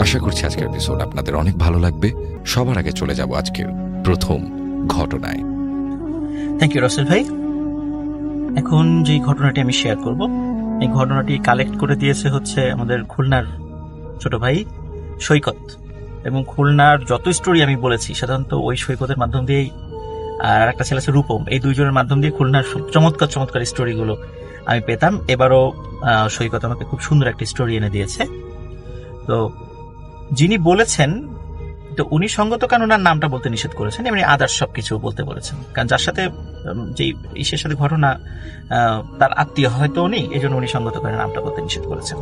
আশা করছি আজকের এপিসোড আপনাদের অনেক ভালো লাগবে। সবার আগে চলে যাব আজকের প্রথম ঘটনায়। থ্যাংক ইউ রসেল ভাই। এখন যে ঘটনাটি আমি শেয়ার করব, এই ঘটনাটি কালেক্ট করে দিয়েছে হচ্ছে আমাদের খুলনার ছোট ভাই সৈকত। এবং খুলনার যত স্টোরি আমি বলেছি সাধারণত ওই সৈকতের মাধ্যম দিয়েই, আর একটা ছেলে আছে রূপম, এই দুইজনের মাধ্যম দিয়ে খুলনার চমৎকার চমৎকার স্টোরিগুলো আমি পেতাম। এবারও সৈকত আমাকে খুব সুন্দর একটা স্টোরি এনে দিয়েছে। তো যিনি বলেছেন, তো উনি সঙ্গত কারণ ওনার নামটা বলতে নিষেধ করেছেন, এমনি আদার্স সবকিছু বলতে বলেছেন, কারণ যার সাথে যে ইসের সাথে ঘটনা তার আত্মীয় হয়তো উনি, এই জন্য উনি সঙ্গত কারণে নামটা বলতে নিষেধ করেছেন।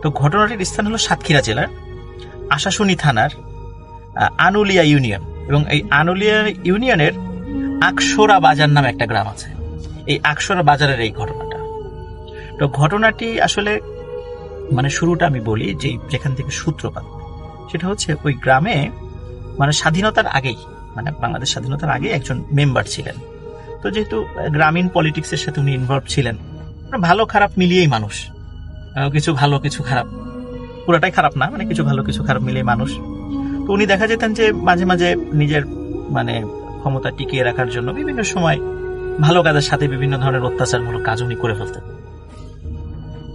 তো ঘটনাটির স্থান হলো সাতক্ষীরা জেলার আশাশুনি থানার আনুলিয়া ইউনিয়ন, এবং এই আনুলিয়া ইউনিয়নের আকসরা বাজার নামে একটা গ্রাম আছে। এই আকসরা বাজারের এই ঘটনাটা, তো ঘটনাটি আসলে মানে শুরুটা আমি বলি যে যেখান থেকে সূত্রপাত, সেটা হচ্ছে ওই গ্রামে মানে স্বাধীনতার আগেই, মানে বাংলাদেশ স্বাধীনতার আগে একজন মেম্বার ছিলেন। তো যেহেতু গ্রামীণ পলিটিক্সের সাথে উনি ইনভলভ ছিলেন, ভালো খারাপ মিলিয়েই মানুষ, কিছু ভালো কিছু খারাপ, পুরাটাই খারাপ না, মানে কিছু ভালো কিছু খারাপ মিলিয়ে মানুষ। তো উনি দেখা যেতেন যে মাঝে মাঝে নিজের মানে ক্ষমতা টিকিয়ে রাখার জন্য বিভিন্ন সময় ভালো কাজের সাথে বিভিন্ন ধরনের অত্যাচারমূলক কাজ উনি করে ফেলতেন।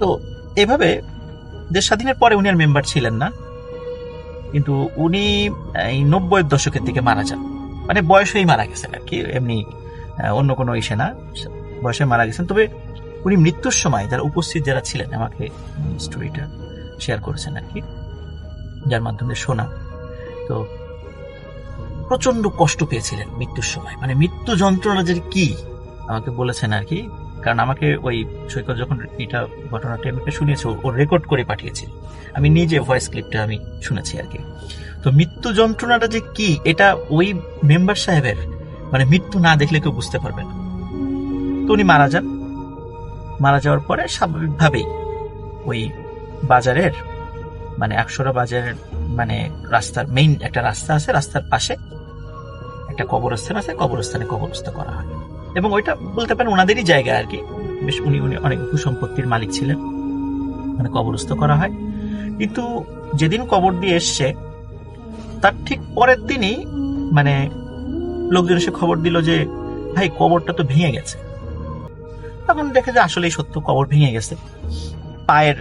তো এভাবে দেশ স্বাধীনের পরে উনি আর মেম্বার ছিলেন না, কিন্তু উনি এই 90-এর দশকের দিকে মারা যান, মানে বয়সেই মারা গেছেন আর কি, এমনি অন্য কোনো ইসে না, বয়সে মারা গেছেন। তবে উনি মৃত্যুর সময় যারা উপস্থিত যারা ছিলেন আমাকে স্টোরিটা শেয়ার করেছেন আর কি, যার মাধ্যমে শোনা। তো প্রচন্ড কষ্ট পেয়েছিলেন মৃত্যুর সময়, মানে মৃত্যু যন্ত্রণা যে কি আমাকে বলেছেন আর কি, কারণ আমাকে ওই সৈকত যখন এটা ঘটনাটা আমাকে শুনিয়েছে, ও রেকর্ড করে পাঠিয়েছিল, আমি নিজে ভয়েস ক্লিপটা আমি শুনেছি আর কি। তো মৃত্যু যন্ত্রণাটা যে কি, এটা ওই মেম্বার সাহেবের মানে মৃত্যু না দেখলে কেউ বুঝতে পারবে না। তো উনি মারা যান, মারা যাওয়ার পরে স্বাভাবিকভাবেই ওই বাজারের মানে আকসরা বাজারের মানে রাস্তার মেইন একটা রাস্তা আছে, রাস্তার পাশে একটা কবরস্থান আছে, কবরস্থানে কবরস্থ করা হয়। এবং ওইটা বলতে পারেন ওনাদেরই জায়গা আর কি, বেশ উনি অনেক ভূসম্পত্তির মালিক ছিলেন, মানে কবরস্থ করা হয়। কিন্তু যেদিন কবর দিয়ে এসছে তার ঠিক পরের দিনই মানে লোকজন এসে খবর দিল যে ভাই কবরটা তো ভেঙে গেছে। তখন দেখে যে আসলেই সত্য, কবর ভেঙে গেছে, পায়ের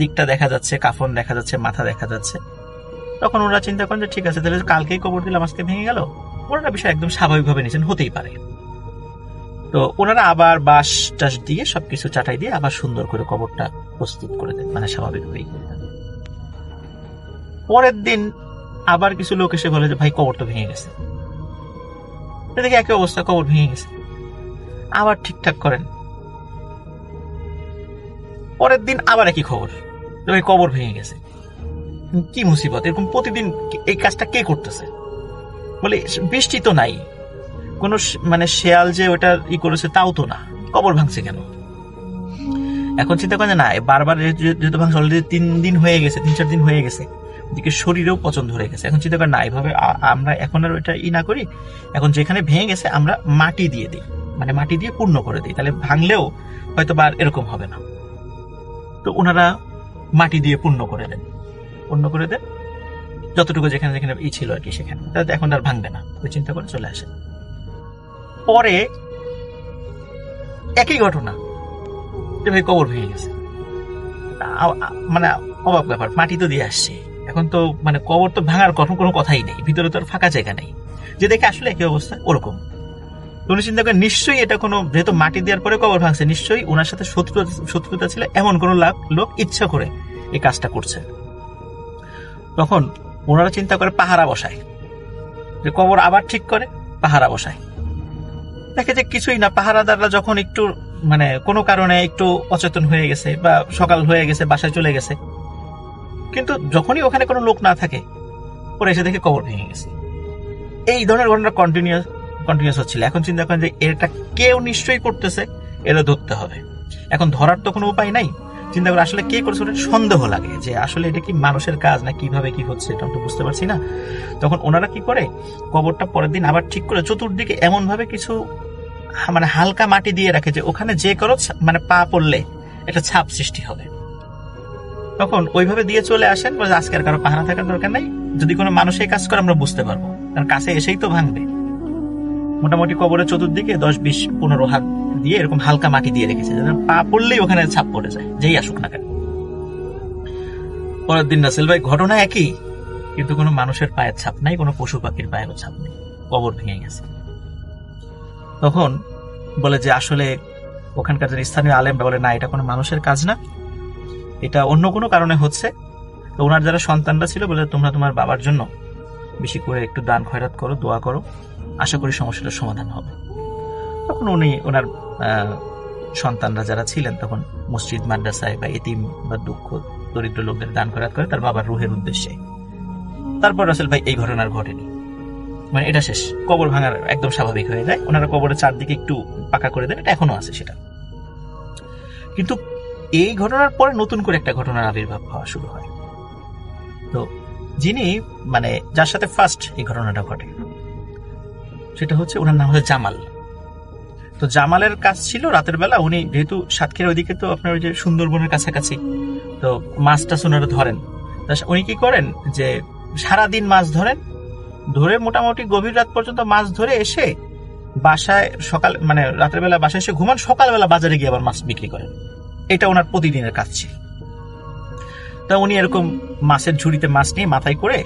দিকটা দেখা যাচ্ছে, কাফন দেখা যাচ্ছে, মাথা দেখা যাচ্ছে। তখন ওরা চিন্তা করেন যে ঠিক আছে, তাহলে কালকেই কবর দিলাম, আজকে ভেঙে গেল, ওনারা বিষয় একদম স্বাভাবিকভাবে নিয়েছেন, হতেই পারে। তো ওনারা আবার বাঁশ টাস দিয়ে সবকিছু চাটাই দিয়ে আবার সুন্দর করে কবরটা প্রস্তুত করে দেন, মানে স্বাভাবিকভাবেই। পরের দিন আবার কিছু লোক এসে বলে যে ভাই কবর তো ভেঙে গেছে। দেখে একই অবস্থা, কবর ভেঙে গেছে, আবার ঠিকঠাক করেন। পরের দিন আবার একই খবর, ভাই কবর ভেঙে গেছে। কি মুসিবত, এরকম প্রতিদিন এই কাজটা কে করতেছে? বলে বৃষ্টি তো নাই, কোন মানে শেয়াল যে ওটা করেছে তাও তো না, কবর ভাঙছে কেন? এখন চিন্তা করেন না, বারবার যেহেতু ভাঙছে, অলরেডি 3 দিন হয়ে গেছে, 3-4 দিন হয়ে গেছে, এদিকে শরীরেও পচন ধরে গেছে। এখন চিন্তা করেন না, এইভাবে আমরা এখন আর ওইটা না করি, এখন যেখানে ভেঙে গেছে আমরা মাটি দিয়ে দিই, মানে মাটি দিয়ে পূর্ণ করে দিই, তাহলে ভাঙলেও হয়তো বা এরকম হবে না। তো ওনারা মাটি দিয়ে পূর্ণ করে দেন, যতটুকু যেখানে যেখানে ছিল আর কি সেখানে, তাহলে এখন আর ভাঙবে না, ওই চিন্তা করে চলে আসে। পরে একই ঘটনা, ভাই কবর ভেঙে গেছে, মানে অবাক ব্যাপার, মাটি তো দিয়ে আসছে, এখন তো মানে কবর তো ভাঙার কোনো কথাই নেই, ভিতরে তো আর ফাঁকা জায়গা নেই, যে দেখে আসলে একই অবস্থা ওরকম। উনি চিন্তা করেন নিশ্চয়ই এটা কোনো, যেহেতু মাটি দেওয়ার পরে কবর ভাঙছে, নিশ্চয়ই ওনার সাথে শত্রুতা ছিল, এমন কোন লোক ইচ্ছা করে এই কাজটা করছে। তখন ওনারা চিন্তা করে পাহারা বসায়, যে কবর আবার ঠিক করে পাহারা বসায়। দেখে যে কিছুই না, পাহারাদাররা যখন একটু মানে কোনো কারণে একটু অচেতন হয়ে গেছে বা সকাল হয়ে গেছে, বাসায় চলে গেছে, কিন্তু যখনই ওখানে কোনো লোক না থাকে ওরা এসে দেখে কবর ভেঙে গেছে। এই ধরনের ঘটনা কন্টিনিউয়াস হচ্ছিল। এখন চিন্তা করেন যে এটা কেউ নিশ্চয়ই করতেছে, এটা ধরতে হবে। এখন ধরার তো কোনো উপায় নাই, চিন্তা করে আসলে কে করছে, ওটা সন্দেহ লাগে যে আসলে এটা কি মানুষের কাজ না কিভাবে কি হচ্ছে, এটা তো বুঝতে পারছি না। তখন ওনারা কি করে, কবরটা পরের দিন আবার ঠিক করে চতুর্দিকে এমন ভাবে কিছু মানে হালকা মাটি দিয়ে রাখে যে ওখানে যে করো মানে পা পড়লে একটা ছাপ সৃষ্টি হবে। তখন ওইভাবে দিয়ে চলে আসেন, বলে আজকে আর কারো পাহারা থাকার দরকার নাই, যদি কোনো মানুষ এই কাজ করে আমরা বুঝতে পারবো, কারণ কাছে এসেই তো ভাঙবে। মোটামুটি কবরের চতুর্দিকে 10-20-15 হাত দিয়ে এরকম হালকা মাটি দিয়ে রেখেছে, যেন পা পড়লেই ওখানে ছাপ পড়ে যায়, যেই আসুক না কেন। পরের দিন রাসেল ভাই, ঘটনা একই, কিন্তু কোনো মানুষের পায়ের ছাপ নাই, কোনো পশু পাখির পায়েরও ছাপ নেই, কবর ভেঙে গেছে। তখন বলে যে আসলে ওখানকার যে স্থানীয় আলেম বলে, না এটা কোনো মানুষের কাজ না, এটা অন্য কোনো কারণে হচ্ছে। তো ওনার যারা সন্তানরা ছিল বলে, তোমরা তোমার বাবার জন্য বেশি করে একটু দান খয়রাত করো, দোয়া করো, আশা করি সমস্যাটার সমাধান হবে। তখন উনি ওনার সন্তানরা যারা ছিলেন তখন মসজিদ, মাদ্রাসায় বা এতিম বা দুঃখ দরিদ্র লোকদের দান খয়রাত করে তার বাবার রুহের উদ্দেশ্যে। তারপর রাসেল ভাই এই ঘটনার ঘটেনি, মানে এটা শেষ, কবর ভাঙার একদম স্বাভাবিক হয়ে যায়। ওনারা কবরের চারদিকে একটু পাকা করে দেন, এটা এখনো আছে সেটা। কিন্তু এই ঘটনার পরে নতুন করে একটা ঘটনার আবির্ভাব হওয়া শুরু হয়। তো যিনি মানে যার সাথে ফার্স্ট এই ঘটনাটা ঘটে, সেটা হচ্ছে ওনার নাম হচ্ছে জামাল। তো জামালের কাজ ছিল রাতের বেলা, উনি যেহেতু সাতক্ষীরা ওইদিকে তো আপনার ওই যে সুন্দরবনের কাছাকাছি, তো মাছ টাছ ওনারা ধরেন। উনি কি করেন যে সারাদিন মাছ ধরেন, ধরে মোটামুটি গভীর রাত পর্যন্ত মাছ ধরে এসে বাসায় সকাল মানে রাতের বেলা বাসায় এসে ঘুমান, সকালবেলা বাজারে গিয়ে আবার মাছ বিক্রি করেন। এটা ওনার প্রতিদিনের কাজ ছিল। তা উনি এরকম মাছের ঝুড়িতে মাছ নিয়ে মাথায় করে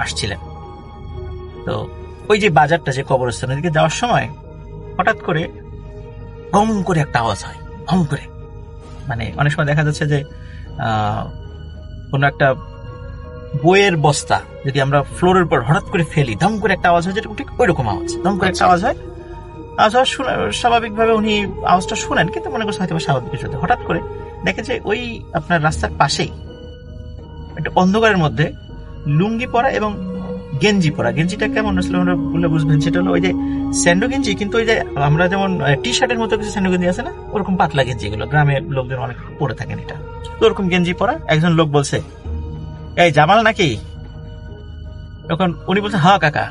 আসছিলেন। তো ওই যে বাজারটা, যে কবরস্থানের দিকে যাওয়ার সময় হঠাৎ করে ভম করে একটা আওয়াজ হয়, ভম করে। মানে অনেক সময় দেখা যাচ্ছে যে কোনো একটা বইয়ের বস্তা যদি আমরা ফ্লোরের উপর হঠাৎ করে ফেলি, ধম করে একটা আওয়াজ হয়, যেটা ঠিক ওই রকম আওয়াজ, ধম করে একটা আওয়াজ হয়। আওয়াজ স্বাভাবিকভাবে উনি আওয়াজটা শুনেন, কিন্তু মনে করছে হয়তো স্বাভাবিক কিছু। হঠাৎ করে দেখে যে ওই আপনার রাস্তার পাশেই একটা অন্ধকারের মধ্যে লুঙ্গি পরা এবং গেঞ্জি পরা, গেঞ্জিটা কেমন আসলে আমরা বলে বুঝবেন, সেটা হলো ওই যে স্যান্ডো গেঞ্জি, কিন্তু ওই যে আমরা যেমন টি শার্টের মতো কিছু স্যান্ডো গেঞ্জি আছে না, ওরকম পাতলা গেঞ্জি, এগুলো গ্রামের লোকদের অনেক পরে থাকেন এটা। তো ওরকম গেঞ্জি পরা একজন লোক বলছে, এই জামাল নাকি? তখন উনি বলছে, হ্যাঁ কাকা।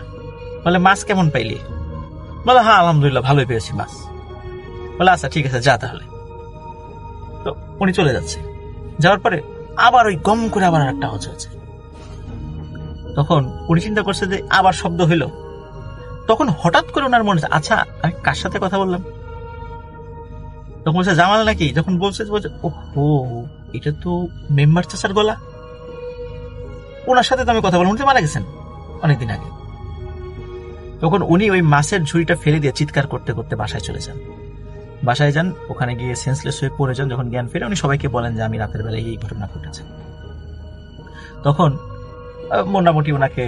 বলে, মাছ কেমন পাইলি? বলে, হ্যাঁ আলহামদুলিল্লাহ ভালোই পেয়েছি মাছ। বলে, আচ্ছা ঠিক আছে, যা তাহলে। তো উনি চলে যাচ্ছে, যাওয়ার পরে আবার ওই গম করে আবার একটা আওয়াজ হচ্ছে। তখন উনি চিন্তা করছে যে আবার শব্দ হইল। তখন হঠাৎ করে ওনার মনে হচ্ছে, আচ্ছা আমি কার সাথে কথা বললাম? তখন বলছে, জামাল নাকি? যখন বলছে ওহো, এটা তো মেম্বার চাচার গলা, ওনার সাথে তো আমি কথা বললাম, উনি তো মারা গেছেন অনেকদিন আগে। তখন উনি ওই মাছের ঝুড়িটা ফেলে দিয়ে চিৎকার করতে করতে বাসায় চলে যান। বাসায় যান, ওখানে গিয়ে সেন্সলেস হয়ে পড়ে যান। যখন জ্ঞান ফিরে উনি সবাইকে বলেন যে আমি রাতের বেলায় এই ঘটনা ঘটেছে। তখন মোটামুটি ওনাকে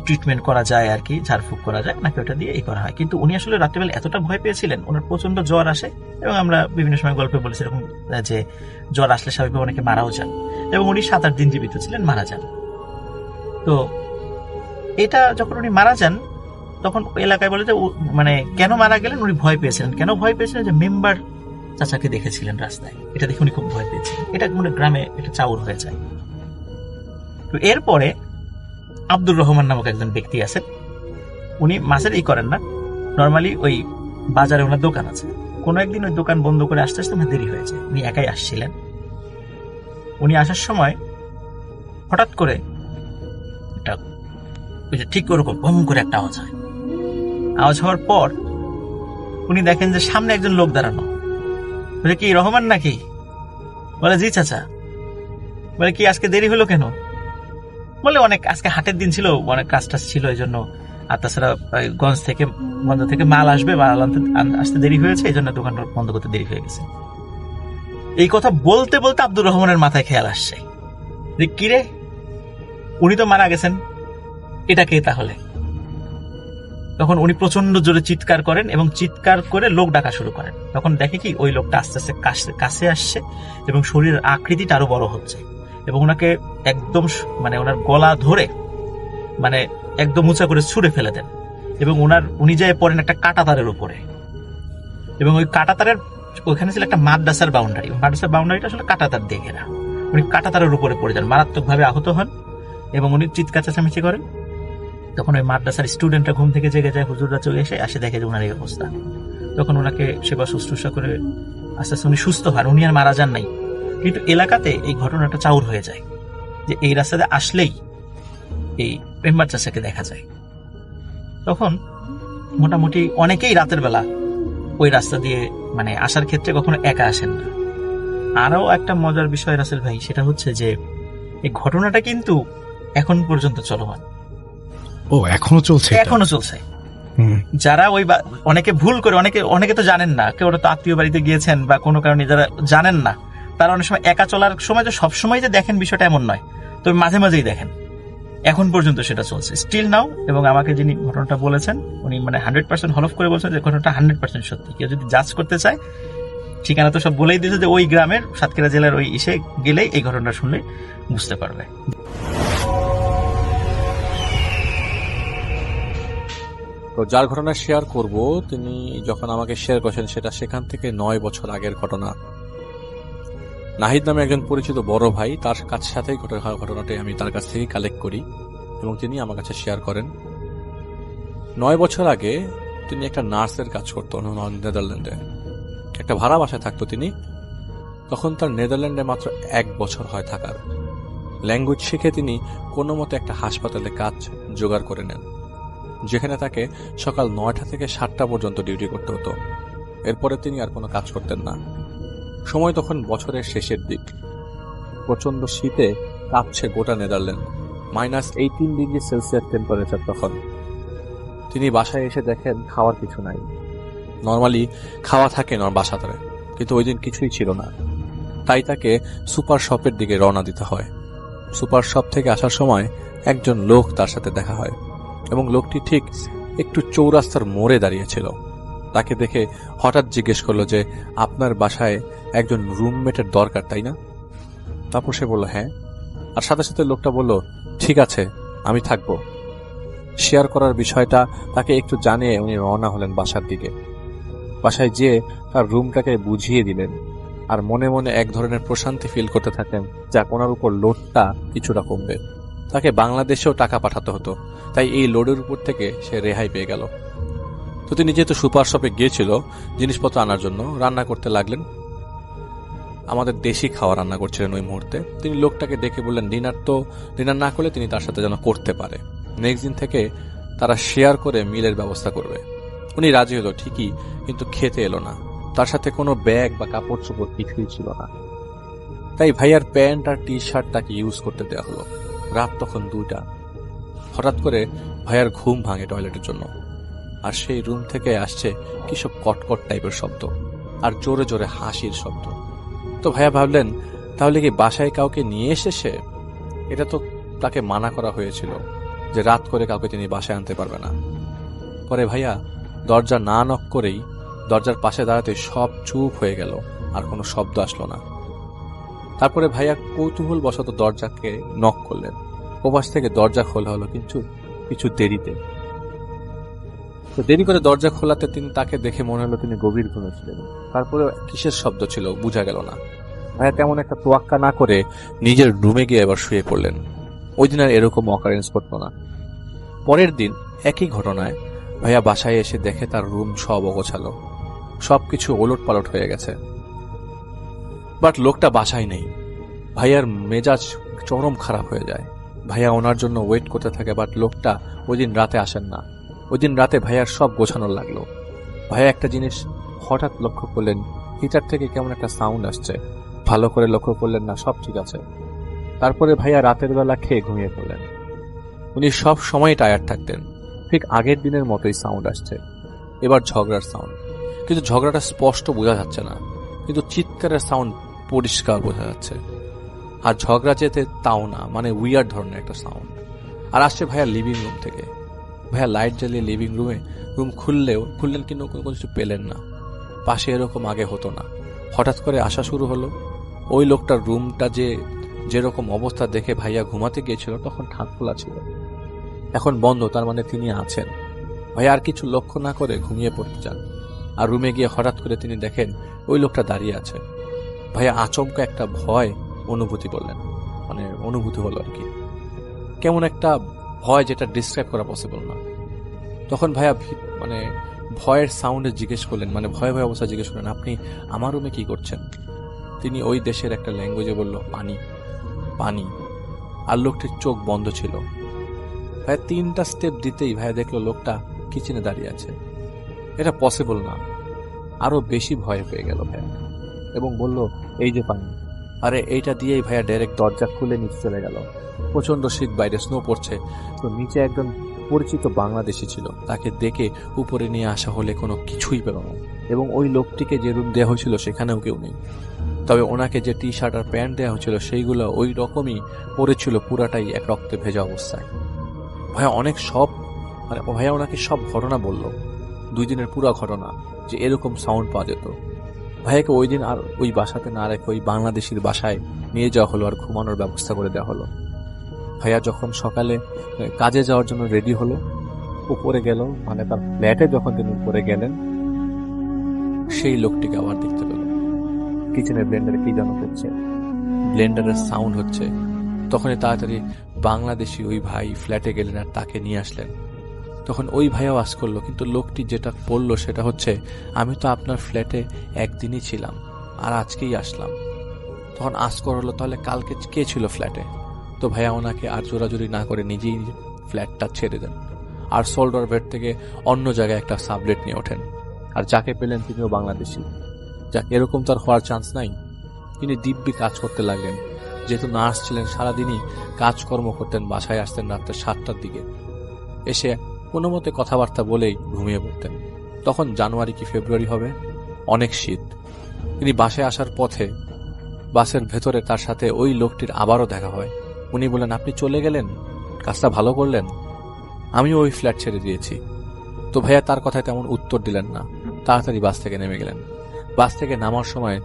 ট্রিটমেন্ট করা যায় আর কি, ঝাড়ফুঁক করা যায়, ওনাকে ওটা দিয়ে এই করা হয়। কিন্তু উনি আসলে রাত্রেবেলা এতটা ভয় পেয়েছিলেন, ওনার প্রচন্ড জ্বর আসে, এবং আমরা বিভিন্ন সময় গল্পে বলেছি এরকম যে জ্বর আসলে স্বাভাবিকভাবে অনেকে মারাও যান, এবং উনি 7-8 দিন জীবিত ছিলেন, মারা যান। তো এটা যখন উনি মারা যান, তখন এলাকায় বলে যে মানে কেন মারা গেলেন, উনি ভয় পেয়েছিলেন। কেন ভয় পেয়েছিলেন? যে মেম্বার চাচাকে দেখেছিলেন রাস্তায়, এটা দেখে উনি খুব ভয় পেয়েছিলেন। এটা মানে গ্রামে এটা চাউর হয়ে যায়। তো এরপরে আব্দুর রহমান নামক একজন ব্যক্তি আছেন, উনি মাছের করেন না, নর্মালি ওই বাজারে ওনার দোকান আছে। কোনো একদিন ওই দোকান বন্ধ করে আসতে আসতে আমার দেরি হয়েছে, উনি একাই আসছিলেন। উনি আসার সময় হঠাৎ করে একটা ওই যে ঠিক ওরকম ভম করে একটা আওয়াজ হয়। আওয়াজ হওয়ার পর উনি দেখেন যে সামনে একজন লোক দাঁড়ানো। বলে, কি রহমান নাকি? বলে, জি চাচা। বলে, কি আজকে দেরি হলো কেন? বলে, অনেক আজকে হাটের দিন ছিল, অনেক কাজ টাজ ছিল, এই জন্য, আর তাছাড়া গঞ্জ থেকে মাল আসবে, মাল আসতে দেরি হয়েছে, এই জন্য দোকানটা বন্ধ করতে দেরি হয়ে গেছে। এই কথা বলতে বলতে আব্দুর রহমানের মাথায় খেয়াল আসছে যে কিরে, উনি তো মারা গেছেন, এটা কে তাহলে? তখন উনি প্রচন্ড জোরে চিৎকার করেন এবং চিৎকার করে লোক ডাকা শুরু করেন। তখন দেখে কি ওই লোকটা আস্তে আস্তে কাছে আসছে এবং শরীরের আকৃতিটা আরো বড় হচ্ছে, এবং ওনাকে একদম মানে ওনার গলা ধরে মানে একদম উঁচা করে ছুঁড়ে ফেলে দেন, এবং উনি যায় পড়েন একটা কাঁটাতারের উপরে, এবং ওই কাঁটাতারের ওইখানে ছিল একটা মাদ্রাসার বাউন্ডারি, মাদ্রাসার বাউন্ডারিটা আসলে কাঁটাতার দিয়ে ঘেরা। উনি কাঁটাতারের উপরে পড়ে যান, মারাত্মকভাবে আহত হন, এবং উনি চিৎকার চেঁচামেচি করেন। তখন ওই মাদ্রাসার স্টুডেন্টরা ঘুম থেকে জেগে যায়, হুজুররা চলে আসে দেখে যে ওনার এই অবস্থা। তখন ওনাকে সেবা শুশ্রূষা করে আস্তে আস্তে উনি সুস্থ হন, উনি আর মারা যান নাই, কিন্তু এলাকাতে এই ঘটনাটা চাউর হয়ে যায় যে এই রাস্তাতে আসলেই এই মেম্বার চাচাকে দেখা যায়। তখন মোটামুটি অনেকেই রাতের বেলা ওই রাস্তা দিয়ে মানে আসার ক্ষেত্রে কখনো একা আসেন না। আরও একটা মজার বিষয় রাসেল ভাই, সেটা হচ্ছে যে এই ঘটনাটা কিন্তু এখন পর্যন্ত চলমান। ও এখনো চলছে? এখনো চলছে। হুম। যারা অনেকে ভুল করে, অনেকে তো জানেন না, কেউ তো আত্মীয় বাড়িতে গিয়েছেন বা কোনো কারণে যারা জানেন না, তারা অনেক সময় একা চলার সময় যে সবসময় যে দেখেন বিষয়টা এমন নয়, তবে মাঝে মাঝেই দেখেন। এখন পর্যন্ত সেটা চলছে স্টিল নাও। এবং আমাকে যিনি ঘটনাটা বলেছেন উনি মানে 100% হলফ করে বলছেন যে ঘটনাটা 100% সত্যি। কেউ যদি জাজ করতে চায়, ঠিকানা তো সব বলেই দিয়েছে যে ওই গ্রামের সাতক্ষীরা জেলার ওই ইসে গেলেই এই ঘটনাটা শুনলে বুঝতে পারবে। তো যার ঘটনা শেয়ার করব, তিনি যখন আমাকে শেয়ার করেছেন সেটা সেখান থেকে 9 বছর আগের ঘটনা। নাহিদ নামে একজন পরিচিত বড় ভাই, তার কাছে সাথেই ঘটনাটি আমি তার কাছ থেকে কালেক্ট করি এবং তিনি আমার কাছে শেয়ার করেন। 9 বছর আগে তিনি একটা নার্সের কাজ করতেন নেদারল্যান্ডে। একটা ভাড়া বাসায় থাকতো তিনি। তখন তার নেদারল্যান্ডে মাত্র 1 বছর হয় থাকার। ল্যাঙ্গুয়েজ শিখে তিনি কোনো মতে একটা হাসপাতালে কাজ জোগাড় করে নেন, যেখানে তাকে সকাল 9টা থেকে 7টা পর্যন্ত ডিউটি করতে হতো। এরপরে তিনি আর কোনো কাজ করতেন না। সময় তখন বছরের শেষের দিক। প্রচন্ড শীতে কাঁপছে গোটা নেদারল্যান্ড। -18 ডিগ্রি সেলসিয়াস টেম্পারেচার তখন। তিনি বাসায় এসে দেখেন খাওয়ার কিছু নাই। নর্মালি খাওয়া থাকে বাসাতে, কিন্তু ওই দিন কিছুই ছিল না। তাই তাকে সুপার শপের দিকে রওনা দিতে হয়। সুপার শপ থেকে আসার সময় একজন লোক তার সাথে দেখা হয় এবং লোকটি ঠিক একটু চৌরাস্তার মোড়ে দাঁড়িয়েছিল। তাকে দেখে হঠাৎ জিজ্ঞেস করলো যে আপনার বাসায় একজন রুমমেটের দরকার, তাই না? তারপর সে বলল হ্যাঁ। আর সাথে সাথে লোকটা বলল ঠিক আছে, আমি থাকবো। শেয়ার করার বিষয়টা তাকে একটু জানিয়ে উনি রওনা হলেন বাসার দিকে। বাসায় যেয়ে তার রুমটাকে বুঝিয়ে দিলেন আর মনে মনে এক ধরনের প্রশান্তি ফিল করতে থাকেন, যা ওনার উপর লোডটা কিছুটা কমবে। তাকে বাংলাদেশেও টাকা পাঠাতে হতো, তাই এই লোডের উপর থেকে সে রেহাই পেয়ে গেল। তো তিনি যেহেতু সুপার শপে গিয়েছিল জিনিসপত্র আনার জন্য, রান্না করতে লাগলেন। আমাদের দেশি খাওয়া রান্না করছিলেন ওই মুহূর্তে। তিনি লোকটাকে ডেকে বললেন ডিনার না করলে তিনি তার সাথে যেন করতে পারে। নেক্সট দিন থেকে তারা শেয়ার করে মিলের ব্যবস্থা করবে। উনি রাজি হলো ঠিকই, কিন্তু খেতে এলো না। তার সাথে কোনো ব্যাগ বা কাপড় চোপড় কিছুই ছিল না। তাই ভাইয়ার প্যান্ট আর টি শার্ট তাকে ইউজ করতে দেওয়া হলো। রাত তখন 2টা। হঠাৎ করে ভাইয়ার ঘুম ভাঙে টয়লেটের জন্য, আর সেই রুম থেকে আসছে কিসব কটকট টাইপের শব্দ আর জোরে জোরে হাসির শব্দ। তো ভাইয়া ভাবলেন তাহলে কি বাসায় কাউকে নিয়ে এসেছে? এটা তো তাকে মানা করা হয়েছিল যে রাত করে কাউকে তিনি বাসায় আনতে পারবে না। পরে ভাইয়া দরজা না নক করেই দরজার পাশে দাঁড়াতে সব চুপ হয়ে গেল, আর কোনো শব্দ আসলো না। তারপরে ভাইয়া কৌতূহল বশত দরজাকে নক করলেন। ওপাশ থেকে দরজা খোলা হলো, কিন্তু কিছু দেরিতে। তো দেরি করে দরজা খোলাতে তাকে দেখে মনে হলো তিনি গভীর ঘুমে ছিলেন। তারপরে কিসের শব্দ ছিল বোঝা গেল না। ভাইয়া তেমন একটা তোয়াক্কা না করে নিজের রুমে গিয়ে এবার শুয়ে পড়লেন। ওই দিন আর এরকম অকারেন্স করতো না। পরের দিন একই ঘটনায় ভাইয়া বাসায় এসে দেখে তার রুম সব অগোছালো, সবকিছু ওলট পালট হয়ে গেছে। বাট লোকটা বাসায় নেই। ভাইয়ার মেজাজ চরম খারাপ হয়ে যায়। ভাইয়া ওনার জন্য ওয়েট করতে থাকে, বাট লোকটা ওই দিন রাতে আসেন না। ওই দিন রাতে ভাইয়ার সব গোছানোর লাগলো। ভাইয়া একটা জিনিস হঠাৎ লক্ষ্য করলেন, হিটার থেকে কেমন একটা সাউন্ড আসছে। ভালো করে লক্ষ্য করলেন না, সব ঠিক আছে। তারপরে ভাইয়া রাতের বেলা খেয়ে ঘুমিয়ে পড়লেন। উনি সব সময় টায়ার্ড থাকতেন। ঠিক আগের দিনের মতোই সাউন্ড আসছে, এবার ঝগড়ার সাউন্ড। কিন্তু ঝগড়াটা স্পষ্ট বোঝা যাচ্ছে না, কিন্তু চিৎকারের সাউন্ড পরিষ্কার বোঝা যাচ্ছে। আর ঝগড়া যেতে তাও না, মানে উইয়ার্ড ধরনের একটা সাউন্ড। আর আসছে ভাইয়া লিভিং রুম থেকে। ভাইয়া লাইট জ্বালিয়ে লিভিং রুম খুললেন, কিন্তু কোনো কিছু পেলেন না। পাশে এরকম আগে হতো না। হঠাৎ করে আসা শুরু হলো। ওই লোকটার রুমটা যেরকম অবস্থা দেখে ভাইয়া ঘুমাতে গিয়েছিল তখন ঠাক খোলা ছিল, এখন বন্ধ, তার মানে তিনি আছেন। ভাইয়া আর কিছু লক্ষ্য না করে ঘুমিয়ে পড়তে চান। আর রুমে গিয়ে হঠাৎ করে তিনি দেখেন ওই লোকটা দাঁড়িয়ে আছে। ভাইয়া আচমকা একটা ভয় অনুভূতি হলো আর কি, কেমন একটা ভয় যেটা ডিসক্রাইব করা পসিবল না। তখন ভাইয়া ভয়ের সাউন্ডে জিজ্ঞেস করলেন, ভয় অবস্থা জিজ্ঞেস করলেন, আপনি আমার রুমে কি করছেন? তিনি ওই দেশের একটা ল্যাঙ্গুয়েজে বলল পানি পানি, আর লোকটির চোখ বন্ধ ছিল। ভাইয়া 3টা স্টেপ দিতেই ভাইয়া দেখলো লোকটা কিচেনে দাঁড়িয়ে আছে। এটা পসিবল না। আরো বেশি ভয় পেয়ে গেল ভাইয়া এবং বলল, এই যে পানি। আরে এইটা দিয়েই ভাইয়া ডাইরেক্ট দরজা খুলে নিচে চলে গেল। প্রচন্ড শীত, বাইরে স্নো পড়ছে। তো নিচে একজন পরিচিত বাংলাদেশি ছিল, তাকে দেখে উপরে নিয়ে আসা হলে কোনো কিছুই পেল না। এবং ওই লোকটিকে যে রুম দেওয়া হয়েছিল সেখানেও কেউ নেই। তবে ওনাকে যে টি শার্ট আর প্যান্ট দেওয়া হয়েছিল সেইগুলো ওই রকমই পরেছিল, পুরাটাই এক রক্তে ভেজা অবস্থায়। ভাইয়া ওনাকে সব ঘটনা বলল, 2 দিনের পুরো ঘটনা, যে এরকম সাউন্ড পাওয়া যেত। ভাইয়াকে ওই দিন আর ওই বাসাতে না রেখে ওই বাংলাদেশির বাসায় নিয়ে যাওয়া হলো আর ঘুমানোর ব্যবস্থা করে দেওয়া হলো। ভাইয়া যখন সকালে কাজে যাওয়ার জন্য রেডি হলো, উপরে গেল, মানে তার ফ্ল্যাটে যখন তিনি উপরে গেলেন, সেই লোকটিকে আবার দেখতে পেল। কিচেনের ব্লেন্ডারে কি যেন হচ্ছে, ব্লেন্ডারের সাউন্ড হচ্ছে। তখনই তাড়াতাড়ি বাংলাদেশি ওই ভাই ফ্ল্যাটে গেলেন আর তাকে নিয়ে আসলেন। তখন ওই ভাইয়াও আজ করলো, কিন্তু লোকটি যেটা বলল সেটা হচ্ছে, আমি তো আপনার ফ্ল্যাটে একদিনই ছিলাম আর আজকেই আসলাম। তখন আসকর হলো, তাহলে কালকে কে ছিল ফ্ল্যাটে? তো ভাইয়া ওনাকে আর জোরাজুরি না করে নিজেই ফ্ল্যাটটা ছেড়ে দেন আর সোল্ডার বেড থেকে অন্য জায়গায় একটা সাবলেট নিয়ে ওঠেন। আর যাকে পেলেন তিনিও বাংলাদেশি। যাক, এরকম তার হওয়ার চান্স নাই। তিনি দিব্যি কাজ করতে লাগলেন। যেহেতু নার্স ছিলেন, সারাদিনই কাজকর্ম করতেন, বাসায় আসতেন রাত্রে 7টার দিকে, এসে কোনো মতে কথাবার্তা বলেই ঘুমিয়ে পড়তেন। তখন জানুয়ারি কি ফেব্রুয়ারি হবে, অনেক শীত। তিনি বাসায় আসার পথে বাসের ভেতরে তার সাথে ওই লোকটির আবারও দেখা হয়। উনি বলেন, আপনি চলে গেলেন, কাজটা ভালো করলেন, আমিও ওই ফ্ল্যাট ছেড়ে দিয়েছি। তো ভাইয়া তার কথায় তেমন উত্তর দিলেন না, তাড়াতাড়ি বাস থেকে নেমে গেলেন। বাস থেকে নামার সময়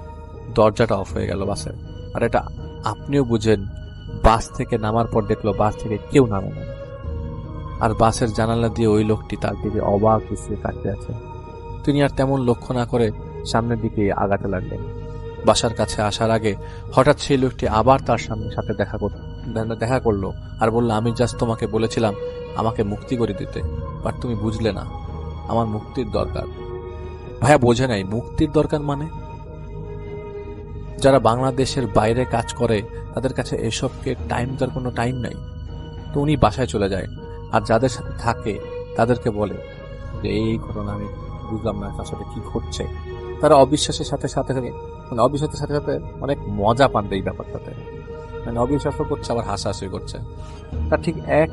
দরজাটা অফ হয়ে গেল বাসের। আর এটা আপনিও বুঝেন, বাস থেকে নামার পর দেখলো বাস থেকে কেউ নামে না। আর বাসের জানালা দিয়ে ওই লোকটি তার দিকে অবাক দৃষ্টিতে তাকিয়ে আছে। তিনি আর তেমন লক্ষ্য না করে সামনের দিকে আগাতে লাগলেন। বাসার কাছে আসার আগে হঠাৎ সেই লোকটি আবার তার সাথে দেখা করলো আর বলল, আমি জাস্ট তোমাকে বলেছিলাম আমাকে মুক্তি করে দিতে, বাট তুমি বুঝলে না, আমার মুক্তির দরকার। ভাইয়া বোঝে নাই মুক্তির দরকার মানে। যারা বাংলাদেশের বাইরে কাজ করে তাদের কাছে এসবকে টাইম দেওয়ার কোনো টাইম নাই। তো উনি বাসায় চলে যায় আর যাদের সাথে থাকে তাদেরকে বলে যে এই ঘটনা আমি বুঝলাম না, তার সাথে কি ঘটছে। তারা অবিশ্বাসের সাথে সাথে অনেক মজা পান এই ব্যাপারটাতে, মানে অবিশ্বাসও করছে আবার হাসাহাসি করছে। তার ঠিক 1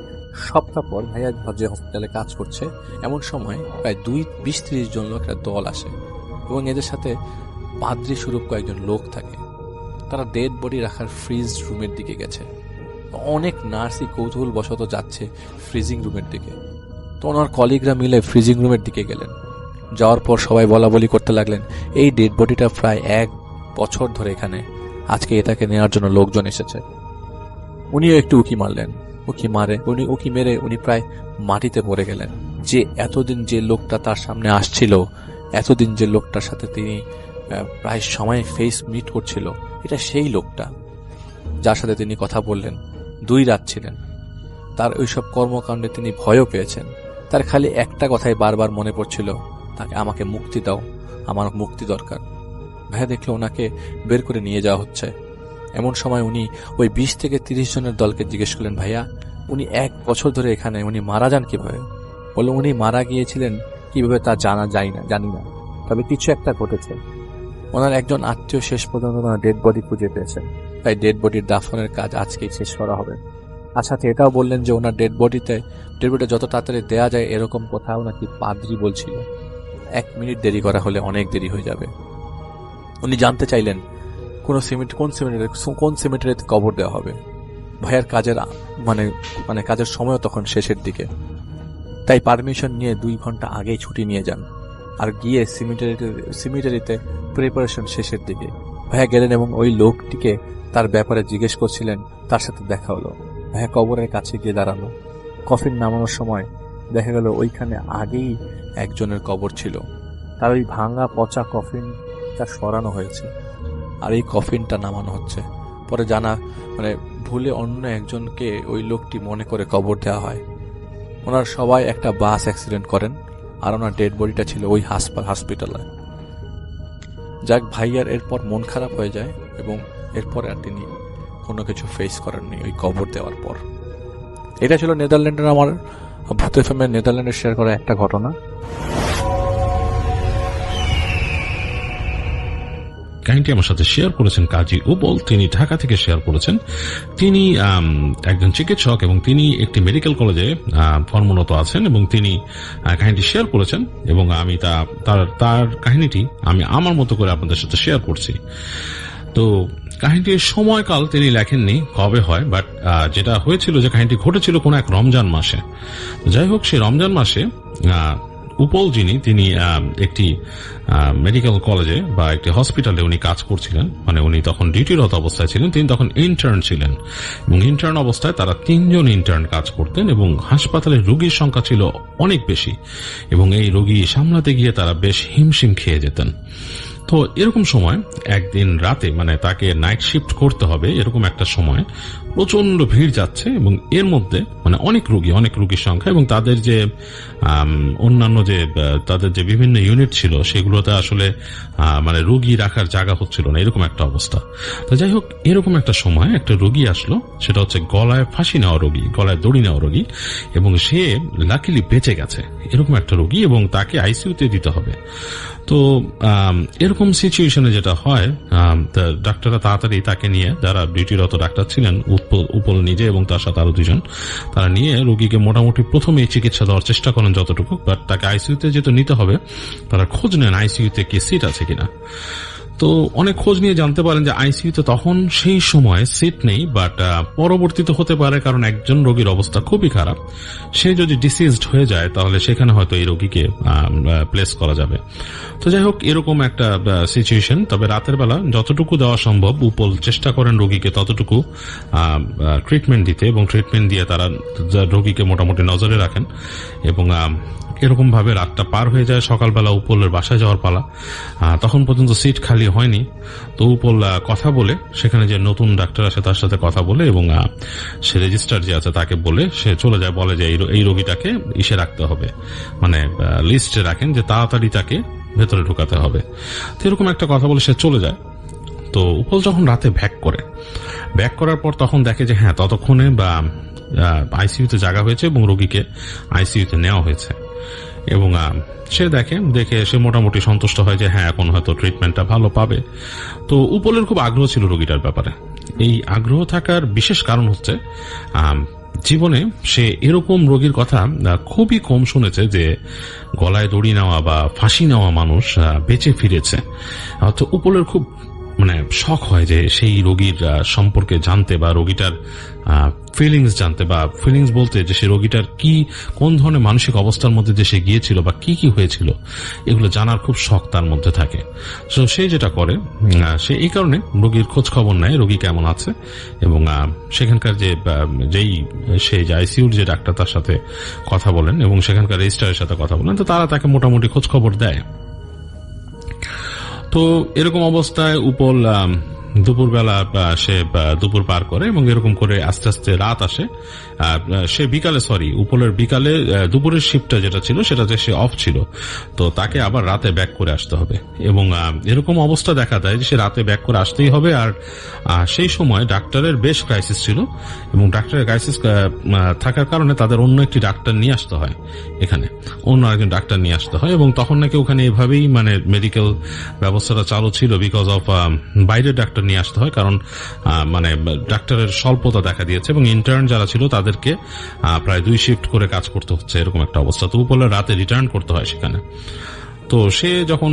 সপ্তাহ পর ভাইয়া যে হসপিটালে কাজ করছে, এমন সময় প্রায় 20-30 জন লোক একটা দল আসে এবং এদের সাথে পাদ্রী স্বরূপ কয়েকজন লোক থাকে। তারা ডেড বডি রাখার ফ্রিজ রুমের দিকে গেছে। অনেক নার্সই কৌতূহল বশত যাচ্ছে ফ্রিজিং রুমের দিকে। তো ওনার কলিগরা মিলে ফ্রিজিং রুমের দিকে গেলেন। যাওয়ার পর সবাই বলা বলি করতে লাগলেন, এই ডেড বডিটা প্রায় 1 বছর ধরে এখানে, আজকে এটাকে নেওয়ার জন্য লোকজন এসেছে। উনিও একটু উকি মারলেন। উকি মেরে উনি প্রায় মাটিতে পড়ে গেলেন। যে এতদিন যে লোকটা তার সামনে আসছিল, এতদিন যে লোকটার সাথে তিনি প্রায় সময় ফেস মিট করছিল, এটা সেই লোকটা যার সাথে তিনি কথা বললেন, 2 রাত ছিলেন। তার ওইসব কর্মকাণ্ডে তিনি ভয়ও পেয়েছেন। তার খালি একটা কথাই বারবার মনে পড়ছিল, তাকে আমাকে মুক্তি দাও, আমার মুক্তি দরকার। ভাইয়া দেখলো ওনাকে বের করে নিয়ে যাওয়া হচ্ছে। এমন সময় উনি ওই 20 থেকে 30 জনের দলকে জিজ্ঞেস করলেন, ভাইয়া উনি 1 বছর ধরে এখানে, উনি মারা যান কিভাবে? বললো, উনি মারা গিয়েছিলেন কিভাবে তা জানি না, তবে কিছু একটা ঘটেছে। ওনার একজন আত্মীয় শেষ পর্যন্ত ওনার ডেড বডি খুঁজে পেয়েছেন, তাই ডেড বডির দাফনের কাজ আজকেই শেষ করা হবে। আর সাথে এটাও বললেন যে ওনার ডেড বডিটা যত তাড়াতাড়ি দেয়া যায় এরকম কোথাও নাকি পাদ্রী বলছিল। 1 মিনিট দেরি করা হলে অনেক দেরি হয়ে যাবে। উনি জানতে চাইলেন কোন সিমেন্টারিতে কবর দেওয়া হবে। ভাইয়ার কাজের মানে কাজের সময় তখন শেষের দিকে, তাই পারমিশন নিয়ে 2 ঘন্টা আগেই ছুটি নিয়ে যান আর গিয়ে সিমেন্টারিতে প্রিপারেশন শেষের দিকে। ভাইয়া গেলেন এবং ওই লোকটিকে তার ব্যাপারে জিজ্ঞেস করছিলেন। তার সাথে দেখা হলো। ভাইয়া কবরের কাছে গিয়ে দাঁড়ালো। কফিন নামানোর সময় দেখা গেল ওইখানে আগেই একজনের কবর ছিল। তার ওই ভাঙা পচা কফিনটা সরানো হয়েছে আর এই কফিনটা নামানো হচ্ছে। পরে ভুলে অন্য একজনকে ওই লোকটি মনে করে কবর দেওয়া হয়। ওনার সবাই একটা বাস অ্যাক্সিডেন্ট করেন আর ওনার ডেড বডিটা ছিল ওই হাসপাতালে। যাক, ভাইয়ার এরপর মন খারাপ হয়ে যায় এবং এরপর আর তিনি কোনো কিছু ফেস করেননি ওই কবর দেওয়ার পর। এটা ছিল নেদারল্যান্ডের আমার ভূত এফএমের নেদারল্যান্ডে শেয়ার করা একটা ঘটনা। কাহিনীটি আমার সাথে শেয়ার করেছেন কাজী উপল, তিনি ঢাকা থেকে শেয়ার করেছেন। তিনি একজন চিকিৎসক এবং তিনি একটি মেডিকেল কলেজে কর্মরত আছেন এবং তিনি কাহিনীটি শেয়ার করেছেন এবং আমি তার কাহিনীটি আমি আমার মতো করে আপনাদের সাথে শেয়ার করছি। তো কাহিনীটির সময়কাল তিনি লেখেননি কবে হয়, বাট যেটা হয়েছিল যে কাহিনীটি ঘটেছিল কোন এক রমজান মাসে। যাই হোক, সেই রমজান মাসে উপল যিনি, তিনি একটি মেডিকেল কলেজে বা একটি হসপিটালে উনি কাজ করছিলেন, মানে উনি তখন ডিউটিরত অবস্থায় ছিলেন, তিনি তখন ইন্টার্ন ছিলেন এবং ইন্টার্ন অবস্থায় তারা 3 জন ইন্টার্ন কাজ করতেন এবং হাসপাতালে রোগীর সংখ্যা ছিল অনেক বেশি এবং এই রোগী সামলাতে গিয়ে তারা বেশ হিমশিম খেয়ে যেতেন। তো এরকম সময় একদিন রাতে, মানে তাকে নাইট শিফট করতে হবে, এরকম একটা সময় প্রচন্ড ভিড় যাচ্ছে এবং এর মধ্যে মানে অনেক রোগীর সংখ্যা এবং তাদের যে অন্যান্য যে তাদের যে বিভিন্ন ইউনিট ছিল সেগুলোতে আসলে মানে রোগী রাখার জায়গা হচ্ছিল না, এরকম একটা অবস্থা। তো যাই হোক, এরকম একটা সময় একটা রোগী আসলো, সেটা হচ্ছে গলায় ফাঁসি নেওয়া রোগী, গলায় দড়ি নেওয়া রোগী, এবং সে লাকিলি বেঁচে গেছে, এরকম একটা রোগী, এবং তাকে আইসিইউতে দিতে হবে। তো এরকম সিচুয়েশনে যেটা হয়, ডাক্তাররা তাড়াতাড়ি তাকে নিয়ে, যারা ডিউটিরত ডাক্তার ছিলেন উপল নিজে এবং তার সাথে আরো 2 জন, তারা নিয়ে রোগীকে মোটামুটি প্রথমে চিকিৎসা দেওয়ার চেষ্টা করেন যতটুকু, বাট তাকে আইসিইউতে যেহেতু নিতে হবে তারা খোঁজ নেন আইসিইউতে কি সিট আছে কিনা। তো অনেক খোঁজ নিয়ে জানতে পারেন যে আইসিইউতে তখন সেই সময় সিট নেই, বাট পরবর্তীতে হতে পারে, কারণ একজন রোগীর অবস্থা খুবই খারাপ, সে যদি ডিসিজড হয়ে যায় তাহলে সেখানে হয়তো এই রোগীকে প্লেস করা যাবে। তো যাই হোক, এরকম একটা সিচুয়েশন। তবে রাতের বেলা যতটুকু দেওয়া সম্ভব উপল চেষ্টা করেন রোগীকে ততটুকু ট্রিটমেন্ট দিতে, এবং ট্রিটমেন্ট দিয়ে তারা রোগীকে মোটামুটি নজরে রাখেন এবং এরকম ভাবে রাতটা পার হয়ে যায়। সকালবেলা উপলের বাসায় যাওয়ার পালা, তখন পর্যন্ত সিট খালি হয়নি। তো উপল কথা বলে, সেখানে যে নতুন ডাক্তার আছে তার সাথে কথা বলে এবং সে রেজিস্ট্রার যে আছে তাকে বলে সে চলে যায়, বলে যে এই রোগীটাকে ইসে রাখতে হবে, মানে লিস্টে রাখেন যে তাড়াতাড়ি তাকে ভেতরে ঢোকাতে হবে। তো এরকম একটা কথা বলে সে চলে যায়। তো উপল যখন রাতে ব্যাক করার পর তখন দেখে যে হ্যাঁ, ততক্ষণে বা আইসিইউতে জায়গা হয়েছে এবং রোগীকে আইসিইউতে নেওয়া হয়েছে, এবং সে দেখে সে মোটামুটি সন্তুষ্ট হয় যে হ্যাঁ, এখন হয়তো ট্রিটমেন্টটা ভালো পাবে। তো উপলের খুব আগ্রহ ছিল রোগীটার ব্যাপারে। এই আগ্রহ থাকার বিশেষ কারণ হচ্ছে জীবনে সে এরকম রোগীর কথা খুবই কম শুনেছে যে গলায় দড়ি নেওয়া বা ফাঁসি নেওয়া মানুষ বেঁচে ফিরেছে। তো উপলের খুব মানে শখ হয় যে সেই রোগীর সম্পর্কে জানতে বা রোগীটার ফিলিংস জানতে, বা ফিলিংস বলতে যে সে রোগীটার কোন ধরনের মানসিক অবস্থার মধ্যে যে সে গিয়েছিল বা কি হয়েছিল, এগুলো জানার খুব শখ তার মধ্যে থাকে। তো সে যেটা করে, সে এই কারণে রোগীর খোঁজ খবর নেয় রোগী কেমন আছে, এবং সেখানকার সেই আইসিইউর যে ডাক্তার তার সাথে কথা বলেন এবং সেখানকার রেজিস্ট্রারের সাথে কথা বলেন। তো তারা তাকে মোটামুটি খোঁজ খবর দেয়। তো এরকম অবস্থায় উপল দুপুরবেলা সে দুপুর পার করে এবং এরকম করে আস্তে আস্তে রাত আসে। সে উপলের বিকালে দুপুরের শিফটটা যেটা ছিল সেটাতে সে অফ ছিল, তো তাকে আবার রাতে ব্যাক করে আসতে হবে এবং এরকম অবস্থা দেখা দেয় যে সে রাতে ব্যাক করে আসতেই হবে। আর সেই সময় ডাক্তারের বেশ ক্রাইসিস ছিল এবং ডাক্তারের ক্রাইসিস থাকার কারণে তাদের অন্য একটি ডাক্তার নিয়ে আসতে হয়, এখানে অন্য একজন ডাক্তার নিয়ে আসতে হয়। এবং তখন নাকি ওখানে এভাবেই মানে মেডিকেল ব্যবস্থাটা চালু ছিল, বিকজ অফ বাইরের ডাক্তার নিয়ে আসতে হয়, কারণ মানে ডাক্তারের স্বল্পতা দেখা দিয়েছে এবং ইন্টার্ন যারা ছিল তাদেরকে প্রায় 2 শিফট করে কাজ করতে হচ্ছে, এরকম একটা অবস্থা। তো উপলে রাতে রিটার্ন করতে হয় সেখানে। তো সে যখন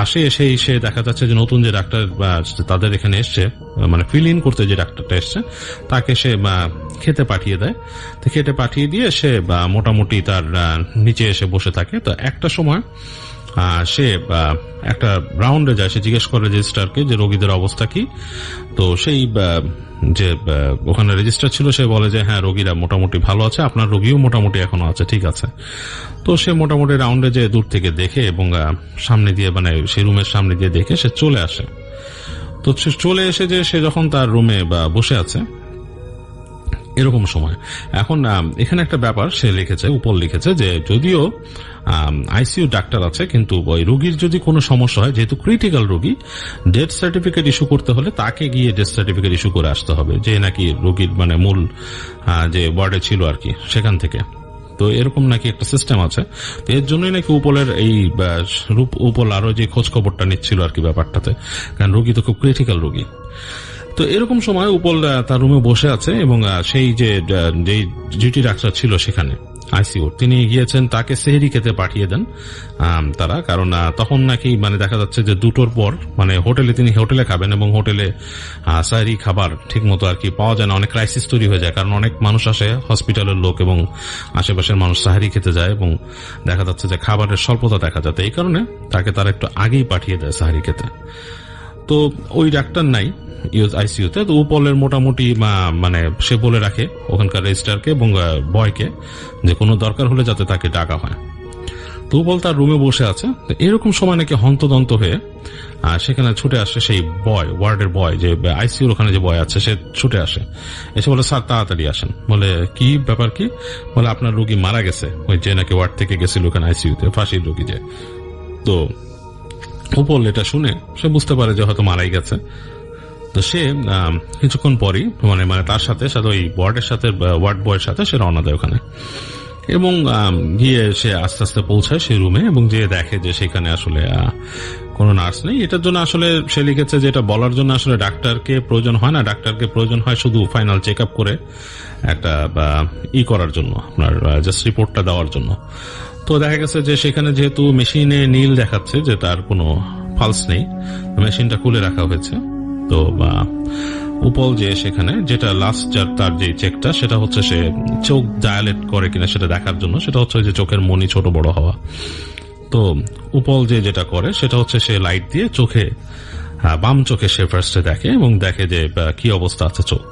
আসে, সে দেখা যাচ্ছে যে নতুন যে ডাক্তার তাদের এখানে এসছে, মানে ফিল ইন করতে যে ডাক্তারটা এসছে তাকে সে খেতে পাঠিয়ে দেয়। তো খেতে পাঠিয়ে দিয়ে সে মোটামুটি তার নিচে এসে বসে থাকে। তো একটা সময় সে একটা রাউন্ডে যায়, সে জিজ্ঞেস করে রেজিস্ট্রারকে যে রোগীদের অবস্থা কি। তো সেই যে ওখানে রেজিস্ট্রার ছিল সে বলে যে হ্যাঁ, রোগীরা মোটামুটি ভালো আছে, আপনার রোগীও মোটামুটি এখনো আছে, ঠিক আছে। তো সে মোটামুটি রাউন্ডে যে দূর থেকে দেখে এবং সামনে দিয়ে মানে সেই রুমের সামনে দিয়ে দেখে সে চলে আসে। তো চলে এসে যে সে যখন তার রুমে বসে আছে, এরকম সময় এখন এখানে একটা ব্যাপার সে লিখেছে, উপর লিখেছে যে যদিও আইসিইউ ডাক্তার আছে, কিন্তু ওই রোগীর যদি কোনো সমস্যা হয়, যেহেতু ক্রিটিক্যাল রোগী, ডেথ সার্টিফিকেট ইস্যু করতে হলে তাকে গিয়ে ডেথ সার্টিফিকেট ইস্যু করে আসতে হবে, যে নাকি রোগীর মানে মূল যে ওয়ার্ডে ছিল আর কি সেখান থেকে। তো এরকম নাকি একটা সিস্টেম আছে। তো এর জন্যই নাকি উপলের এই উপল আরো যে খোঁজ খবরটা নিচ্ছিল আর কি ব্যাপারটাতে, কারণ রোগী তো খুব ক্রিটিক্যাল রোগী। তো এরকম সময় উপল তার রুমে বসে আছে এবং সেই যে ডিউটি ডাক্তার ছিল সেখানে আইসিইউ, তিনি গিয়েছেন তাকে সেহরি খেতে পাঠিয়ে দেন তারা, কারণ তখন নাকি মানে দেখা যাচ্ছে যে 2টোর পর মানে তিনি হোটেলে খাবেন এবং হোটেলে সেহরি খাবার ঠিক মতো আর কি পাওয়া যায় না, অনেক ক্রাইসিস তৈরি হয়ে যায়, কারণ অনেক মানুষ আসে, হসপিটালের লোক এবং আশেপাশের মানুষ সেহরি খেতে যায় এবং দেখা যাচ্ছে যে খাবারের স্বল্পতা দেখা যাচ্ছে, এই কারণে তাকে তারা একটু আগেই পাঠিয়ে দেয় সেহরি খেতে। তো ওই ডাক্তার নাই আইসিইউতে, তো উপলের মোটামুটি মানে সে বলে রাখে ওখানকার রেজিস্ট্রারকে এবং বয়কে যে কোনো দরকার হলে যাতে তাকে ডাকা হয়। তো উপল তার রুমে বসে আছে, এরকম সময় নাকি হন্তদন্ত হয়ে সেখানে ছুটে আসে সেই বয়, ওয়ার্ডের বয়, যে আইসিইউর ওখানে যে বয় আছে, সে ছুটে আসে, এসে বলে স্যার তাড়াতাড়ি আসেন। বলে কি ব্যাপার কি? বলে আপনার রোগী মারা গেছে, ওই যে নাকি ওয়ার্ড থেকে গেছিল ওখানে আইসিইউতে, ফাঁসির রোগী যে। তো উপল এটা শুনে সে বুঝতে পারে যে হয়তো মারাই গেছে। তো সে কিছুক্ষণ পরই মানে তার সাথে ওই ওয়ার্ড বয়ের সাথে সে রওনা দেয় ওখানে, এবং গিয়ে সে আস্তে আস্তে পৌঁছায় সেই রুমে এবং যে দেখে যে সেখানে আসলে কোনো নার্স নেই। এটার জন্য আসলে সে লিখেছে যে এটা বলার জন্য আসলে ডাক্তারকে প্রয়োজন হয় না, ডাক্তারকে প্রয়োজন হয় শুধু ফাইনাল চেক আপ করে একটা করার জন্য, আপনার জাস্ট রিপোর্টটা দেওয়ার জন্য। তো দেখা গেছে যে সেখানে যেহেতু মেশিনে নীল দেখাচ্ছে যে তার কোনো পালস নেই, মেশিনটা খুলে রাখা হয়েছে। তো উপল যে সেখানে যেটা লাস্ট তার যে চেকটা, সেটা হচ্ছে সে চোখ ডায়ালেট করে কিনা সেটা দেখার জন্য, সেটা হচ্ছে যে চোখের মনি ছোট বড় হওয়া। তো উপল যেটা করে সেটা হচ্ছে সে লাইট দিয়ে চোখে, বাম চোখে সে ফার্স্টে দেখে এবং দেখে যে কি অবস্থা আছে চোখ।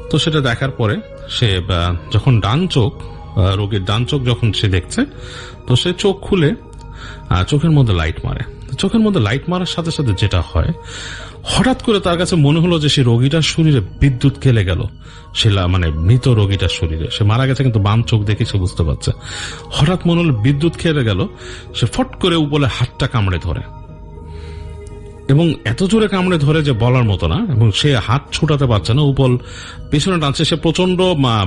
তো সেটা দেখার পরে সে যখন রোগীর ডান চোখ যখন সে দেখছে, তো সে চোখ খুলে চোখের মধ্যে লাইট মারে। চোখের মধ্যে লাইট মারার সাথে সাথে যেটা হয়, হঠাৎ করে তার কাছে মনে হলো যে সে রোগীটার শরীরে বিদ্যুৎ খেলে গেল, সে মানে মৃত রোগীটার শরীরে, সে মারা গেছে কিন্তু বাম চোখ দেখে সে বুঝতে পারছে। হঠাৎ মনে হলো বিদ্যুৎ খেলে গেল, সে ফট করে উপলে হাতটা কামড়ে ধরে এবং এত জোরে কামড়ে ধরে যে বলার মতো না, এবং সে হাত ছুটাতে পারছে না, উপল পেছনে টানছে। সে প্রচন্ড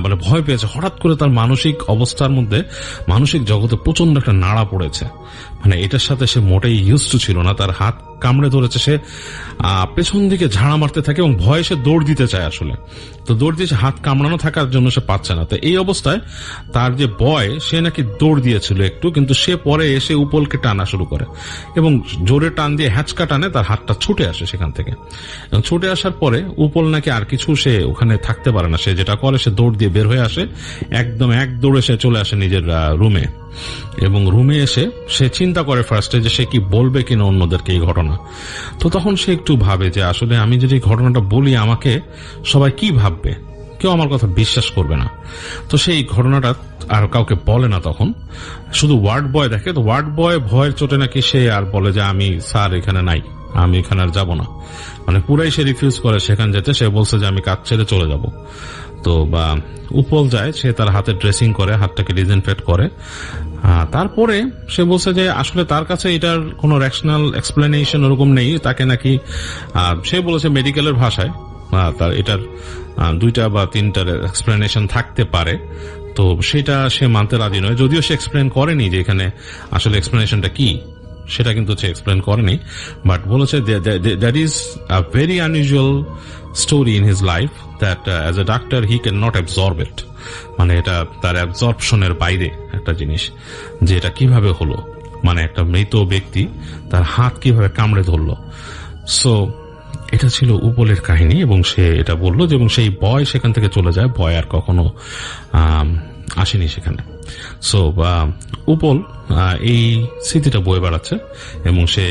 মানে ভয় পেয়েছে, হঠাৎ করে তার মানসিক অবস্থার মধ্যে, মানসিক জগতে প্রচন্ড একটা নাড়া পড়েছে, মানে এটার সাথে সে মোটেই ইউজ টু ছিল না। তার হাত কামড়ে ধরেছে, সে পেছন দিকে ঝাড়া মারতে থাকে এবং ভয়ে সে দৌড় দিতে চায় আসলে। তো দৌড় দিয়েছে, হাত কামড়ানো থাকার জন্য সে পাচ্ছে না। তো এই অবস্থায় তার যে বয়, সে নাকি দৌড় দিয়েছিল একটু, কিন্তু সে পরে এসে উপলকে টানা শুরু করে এবং জোরে টান দিয়ে হ্যাচকা টানে তার হাতটা ছুটে আসে সেখান থেকে। এবং ছুটে আসার পরে উপল নাকি আর কিছু সে ওখানে থাকতে পারে না, সে যেটা করে সে দৌড় দিয়ে বের হয়ে আসে, একদম এক দৌড়ে সে চলে আসে নিজের রুমে। এবং রুমে এসে সে চিন্তা করে ফার্স্টে যে সে কি বলবে কিনা অন্যদেরকে এই ঘটনা। তো তখন সে একটু ভাবে যে আসলে আমি যদি ঘটনাটা বলি আমাকে সবাই কি ভাববে, কেউ আমার কথা বিশ্বাস করবে না। তো সেই ঘটনাটা আর কাউকে বলে না, তখন শুধু ওয়ার্ড বয় দেখে। তো ওয়ার্ড বয় ভয়ের চোটে নাকি সে আর বলে যে আমি স্যার এখানে নাই, আমি এখানে আর যাবো না, মানে পুরাই সে রিফিউজ করে সেখানে যেতে। সে বলছে যে আমি কাজ ছেড়ে চলে যাব। তো উপল যায়, সে তার হাতে ড্রেসিং করে, হাতটাকে ডিসইনফেক্ট করে। তারপরে সে বলছে যে আসলে তার কাছে এটার কোনো রেশনাল এক্সপ্লেনেশন ওরকম নেই। তাকে নাকি সে বলেছে মেডিকেলের ভাষায় তার এটার 2টা বা 3টার এক্সপ্লেনেশন থাকতে পারে। তো সেটা সে মানতে রাজি নয়, যদিও সে এক্সপ্লেন করেনি যে এখানে আসলে এক্সপ্লেনেশনটা কি, সেটা কিন্তু সে এক্সপ্লেন করেনি। বাট বলেছে that is a very unusual story in his life, that as a doctor he can not absorb it, মানে এটা তার অ্যাবজর্পশনের বাইরে একটা জিনিস, যে এটা কিভাবে হলো, মানে একটা মৃত ব্যক্তি তার হাত কিভাবে কামড়ে ধরলো। সো এটা ছিল উপলের কাহিনী এবং সে এটা বললো যে, এবং সেই ভয় সেখান থেকে চলে যায়, ভয় আর কখনো আসেনি সেখানে। সো উপল এই স্মৃতিটা বয়ে বেড়াচ্ছে এবং সে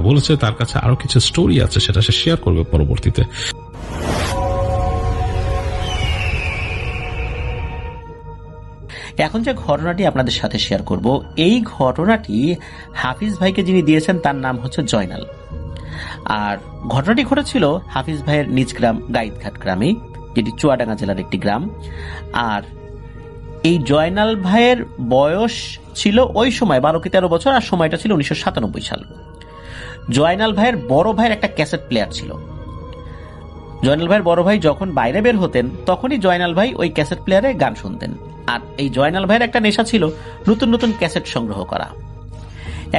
বলেছে তার কাছে আরো কিছু স্টোরি আছে, সেটা সে শেয়ার করবে পরবর্তীতে। এখন যে ঘটনাটি আপনাদের সাথে শেয়ার করব, এই ঘটনাটি হাফিজ ভাইকে যিনি দিয়েছেন তার নাম হচ্ছে জয়নাল। আর ঘটনাটি ঘটেছিল হাফিজ ভাইয়ের নিজ গ্রাম গাইদঘাট গ্রামে, যেটি চুয়াডাঙ্গা জেলার একটি গ্রাম। আর এই জয়নাল ভাইয়ের বয়স ছিল ওই সময় 12 কি 13 বছর, আর সময়টা ছিল 1997 সাল। জয়নাল ভাইয়ের বড় ভাইয়ের একটা ক্যাসেট প্লেয়ার ছিল। জয়নাল ভাইয়ের বড় ভাই যখন বাইরে বের হতেন তখনই জয়নাল ভাই ওই ক্যাসেট প্লেয়ারে গান শুনতেন। আর এই জয়নাল ভাইয়ের একটা নেশা ছিল নতুন নতুন ক্যাসেট সংগ্রহ করা।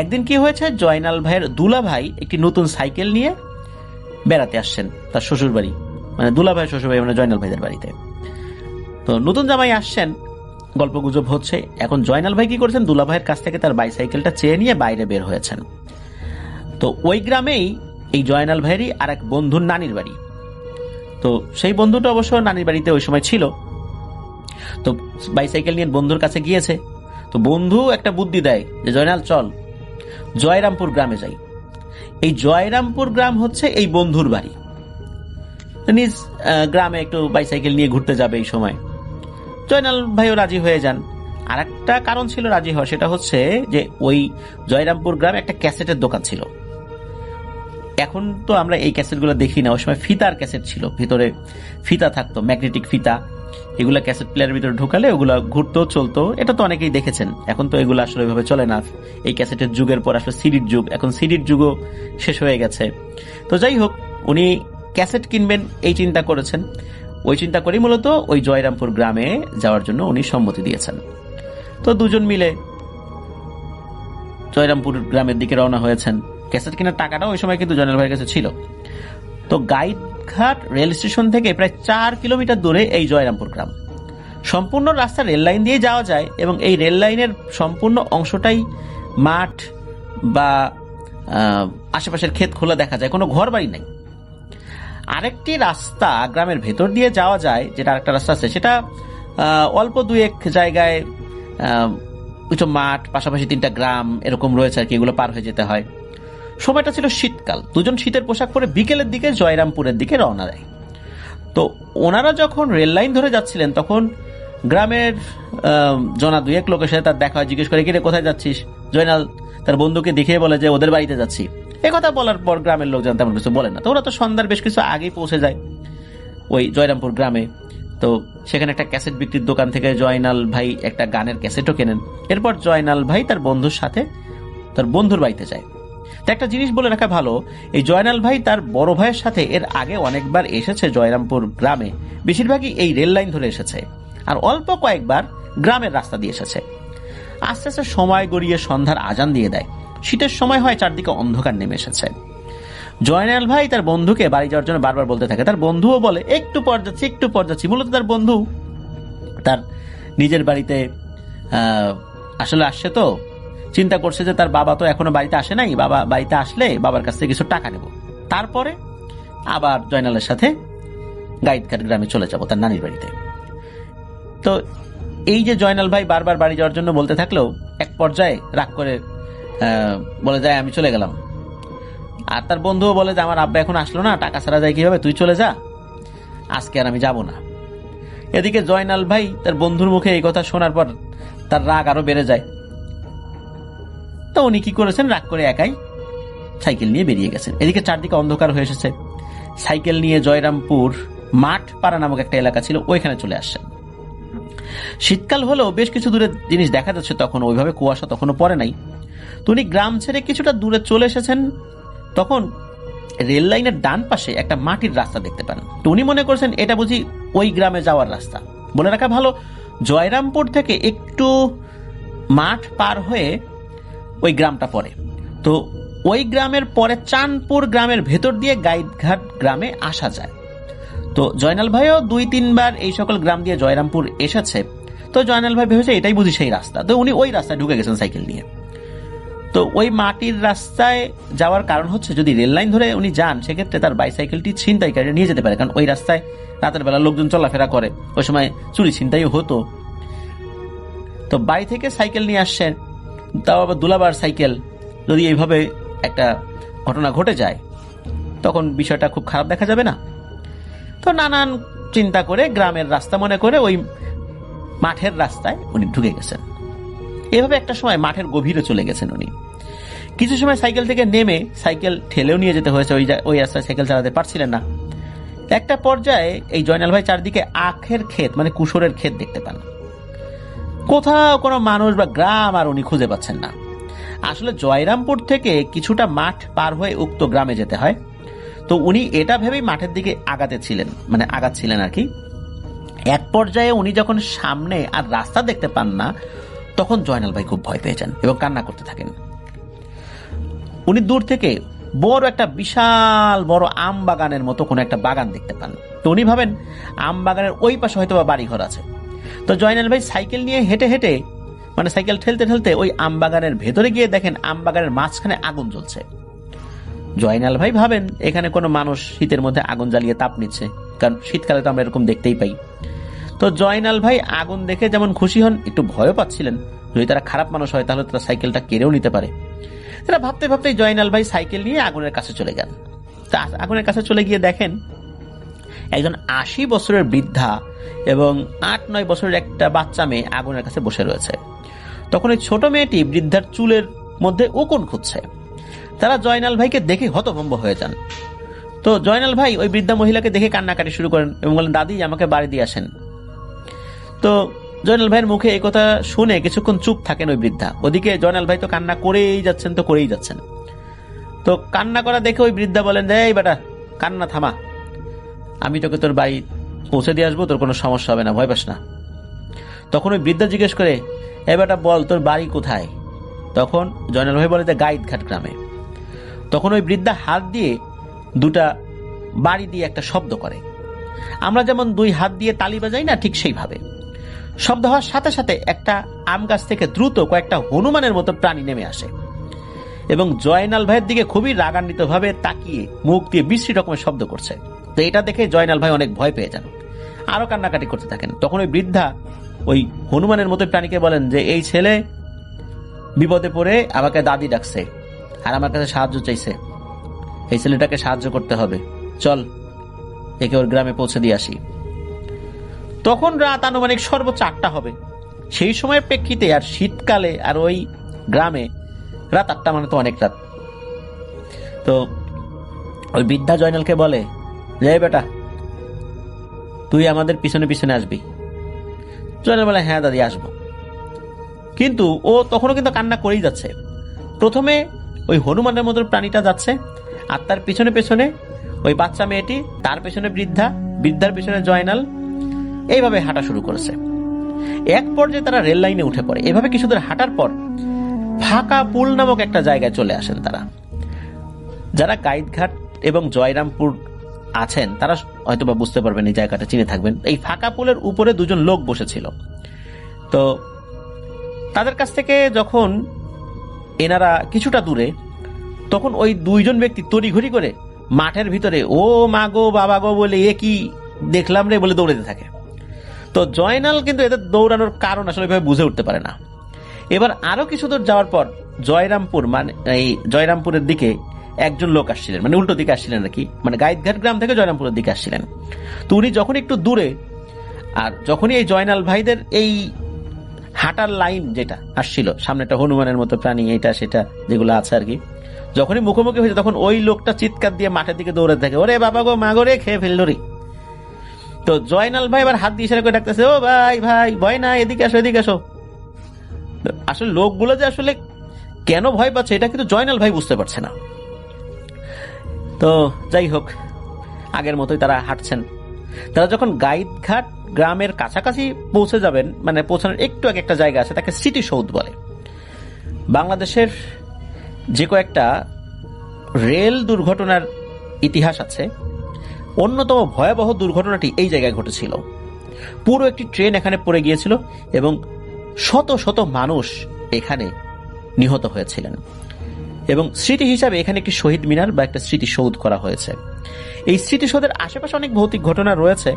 একদিন কি হয়েছে, জয়নাল ভাইয়ের দুলা ভাই একটি নতুন সাইকেল নিয়ে বেড়াতে আসছেন তার শ্বশুর বাড়ি, মানে দুলা ভাইয়ের শ্বশুর বাড়ি মানে জয়নাল ভাইদের বাড়িতে। তো নতুন জামাই আসছেন, গল্প গুজব হচ্ছে। এখন জয়নাল ভাই কি করেছেন, দুলা ভাইয়ের কাছ থেকে তার বাইসাইকেলটা চেয়ে নিয়ে বাইরে বের হয়েছেন। তো ওই গ্রামেই এই জয়নাল ভাইয়েরই আর এক বন্ধুর নানির বাড়ি। তো সেই বন্ধুটা অবশ্য নানির বাড়িতে ওই সময় ছিল। তো বাইসাইকেল নিয়ে বন্ধুর কাছে গিয়েছে। তো বন্ধু একটা বুদ্ধি দেয় যে জয়নাল চল জয়রামপুর গ্রামে যাই। এই জয়রামপুর গ্রাম হচ্ছে এই বন্ধুর বাড়ি। নিজ গ্রামে একটু বাইসাইকেল নিয়ে ঘুরতে যাবে এই সময়। জয়নাল ভাইও রাজি হয়ে যান। আর একটা কারণ ছিল রাজি হওয়া, সেটা হচ্ছে যে ওই জয়রামপুর গ্রামে একটা ক্যাসেটের দোকান ছিল। এখন তো আমরা এই ক্যাসেটগুলো দেখি না, ওই সময় ফিতার ক্যাসেট ছিল, ভিতরে ফিতা থাকতো, ম্যাগনেটিক ফিতা। এগুলা ক্যাসেট প্লেয়ারের ভিতরে ঢুকালে ওগুলা ঘুরতো, চলতো। এটা তো অনেকেই দেখেছেন। এখন তো এগুলো আসলে ওইভাবে চলে না। এই ক্যাসেটের যুগের পর আসলে সিডির যুগ, এখন সিডির যুগও শেষ হয়ে গেছে। তো যাই হোক, উনি ক্যাসেট কিনবেন এই চিন্তা করেছেন। ওই চিন্তা করেই মূলত ওই জয়রামপুর গ্রামে যাওয়ার জন্য উনি সম্মতি দিয়েছেন। তো দুজন মিলে জয়রামপুর গ্রামের দিকে রওনা হয়েছেন। ক্যাসেট কেনার টাকাটা ওই সময় কিন্তু জয়নাল ভাইয়ের কাছে ছিল। তো গাইডঘাট রেল স্টেশন থেকে প্রায় 4 কিলোমিটার দূরে এই জয়রামপুর গ্রাম। সম্পূর্ণ রাস্তা রেল লাইন দিয়ে যাওয়া যায় এবং এই রেল লাইনের সম্পূর্ণ অংশটাই মাঠ বা আশেপাশের ক্ষেত খোলা দেখা যায়, কোনো ঘর বাড়ি নাই। আরেকটি রাস্তা গ্রামের ভেতর দিয়ে যাওয়া যায়, যেটা আরেকটা রাস্তা আছে, সেটা অল্প 2-1 জায়গায় কিছু মাঠ, পাশাপাশি 3টা গ্রাম এরকম রয়েছে আর কি, এগুলো পার হয়ে যেতে হয়। সময়টা ছিল শীতকাল। দুজন শীতের পোশাক পরে বিকেলের দিকে জয়রামপুরের দিকে রওনা দেয়। তো ওনারা যখন রেল লাইন ধরে যাচ্ছিলেন তখন গ্রামের জনা 2-1 লোকের সাথে তার দেখা হয়। জিজ্ঞেস করে, কিরে কোথায় যাচ্ছিস? জয়নাল তার বন্ধুকে দেখিয়ে বলে যে ওদের বাড়িতে যাচ্ছি। এ কথা বলার পর গ্রামের লোকজন তেমন কিছু বলে না। তো ওরা তো সন্ধ্যার বেশ কিছু আগেই পৌঁছে যায় ওই জয়রামপুর গ্রামে। তো সেখানে একটা ক্যাসেট বিক্রির দোকান থেকে জয়নাল ভাই একটা গানের ক্যাসেটও কেনেন। এরপর জয়নাল ভাই তার বন্ধুর সাথে তার বন্ধুর বাড়িতে যায়। তো একটা জিনিস বলে রাখা ভালো, এই জয়নাল ভাই তার বড় ভাইয়ের সাথে এর আগে অনেকবার এসেছে জয়রামপুর গ্রামে। বেশিরভাগই এই রেল লাইন ধরে এসেছে, আর অল্প কয়েকবার গ্রামের রাস্তা দিয়ে এসেছে। আস্তে আস্তে সময় গড়িয়ে সন্ধ্যার আজান দিয়ে দেয়। শীতের সময় হয়, চারদিকে অন্ধকার নেমে এসেছে। জয়নাল ভাই তার বন্ধুকে বাড়ি যাওয়ার জন্য বারবার বলতে থাকে। তার বন্ধুও বলে একটু পর যাচ্ছি, একটু পর যাচ্ছি। মূলত তার বন্ধু তার নিজের বাড়িতে আসলে আসছে, তো চিন্তা করছে যে তার বাবা তো এখনো বাড়িতে আসে নাই, বাবা বাড়িতে আসলে বাবার কাছ থেকে কিছু টাকা নেব, তারপরে আবার জয়নালের সাথে গাইডঘাট গ্রামে চলে যাব তার নানির বাড়িতে। তো এই যে জয়নাল ভাই বারবার বাড়ি যাওয়ার জন্য বলতে থাকলেও এক পর্যায়ে রাগ করে বলে যায় আমি চলে গেলাম। আর তার বন্ধুও বলে যে আমার আব্বা এখন আসলো না, টাকা ছাড়া যায় কিভাবে, তুই চলে যা, আজকে আর আমি যাব না। এদিকে জয়নাল ভাই তার বন্ধুর মুখে এই কথা শোনার পর তার রাগ আরো বেড়ে যায়। তো উনি কি করেছেন, রাগ করে একাই সাইকেল নিয়ে বেরিয়ে গেছেন। এদিকে চারদিকে অন্ধকার হয়ে এসেছে। সাইকেল নিয়ে জয়রামপুর মাঠ পাড়া নামক একটা এলাকা ছিল, ওইখানে চলে আসছেন। শীতকাল হলেও বেশ কিছু দূরে জিনিস দেখা যাচ্ছে, তখন ওইভাবে কুয়াশা তখনও পড়ে নাই। তো উনি গ্রাম ছেড়ে কিছুটা দূরে চলে এসেছেন। তখন রেল লাইনের ডান পাশে একটা মাটির রাস্তা দেখতে পান। তো উনি মনে করছেন এটা বুঝি ওই গ্রামে যাওয়ার রাস্তা। বলে রাখা ভালো, জয়রামপুর থেকে একটু মাঠ পার হয়ে ওই গ্রামটা পড়ে। তো ওই গ্রামের পরে চাঁদপুর গ্রামের ভেতর দিয়ে গাইডঘাট গ্রামে আসা যায়। তো জয়নাল ভাইও 2-3 বার এই সকল গ্রাম দিয়ে জয়রামপুর এসেছে। তো জয়নাল ভাই ভেবেছে এটাই বুঝি সেই রাস্তা। তো উনি ওই রাস্তায় ঢুকে গেছেন সাইকেল নিয়ে। তো ওই মাটির রাস্তায় যাওয়ার কারণ হচ্ছে যদি রেল লাইন ধরে উনি যান সেক্ষেত্রে তার বাইসাইকেলটি ছিনতাইকারীরা নিয়ে যেতে পারে, কারণ ওই রাস্তায় রাতের বেলা লোকজন চলাফেরা করে, ওই সময় চুরি ছিনতাই হতো। তো বাড়ি থেকে সাইকেল নিয়ে আসছেন, তাও আবার দুলাবার সাইকেল। যদি এইভাবে একটা ঘটনা ঘটে যায় তখন বিষয়টা খুব খারাপ দেখা যাবে না? তো নানান চিন্তা করে গ্রামের রাস্তা মনে করে ওই মাঠের রাস্তায় উনি ঢুকে গেছেন। এভাবে একটা সময় মাঠের গভীরে চলে গেছেন উনি। কিছু সময় সাইকেল থেকে নেমে সাইকেল ঠেলেও নিয়ে যেতে হয়েছে, ওই রাস্তায় সাইকেল চালাতে পারছিলেন না। একটা পর্যায়ে এই জয়নাল ভাই চারদিকে আখের ক্ষেত মানে কুশোরের ক্ষেত দেখতে পান। কোথাও কোনো মানুষ বা গ্রাম আর উনি খুঁজে পাচ্ছেন না। আসলে জয়রামপুর থেকে কিছুটা মাঠ পার হয়ে উক্ত গ্রামে যেতে হয়। তো উনি এটা ভেবেই মাঠের দিকে আগাচ্ছিলেন আর কি। এক পর্যায়ে উনি যখন সামনে আর রাস্তা দেখতে পান না, তখন জয়নাল ভাই খুব ভয় পেয়ে যান এবং কান্না করতে থাকেন। উনি দূর থেকে বড় একটা বিশাল বড় আম বাগানের মতো কোনো একটা বাগান দেখতে পান। তো উনি ভাবেন আম বাগানের ওই পাশে হয়তো বা বাড়ি ঘর আছে। তো জয়নাল ভাই সাইকেল নিয়ে হেঁটে হেঁটে সাইকেল ঠেলতে ঠেলতে ওই আম বাগানের ভেতরে গিয়ে দেখেন আম বাগানের মাঝখানে আগুন জ্বলছে। জয়নাল ভাই ভাবেন এখানে কোনো মানুষ শীতের মধ্যে আগুন জ্বালিয়ে তাপ নিচ্ছে, কারণ শীতকালে তো আমরা এরকম দেখতেই পাই। তো জয়নাল ভাই আগুন দেখে যেমন খুশি হন, একটু ভয়ও পাচ্ছিলেন, যদি তারা খারাপ মানুষ হয় তাহলে তারা সাইকেলটা কেড়েও নিতে পারে। তারা ভাবতে ভাবতেই জয়নাল ভাই সাইকেল নিয়ে আগুনের কাছে চলে যান। তা আগুনের কাছে চলে গিয়ে দেখেন একজন 80 বছরের বৃদ্ধা এবং 8-9 বছরের একটা বাচ্চা মেয়ে আগুনের কাছে বসে রয়েছে। তখন ওই ছোট মেয়েটি বৃদ্ধার চুলের মধ্যে উকুন খুঁজছে। তারা জয়নাল ভাইকে দেখে হতভম্ব হয়ে যান। তো জয়নাল ভাই ওই বৃদ্ধা মহিলাকে দেখে কান্নাকাটি শুরু করেন এবং বলেন, দাদি আমাকে বাড়ি দিয়ে আসেন। তো জয়নাল ভাইয়ের মুখে এই কথা শুনে কিছুক্ষণ চুপ থাকেন ওই বৃদ্ধা। ওদিকে জয়নাল ভাই তো কান্না করেই যাচ্ছেন। তো কান্না করা দেখে ওই বৃদ্ধা বলেন, এই বেটা কান্না থামা, আমি তোকে তোর বাড়ি পৌঁছে দিয়ে আসবো, তোর কোনো সমস্যা হবে না, ভয় পাস না। তখন ওই বৃদ্ধা জিজ্ঞেস করে, এই বেটা বল তোর বাড়ি কোথায়? তখন জয়নাল ভাই বলে যে গাইদঘাট গ্রামে। তখন ওই বৃদ্ধা হাত দিয়ে দুটা বাড়ি দিয়ে একটা শব্দ করে। আমরা যেমন 2 হাত দিয়ে তালি বাজাই না, ঠিক সেইভাবে শব্দ হওয়ার সাথে সাথে একটা আম গাছ থেকে দ্রুত কয়েকটা হনুমানের মতো প্রাণী নেমে আসে এবং জয়নাল ভাইয়ের দিকে খুবই রাগান্বিত ভাবে তাকিয়ে মুখ দিয়ে বিশ্রী রকমের শব্দ করছে। তো এটা দেখে জয়নাল ভাই অনেক ভয় পেয়ে যান, আরো কান্নাকাটি করতে থাকেন। তখন ওই বৃদ্ধা ওই হনুমানের মতো প্রাণীকে বলেন যে এই ছেলে বিপদে পড়ে আমাকে দাদি ডাকছে আর আমার কাছে সাহায্য চাইছে, এই ছেলেটাকে সাহায্য করতে হবে, চল একে ওর গ্রামে পৌঁছে দিয়ে আসি। তখন রাত আনুমানিক সর্বোচ্চ 8টা হবে। সেই সময়ের প্রেক্ষিতে আর শীতকালে আর ওই গ্রামে রাত 8টা মানে তো অনেক রাত। তো ওই বৃদ্ধা জয়নালকে বলে, যে বেটা তুই আমাদের পিছনে পিছনে আসবি। জয়নাল বলে, হ্যাঁ দাদি আসবো। কিন্তু ও তখনও কিন্তু কান্না করেই যাচ্ছে। প্রথমে ওই হনুমানের মতো প্রাণীটা যাচ্ছে আর তার পিছনে পিছনে ওই বাচ্চা মেয়েটি, তার পেছনে বৃদ্ধার পিছনে জয়নাল, এইভাবে হাঁটা শুরু করেছে। এক পর্যায়ে তারা রেল লাইনে উঠে পড়ে। এভাবে কিছুদূর হাঁটার পর ফাঁকা পুল নামক একটা জায়গায় চলে আসেন তারা। যারা গাইদঘাট এবং জয়রামপুর আছেন তারা হয়তো বা বুঝতে পারবেন, এই জায়গাটা চিনে থাকবেন। এই ফাঁকা পুলের উপরে 2জন লোক বসেছিল। তো তাদের কাছ থেকে যখন এনারা কিছুটা দূরে, তখন ওই 2জন ব্যক্তি তড়িঘড়ি করে মাঠের ভিতরে ও মা গো বাবা গো বলে এ কি দেখলাম রে বলে দৌড়াতে থাকে। তো জয়নাল কিন্তু এদের দৌড়ানোর কারণ আসলে এভাবে বুঝে উঠতে পারে না। এবার আরো কিছু দূর যাওয়ার পর জয়রামপুরের দিকে একজন লোক আসছিলেন, মানে উল্টো দিকে আসছিলেন আর কি, মানে গাইদঘাট গ্রাম থেকে জয়রামপুরের দিকে আসছিলেন। তো উনি যখন একটু দূরে, আর যখনই এই জয়নাল ভাইদের এই হাঁটার লাইন যেটা আসছিল, সামনে একটা হনুমানের মতো প্রাণী এটা সেটা যেগুলো আছে আর কি, যখনই মুখোমুখি হয়েছে তখন ওই লোকটা চিৎকার দিয়ে মাঠের দিকে দৌড়াতে থাকে, ওরে বাবা গো মা গো রে, খেয়ে ফেললো রে। তো জয়নাল ভাই এবার হাত দিয়ে ইশারা করে ডাকতেছে, ও ভাই ভাই ভয় না, এদিকে আসো এদিকে আসো। আসলে লোকগুলো যে আসলে কেন ভয় পাচ্ছে এটা কিন্তু জয়নাল ভাই বুঝতে পারছে না। তো যাই হোক, আগের মতোই তারা হাঁটছেন। তারা যখন গাইদঘাট গ্রামের কাছাকাছি পৌঁছে যাবেন, মানে পৌঁছানোর একটু আগে একটা জায়গা আছে, তাকে স্মৃতিসৌধ বলে। বাংলাদেশের যে কয়েকটা রেল দুর্ঘটনার ইতিহাস আছে, অন্যতম ভয়াবহ দুর্ঘটনাটি এই জায়গায় ঘটেছিল। পুরো একটি ট্রেন এখানে পড়ে গিয়েছিল এবং শত শত মানুষ এখানে নিহত হয়েছিলেন। এবং স্মৃতি হিসাবে এখানে একটি শহীদ মিনার বা একটা স্মৃতিসৌধ করা হয়েছে। এই স্মৃতিসৌধের আশেপাশে অনেক ভৌতিক ঘটনা রয়েছে,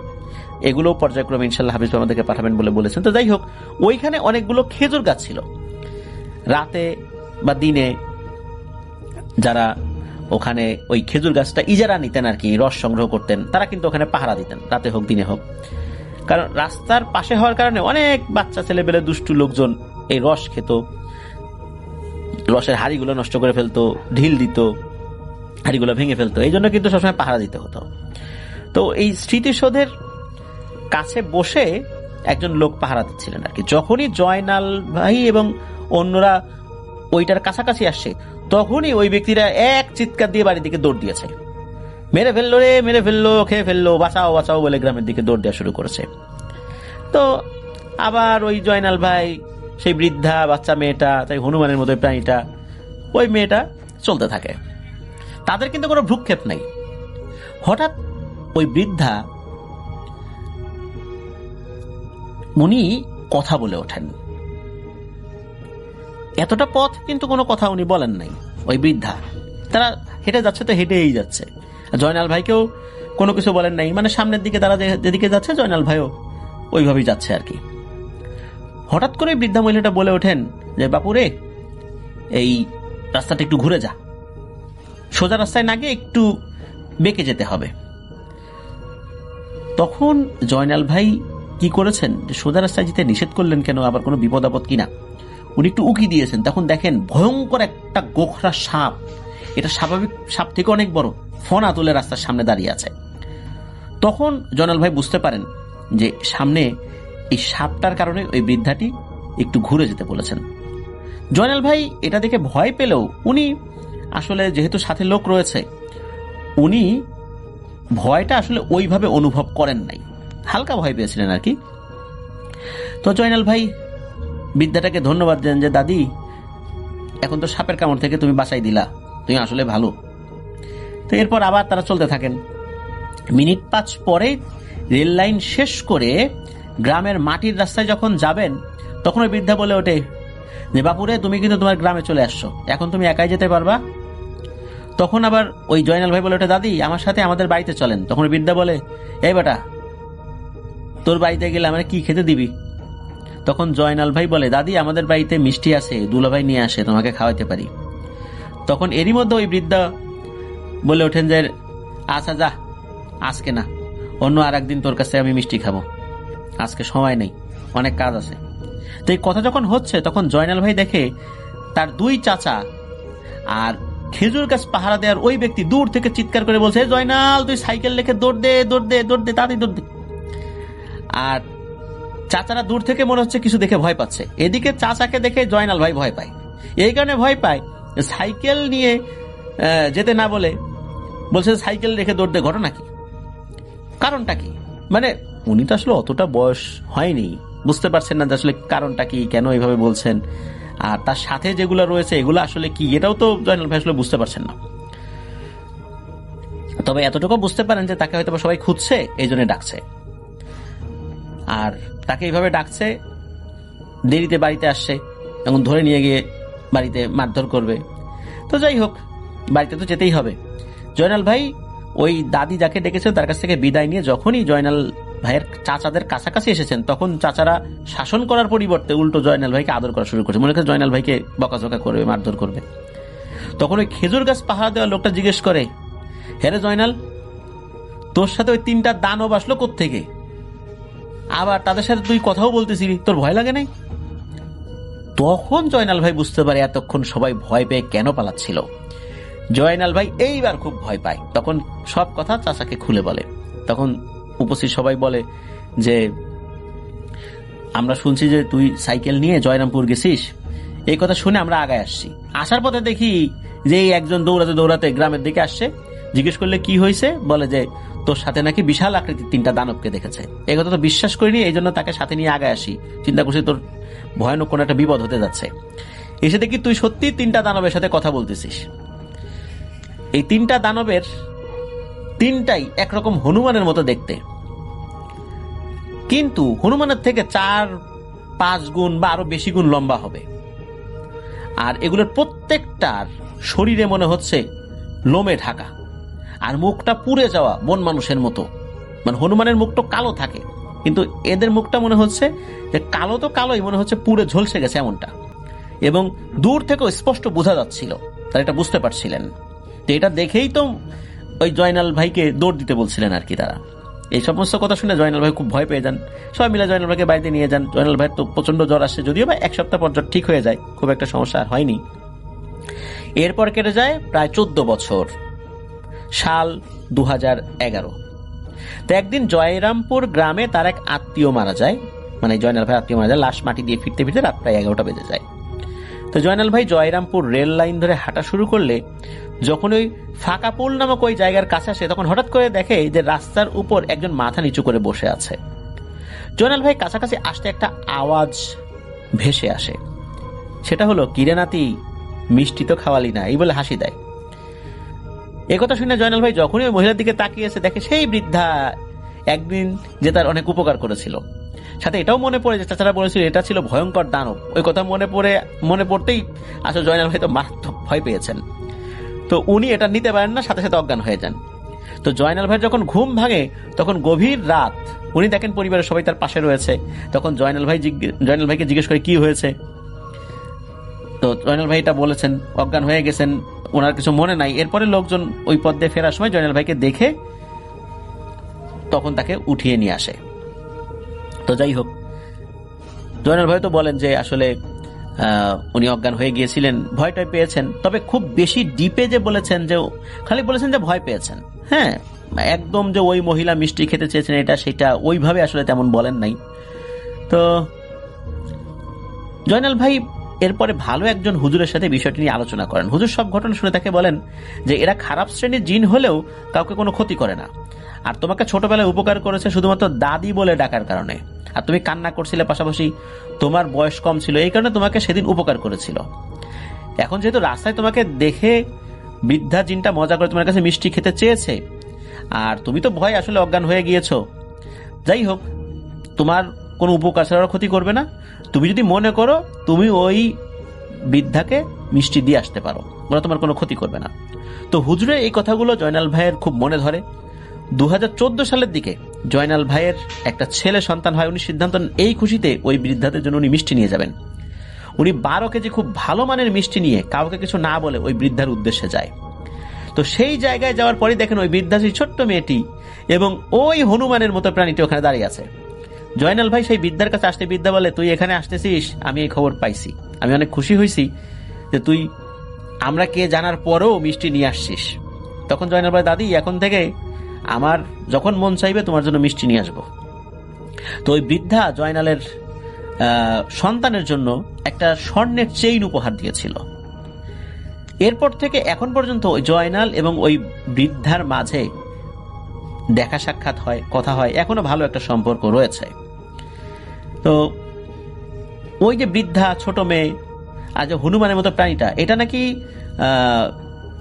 এগুলো পর্যায়ক্রমে ইনশাল্লাহ হাফিজ আমাদেরকে পাঠাবেন বলে বলেছেন। তো যাই হোক, ওইখানে অনেকগুলো খেজুর গাছ ছিল। রাতে বা দিনে যারা ওখানে ওই খেজুর গাছটা ইজারা নিতেন আর কি, রস সংগ্রহ করতেন, তারা কিন্তু ওখানে পাহারা দিতেন, রাতে হোক দিনে হোক। কারণ রাস্তার পাশে হওয়ার কারণে অনেক বাচ্চা ছেলেবেলে দুষ্টু লোকজন এই রস খেত, রসের হাড়িগুলো নষ্ট করে ফেলতো, ঢিল দিত, হাড়িগুলো ভেঙে ফেলতো, এই জন্য কিন্তু সবসময় পাহারা দিতে হতো। তো এই স্মৃতিসৌধের কাছে বসে একজন লোক পাহারা দিচ্ছিলেন আর কি। যখনই জয়নাল ভাই এবং অন্যরা ওইটার কাছাকাছি আসছে, তখনই ওই ব্যক্তিরা এক চিৎকার দিয়ে বাড়ির দিকে দৌড় দিয়েছে। মেরে ফেললো রে, মেরে ফেললো, খেয়ে ফেললো, বাঁচাও বাঁচাও বলে গ্রামের দিকে দৌড় দেওয়া শুরু করেছে। তো আবার ওই জয়নাল ভাই, সেই বৃদ্ধা বাচ্চা মেয়েটা, তাই হনুমানের মতো প্রাণীটা, ওই মেয়েটা চলতে থাকে। তাদের কিন্তু কোনো ভ্রুক্ষেপ নাই। হঠাৎ ওই বৃদ্ধা উনি কথা বলে ওঠেন। এতটা পথ কিন্তু কোনো কথা উনি বলেন নাই। ওই বৃদ্ধা, তারা হেঁটে যাচ্ছে তো হেঁটেই যাচ্ছে। জয়নাল ভাইকেও কোনো কিছু বলেন নাই, মানে সামনের দিকে তারা যেদিকে যাচ্ছে জয়নাল ভাইও ওইভাবেই যাচ্ছে আর কি। হঠাৎ করে বৃদ্ধা মহিলাটা বলে ওঠেন যে, বাপু রে, এই রাস্তাটা একটু ঘুরে যা, সোজা রাস্তায় না গিয়ে একটু বেঁকে যেতে হবে। তখন জয়নাল ভাই কি করেছেন, যে সোজা রাস্তায় যেতে নিষেধ করলেন কেন, আবার কোনো বিপদ আপদ কিনা। উনি একটু উকি দিয়েছেন, তখন দেখেন ভয়ঙ্কর একটা গোখরা সাপ, এটা স্বাভাবিক সাপ থেকে অনেক বড়, ফনা তুলে রাস্তার সামনে দাঁড়িয়ে আছে। তখন জয়নাল ভাই বুঝতে পারেন যে সামনে এই সাপটার কারণে ওই বৃদ্ধাটি একটু ঘুরে যেতে বলেছেন। জয়নাল ভাই এটা দেখে ভয় পেলেও উনি আসলে, যেহেতু সাথে লোক রয়েছে, উনি ভয়টা আসলে ওইভাবে অনুভব করেন নাই, হালকা ভয় পেয়েছিলেন আর কি। তো জয়নাল ভাই বৃদ্ধাটাকে ধন্যবাদ দেন যে, দাদি, এখন তো সাপের কামড় থেকে তুমি বাঁচাই দিলা, তুমি আসলে ভালো। তো এরপর আবার তারা চলতে থাকেন। মিনিট 5 পরে রেল লাইন শেষ করে গ্রামের মাটির রাস্তায় যখন যাবেন, তখন ওই বৃদ্ধা বলে ওঠে যে, বাপুরে, তুমি কিন্তু তোমার গ্রামে চলে আসছো, এখন তুমি একাই যেতে পারবা। তখন আবার ওই জয়নাল ভাই বলে ওঠে, দাদি, আমার সাথে আমাদের বাড়িতে চলেন। তখন বৃদ্ধা বলে, এই বেটা, তোর বাড়িতে গেলে আমার কি খেতে দিবি? তখন জয়নাল ভাই বলে, দাদি, আমাদের বাড়িতে মিষ্টি আছে, দুলাভাই নিয়ে আসে, তোমাকে খাওয়াইতে পারি। তখন এরই মধ্যে ওই বৃদ্ধা বলে ওঠেন যে, আচ্ছা যা, আজকে না, অন্য আর একদিন তোর কাছে আমি মিষ্টি খাবো, আজকে সময় নেই, অনেক কাজ আছে। তো এই কথা যখন হচ্ছে, তখন জয়নাল ভাই দেখে তার 2 চাচা আর খেজুর গাছ পাহারা দেওয়ার ওই ব্যক্তি দূর থেকে চিৎকার করে বলছে, জয়নাল, তুই সাইকেল রেখে দৌড় দে, দৌড় দে, দৌড় দে, তাড়াতাড়ি দৌড় দে। আর চাচারা দূর থেকে মনে হচ্ছে কিছু দেখে ভয় পাচ্ছে। এদিকে চাচাকে দেখে জয়নাল ভাই ভয় পায়। এই কারণে ভয় পায়, সাইকেল নিয়ে যেতে না বলে বলছে সাইকেল রেখে দৌড় দে। ঘটনা কি, কারণটা কি? মানে উনি তো আসলে অতটা বয়স হয়নি, বুঝতে পারছেন না যে আসলে কারণটা কি, কেন এইভাবে বলছেন, আর তার সাথে যেগুলো রয়েছে এগুলো আসলে কি, এটাও তো জয়নাল ভাই আসলে বুঝতে পারছেন না। তবে এতটুকু বুঝতে পারেন যে তাকে হয়তো সবাই খুঁজছে, এই জন্য ডাকছে। আর তাকে এইভাবে ডাকছে, দেরিতে বাড়িতে আসছে, এখন ধরে নিয়ে গিয়ে বাড়িতে মারধর করবে। তো যাই হোক, বাড়িতে তো যেতেই হবে। জয়নাল ভাই ওই দাদি যাকে ডেকেছে তার কাছ থেকে বিদায় নিয়ে যখনই জয়নাল ভাইয়ের চাচাদের কাছাকাছি এসেছেন, তখন চাচারা শাসন করার পরিবর্তে উল্টো জয়নাল ভাইকে আদর করা শুরু করছে, মনে করে জয়নাল ভাইকে বকাঝকা করবে, মারধর করবে। তখন ওই খেজুর গাছ পাহারা দেওয়া লোকটা জিজ্ঞেস করে, হ্যাঁ রে জয়নাল, তোর সাথে ওই 3টা দানব আসলো কোত্থেকে? আবার তাদের সাথে তুই কথাও বলতেছিলি, তোর ভয় লাগে নাই? তখন জয়নাল ভাই বুঝতে পারে এতক্ষণ সবাই ভয় পেয়ে কেন পালাচ্ছিল। জয়নাল ভাই এইবার খুব ভয় পায়, তখন সব কথা চাচাকে খুলে বলে। তখন উপস্থিত সবাই বলে যে, আমরা শুনছি যে তুই সাইকেল নিয়ে জয়রামপুর গেছিস, এই কথা শুনে আমরা আগায় আসছি। আসার পথে দেখি যে একজন দৌড়াতে দৌড়াতে গ্রামের দিকে আসছে, জিজ্ঞেস করলে কি হয়েছে, বলে যে তোর সাথে নাকি বিশাল আকৃতির 3টা দানবকে দেখেছে। এই কথা তো বিশ্বাস করিনি, এই জন্য তাকে সাথে নিয়ে আগায় আসি, চিন্তা করছি তোর ভয়ানক কোনো একটা বিপদ হতে যাচ্ছে। এসে দেখি তুই সত্যি 3টা দানবের সাথে কথা বলতেছিস। এই 3টা দানবের 3টাই একরকম হনুমানের মতো দেখতে, কিন্তু হনুমানের থেকে 4-5 গুণ বা আরো বেশি গুণ লম্বা হবে। আর এগুলোর প্রত্যেকটার শরীরে মনে হচ্ছে লোমে ঢাকা, আর মুখটা পুড়ে যাওয়া বন মানুষের মতো। মানে হনুমানের মুখটা কালো থাকে, কিন্তু এদের মুখটা মনে হচ্ছে যে কালো তো কালোই, মনে হচ্ছে পুড়ে ঝলসে গেছে এমনটা। এবং দূর থেকে স্পষ্ট বোঝা যাচ্ছিল, তারা এটা বুঝতে পারছিলেন। তো এটা দেখেই তো ওই জয়নাল ভাইকে দৌড় দিতে বলছিলেন আর কি তারা। এই সমস্ত কথা শুনে জয়নাল ভাই খুব ভয় পেয়ে যান। সবাই মিলে জয়নাল ভাইকে বাড়িতে নিয়ে যান। জয়নাল ভাইয়ের তো প্রচন্ড জ্বর আসছে, যদিও বা 1 সপ্তাহ পর জ্বর ঠিক হয়ে যায়, খুব একটা সমস্যা আর হয়নি। এরপর কেটে যায় প্রায় 14 বছর, সাল 2011। তো একদিন জয়রামপুর গ্রামে তার এক আত্মীয় মারা যায়, মানে জয়নাল ভাই আত্মীয় মারা যায়, লাশ মাটি দিয়ে ফিরতে ফিরতে রাত প্রায় 11টা বেজে যায়। তো জয়নাল ভাই জয়রামপুর রেল লাইন ধরে হাঁটা শুরু করলে যখন ওই ফাঁকাপুল নামক ওই জায়গার কাছে আসে, তখন হঠাৎ করে দেখে যে রাস্তার উপর একজন মাথা নিচু করে বসে আছে। জয়নাল ভাই কাছাকাছি আসতে একটা আওয়াজ ভেসে আসে, সেটা হলো, কিরে নাতি, মিষ্টি তো খাওয়ালি না, এই বলে হাসি দেয়। একথা শুনে জয়নাল ভাই যখনই ওই মহিলার দিকে তাকিয়েছে, দেখে সেই বৃদ্ধা একদিন যে তার অনেক উপকার করেছিল। সাথে এটাও মনে পড়ে যে চাচারা বলেছিল এটা ছিল ভয়ঙ্কর দানব। ওই কথা মনে পড়তেই আসলে জয়নাল ভাই তো মারাত্মক ভয় পেয়েছেন। তো উনি এটা নিতে পারেন না, সাথে সাথে অজ্ঞান হয়ে যান। তো জয়নাল ভাই যখন ঘুম ভাঙে তখন গভীর রাত, উনি দেখেন পরিবারের সবাই তার পাশে রয়েছে। তখন জয়নাল ভাইকে জিজ্ঞেস করে কি হয়েছে। তো জয়নাল ভাই এটা বলেছেন, অজ্ঞান হয়ে গেছেন, ওনার কিছু মনে নাই। এরপরে লোকজন ওই পথ দিয়ে ফেরার সময় জয়নাল ভাইকে দেখে তখন তাকে উঠিয়ে নিয়ে আসে। তো যাই হোক, জয়নাল ভাই তো বলেন যে আসলে উনি অজ্ঞান হয়ে গিয়েছিলেন, ভয়টাই পেয়েছেন, তবে খুব বেশি ডিপে যে বলেছেন, যে খালি বলেছেন যে ভয় পেয়েছেন। হ্যাঁ, একদম যে ওই মহিলা মিষ্টি খেতে চেয়েছেন এটা সেটা ওইভাবে আসলে তেমন বলেন নাই। তো জয়নাল ভাই এরপরে ভালো একজন হুজুরের সাথে বিষয়টি নিয়ে আলোচনা করেন। হুজুর সব ঘটনা শুনে তাকে বলেন যে এরা খারাপ শ্রেণীর জিন হলেও কাউকে কোনো ক্ষতি করে না, আর তোমাকে ছোটবেলায় উপকার করেছে শুধুমাত্র দাদি বলে ডাকার কারণে, আর তুমি কান্না করছিলে, পাশাপাশি তোমার বয়স কম ছিল, এই কারণে তোমাকে সেদিন উপকার করেছিল। এখন যেহেতু রাস্তায় তোমাকে দেখে বৃদ্ধা জিনটা মজা করে তোমার কাছে মিষ্টি খেতে চেয়েছে, আর তুমি তো ভয় আসলে অজ্ঞান হয়ে গিয়েছো, যাই হোক তোমার কোনো উপকার ছাড়া ক্ষতি করবে না। তুমি যদি মনে করো তুমি ওই বৃদ্ধাকে মিষ্টি দিয়ে আসতে পারো, ওরা তোমার কোনো ক্ষতি করবে না। তো হুজুরের এই কথাগুলো জয়নাল ভাইয়ের খুব মনে ধরে। 2014 সালের দিকে জয়নাল ভাইয়ের একটা ছেলে সন্তান হয়। উনি সিদ্ধান্ত নেন এই খুশিতে ওই বৃদ্ধাদের জন্য উনি মিষ্টি নিয়ে যাবেন। উনি 12 কেজি খুব ভালো মানের মিষ্টি নিয়ে কাউকে কিছু না বলে ওই বৃদ্ধার উদ্দেশ্যে যায়। তো সেই জায়গায় যাওয়ার পরে দেখেন ওই বৃদ্ধা, সেই ছোট্ট মেয়েটি এবং ওই হনুমানের মতো প্রাণীটি ওখানে দাঁড়িয়ে আছে। জয়নাল ভাই সেই বৃদ্ধার কাছে আসতে বৃদ্ধা বলে, তুই এখানে আসতেছিস, আমি এই খবর পাইছি, আমি অনেক খুশি হয়েছি যে তুই আমরা কে জানার পরেও মিষ্টি নিয়ে আসছিস। তখন জয়নাল ভাই, দাদি এখন থেকে আমার যখন মন চাইবে তোমার জন্য মিষ্টি নিয়ে আসবো। তো ওই বৃদ্ধা জয়নালের সন্তানের জন্য একটা স্বর্ণের চেইন উপহার দিয়েছিল। এরপর থেকে এখন পর্যন্ত ওই জয়নাল এবং ওই বৃদ্ধার মাঝে দেখা সাক্ষাৎ হয়, কথা হয়, এখনো ভালো একটা সম্পর্ক রয়েছে। তো ওই যে বৃদ্ধা ছোট মেয়ে আর যে হনুমানের মতো প্রাণীটা, এটা নাকি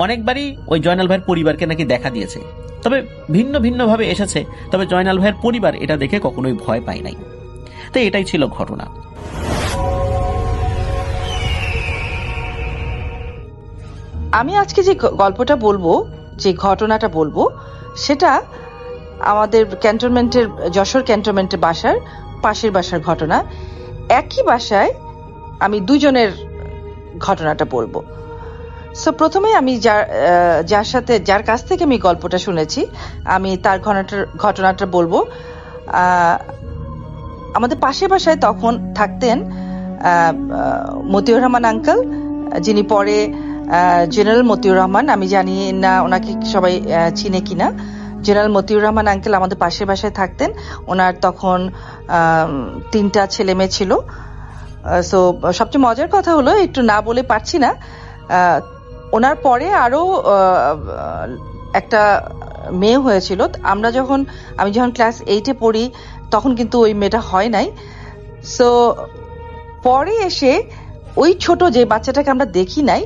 অনেকবারই ওই জয়নাল ভাইয়ের পরিবারকে নাকি দেখা দিয়েছে, তবে ভিন্ন ভিন্ন ভাবে এসেছে। তবে জয়নাল ভাইয়ের পরিবার এটা দেখে কখনোই ভয় পায় নাই। তো এটাই ছিল ঘটনা। আমি আজকে যে গল্পটা বলবো, যে ঘটনাটা বলবো, সেটা আমাদের ক্যান্টনমেন্টের, যশোর ক্যান্টনমেন্টের বাসার পাশের বাসার ঘটনা। একই বাসায় আমি দুজনের ঘটনাটা বলবো। সো প্রথমে আমি যার কাছ থেকে আমি গল্পটা শুনেছি, আমি তার ঘটনাটা বলবো। আমাদের পাশের বাসায় তখন থাকতেন মতিউর রহমান আঙ্কেল, যিনি পরে জেনারেল মতিউর রহমান। আমি জানি না ওনাকে সবাই চিনে কিনা। জেনারেল মতিউর রহমান আঙ্কেল আমাদের পাশের বাসায় থাকতেন। ওনার তখন 3টা ছেলে মেয়ে ছিল। সো সবচেয়ে মজার কথা হলো, একটু না বলে পারছি না, ওনার পরে আরো একটা মেয়ে হয়েছিল। আমি যখন ক্লাস 8-এ পড়ি তখন কিন্তু ওই মেয়েটা হয় নাই। সো পরে এসে ওই ছোট যে বাচ্চাটাকে আমরা দেখি নাই,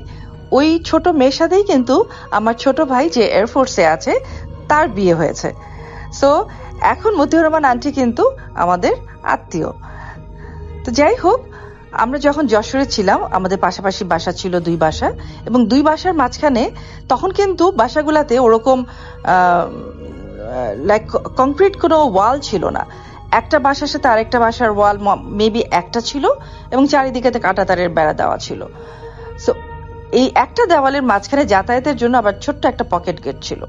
ওই ছোট মেয়ের সাথেই কিন্তু আমার ছোট ভাই যে এয়ারফোর্সে আছে তার বিয়ে হয়েছে। সো এখন মতিউর রহমান আন্টি কিন্তু আমাদের আত্মীয়। তো যাই হোক, আমরা যখন যশোরে ছিলাম, আমাদের পাশাপাশি বাসা ছিল 2 বাসা, এবং 2 বাসার মাঝখানে তখন কিন্তু বাসাগুলাতে ওরকম লাইক কংক্রিট কোনো ওয়াল ছিল না। একটা বাসার সাথে আরেকটা বাসার ওয়াল মেবি একটা ছিল, এবং চারিদিকে কাঁটা তারের বেড়া দেওয়া ছিল। সো এই একটা দেওয়ালের মাঝখানে যাতায়াতের জন্য আবার ছোট্ট একটা পকেট গেট ছিল।